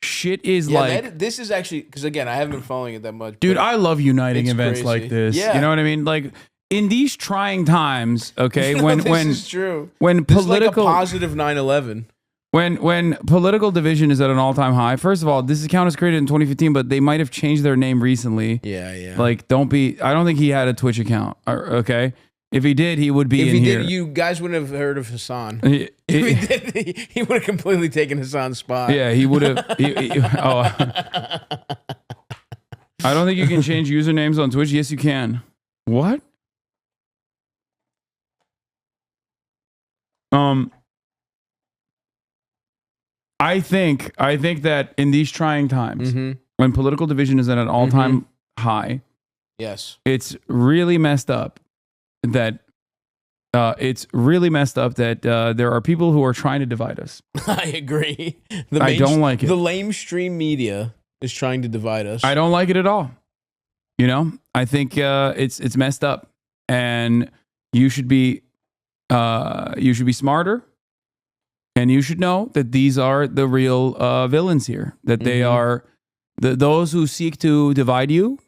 shit. Is like this is actually because again I haven't been following it that much, dude. I love uniting events crazy. like this. Yeah. You know what I mean? Like in these trying times. Okay, when this is true. When this political is like a positive 9/11. When political division is at an all-time high. First of all, this account was created in 2015, but they might have changed their name recently. Yeah. Like, I don't think he had a Twitch account. Okay. If he did, he would be if in he here. did, you guys wouldn't have heard of Hasan. If he did, he would have completely taken Hasan's spot. Yeah, he would have. I don't think you can change usernames on Twitch. Yes, you can. What? I think that in these trying times, when political division is at an all-time high, yes, it's really messed up that there are people who are trying to divide us. I agree. I don't like it. The lamestream media is trying to divide us. I don't like it at all. You know, I think it's messed up, and you should be smarter, and you should know that these are the real villains here. That they are those who seek to divide you.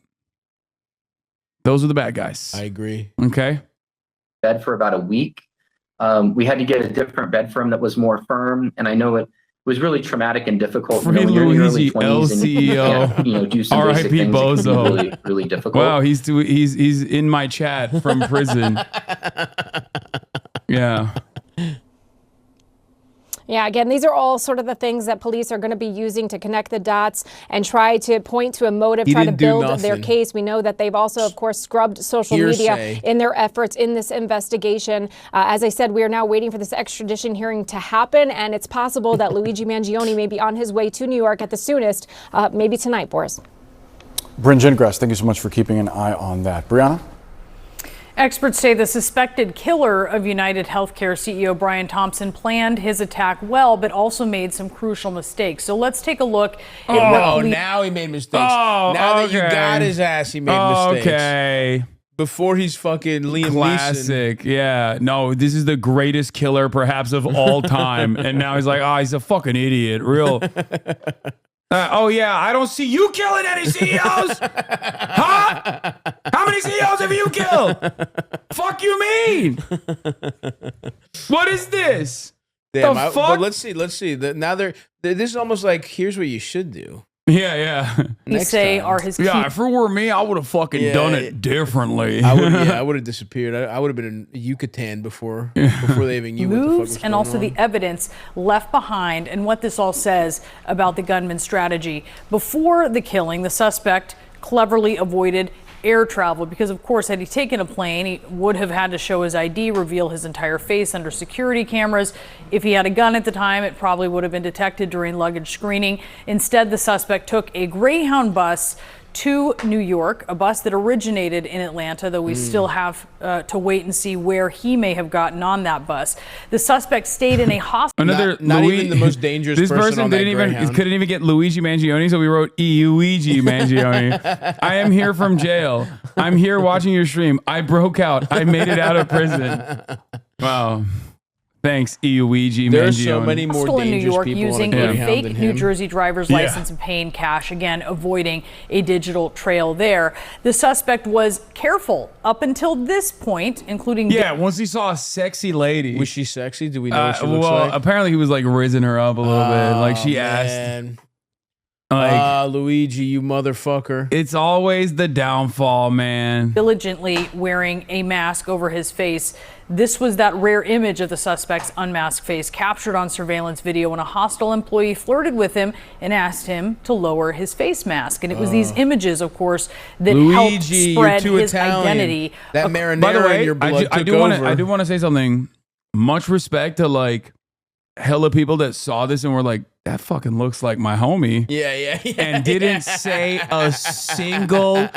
Those are the bad guys. I agree. Okay. Bed for about a week. We had to get a different bed for him that was more firm, and I know it was really traumatic and difficult. Free Luigi, LCEO, do some basic R.I.P. things that can be Bozo. really, really difficult. Wow, he's in my chat from prison. Yeah. Yeah, again, these are all sort of the things that police are going to be using to connect the dots and try to point to a motive, try to build their case. We know that they've also, of course, scrubbed social media in their efforts in this investigation. As I said, we are now waiting for this extradition hearing to happen, and it's possible that Luigi Mangione may be on his way to New York at the soonest, maybe tonight, Boris. Bryn Gingras, thank you so much for keeping an eye on that. Brianna? Experts say the suspected killer of United Healthcare CEO Brian Thompson planned his attack well, but also made some crucial mistakes. So let's take a look at now he made mistakes. Now that you got his ass, he made mistakes. Okay. Before he's fucking Liam Classic. Neeson. Yeah. No, this is the greatest killer perhaps of all time. And now he's like, he's a fucking idiot. Real. I don't see you killing any CEOs. Huh? How many CEOs have you killed? Fuck you mean? What is this? Damn, but let's see. Now this is almost like, here's what you should do. Yeah. Are his key. If it were me, I would have fucking done it differently. I would have disappeared. I would have been in Yucatan before they even knew what the fuck was and also the evidence left behind and what this all says about the gunman's strategy. Before the killing, the suspect cleverly avoided air travel because, of course, had he taken a plane, he would have had to show his ID, reveal his entire face under security cameras. If he had a gun at the time, it probably would have been detected during luggage screening. Instead, the suspect took a Greyhound bus to New York, a bus that originated in Atlanta, though we still have to wait and see where he may have gotten on that bus. The suspect stayed in a hospital. Not even the most dangerous this person on that Greyhound. couldn't even get Luigi Mangione, so we wrote Luigi Mangione. I am here from jail. I'm here watching your stream. I broke out. I made it out of prison. Wow. Thanks, Luigi Mangione. There's so many more dangerous in New York people using on a a Greyhound fake than New him. Jersey driver's license and paying cash, again, avoiding a digital trail there. The suspect was careful up until this point, including... Yeah, once he saw a sexy lady. Was she sexy? Do we know what she looks like? Apparently he was like rizzing her up a little bit. Like she asked. Luigi, you motherfucker. It's always the downfall, man. Diligently wearing a mask over his face. This was that rare image of the suspect's unmasked face captured on surveillance video when a hostile employee flirted with him and asked him to lower his face mask. And it was these images, of course, that helped spread his identity. That marinara By the way, in your blood I do want to say something. much respect to like hella people that saw this and were like, that fucking looks like my homie. Yeah. And didn't say a single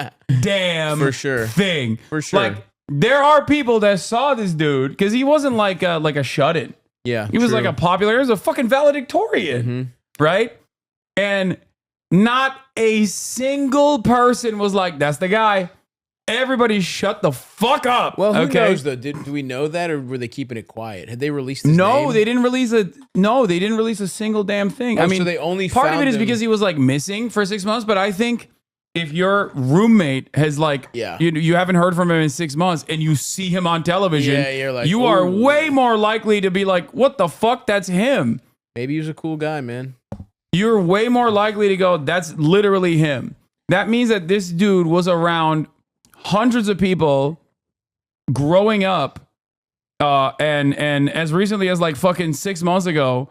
damn For sure. thing. For sure. Like, there are people that saw this dude because he wasn't like a shut-in. Yeah, he was true. like a popular. He was a fucking valedictorian, right? And not a single person was like, "That's the guy." Everybody shut the fuck up. Well, who okay? knows though? Do we know that, or were they keeping it quiet? Had they released his No, name? they didn't release a. No, they didn't release a single damn thing. Oh, I mean, so they only part of found it is him- because he was like missing for 6 months. But I think if your roommate has like, you haven't heard from him in 6 months, and you see him on television, Yeah, you're like, you are "Ooh." way more likely to be like, "What the fuck? That's him." Maybe he was a cool guy, man. You're way more likely to go, "That's literally him." That means that this dude was around hundreds of people growing up, and as recently as like fucking 6 months ago,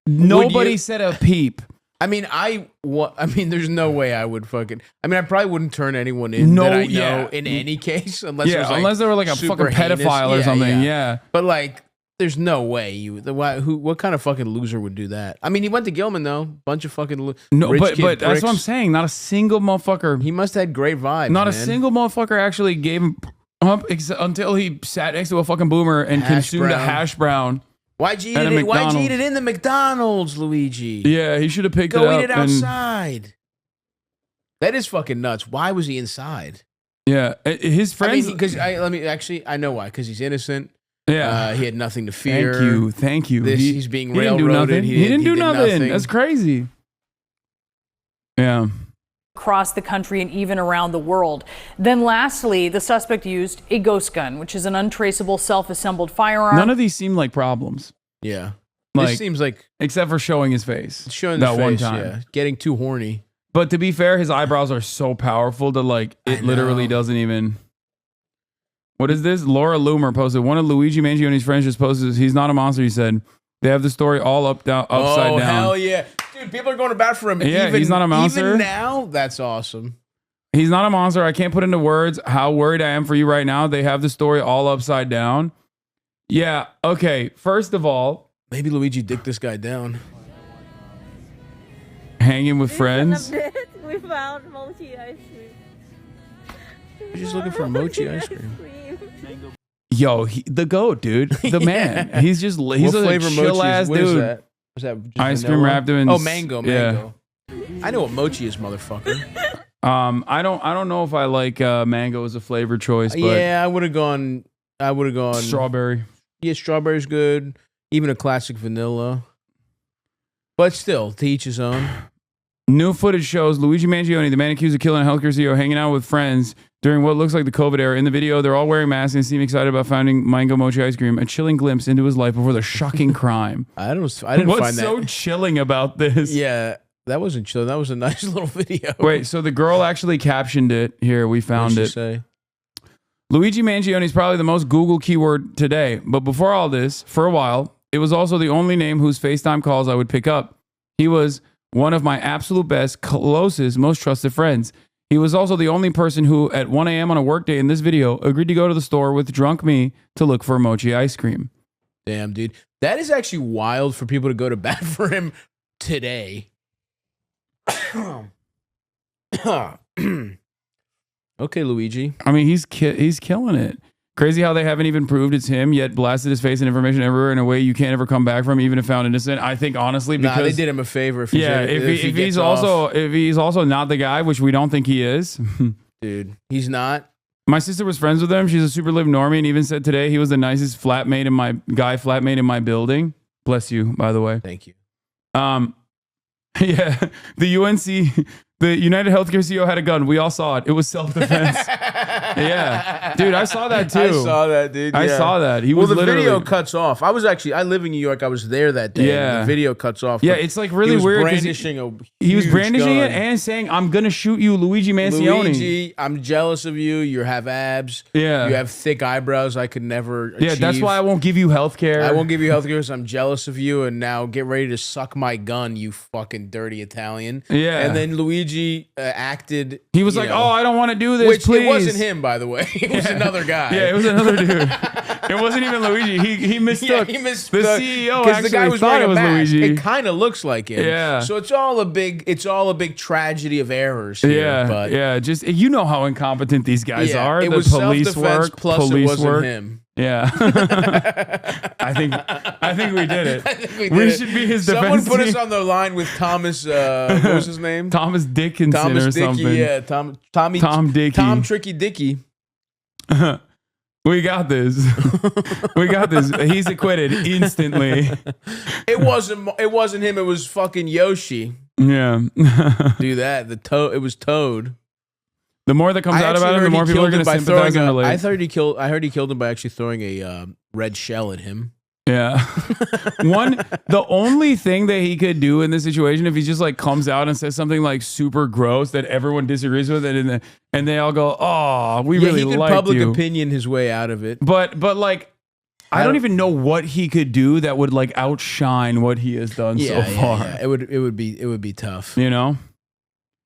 nobody said a peep. I mean, there's no way I would fucking. I mean, I probably wouldn't turn anyone in that I know in any case, unless it was like unless they were like a super fucking heinous. pedophile or something. Yeah. But like, there's no way what kind of fucking loser would do that? I mean, he went to Gilman though, bunch of fucking No, rich but kid that's what I'm pricks. saying. Not a single motherfucker. He must have had great vibes. Not a man. single motherfucker actually gave him up until he sat next to a fucking boomer and Hash consumed a brown. hash brown. Why'd you eat at a it? Why'd you McDonald's. eat it in the McDonald's, Luigi? Yeah, he should have picked Go it up. eat it and- outside. That is fucking nuts. Why was he inside? Yeah, his friends. I know why. Because he's innocent. Yeah. He had nothing to fear. Thank you. He's being he didn't do railroaded. nothing. He didn't do nothing. That's crazy. Yeah. Across the country and even around the world. Then lastly, the suspect used a ghost gun, which is an untraceable self-assembled firearm. None of these seem like problems. Yeah. Like, This seems like except for showing his face. showing that his one face, time. yeah. Getting too horny. But to be fair, his eyebrows are so powerful that like it literally doesn't even. What is this? Laura Loomer posted. One of Luigi Mangione's friends just posted. He's not a monster. He said they have the story all upside down. Oh, hell yeah. Dude, people are going to bat for him. Yeah, he's not a monster. Even now, that's awesome. He's not a monster. I can't put into words how worried I am for you right now. They have the story all upside down. Yeah. Okay. First of all, maybe Luigi dicked this guy down. Hanging with friends. We found mochi ice cream. We're just looking for mochi ice cream. Yo, the goat, dude. The man. He's just he's What a flavor chill mochi ass is? What is dude. that? Was that just Ice cream vanilla? wrapped in. Oh, mango. Yeah. I know what mochi is, motherfucker. I don't know if I like mango as a flavor choice, but Yeah, I would have gone. strawberry. Yeah, strawberry's good. Even a classic vanilla. But still, to each his own. New footage shows Luigi Mangione, the man accused of killing a healthcare CEO, hanging out with friends during what looks like the COVID era. In the video, they're all wearing masks and seem excited about finding mango mochi ice cream. A chilling glimpse into his life before the shocking crime. I didn't What's find that. so chilling about this? Yeah, that wasn't chill. That was a nice little video. Wait, so the girl actually captioned it. Here, we found What did it. she say? Luigi Mangione is probably the most Google keyword today. But before all this, for a while, it was also the only name whose FaceTime calls I would pick up. He was one of my absolute best, closest, most trusted friends. He was also the only person who, at 1 a.m. on a workday in this video, agreed to go to the store with drunk me to look for mochi ice cream. Damn, dude. That is actually wild for people to go to bat for him today. Okay, Luigi. I mean, he's killing it. Crazy how they haven't even proved it's him, yet blasted his face and information everywhere in a way you can't ever come back from, even if found innocent. I think honestly, because They did him a favor. If if he's also not the guy, which we don't think he is, dude, he's not. My sister was friends with him. She's a super live normie, and even said today he was the nicest flatmate in my building. Bless you, by the way. Thank you. Yeah, the UNC, the United Healthcare CEO had a gun. We all saw it. It was self-defense. Yeah, dude, I saw that too. I saw that, dude. I yeah. saw that. He well, was the literally. video cuts off. I live in New York. I was there that day. Yeah. The video cuts off. Yeah, but it's like really he was weird 'cause Brandishing he was huge brandishing gun. it and saying, "I'm gonna shoot you, Luigi Mangione." Luigi, I'm jealous of you. You have abs. Yeah. You have thick eyebrows. I could never. Yeah, that's achieve. why I won't give you healthcare. I won't give you health care because I'm jealous of you, and now get ready to suck my gun, you fucking dirty Italian. Yeah. And then Luigi Luigi acted. He was like, "Oh, I don't want to do this." Which please. It wasn't him, by the way. It was another guy. Yeah, it was another dude. It wasn't even Luigi. He mistook. He mistook the CEO because the guy was thought wearing it was a mask. Luigi. It kind of looks like him. Yeah. So it's all a big tragedy of errors here. Yeah, but yeah. Just you know how incompetent these guys are. It The was police self-defense work, plus police it wasn't work. him. Yeah. I think we did it. I think we did it. should be his Someone defense put team. us on the line with Thomas. What was his name? Thomas Dickinson Thomas or Dickey. something. Yeah, Tom Dickey. Tom Tricky Dickey. We got this. We got this. He's acquitted instantly. It wasn't him. It was fucking Yoshi. Yeah. Do that. It was Toad. The more that comes out about him, the more people are going to sympathize and relate. I heard he killed him by actually throwing a red shell at him. Yeah. The only thing that he could do in this situation, if he just like comes out and says something like super gross that everyone disagrees with, and they all go, "Oh, we really like you." He could public opinion his way out of it. But like, I don't even know what he could do that would like outshine what he has done so far. Yeah. It would be tough. You know.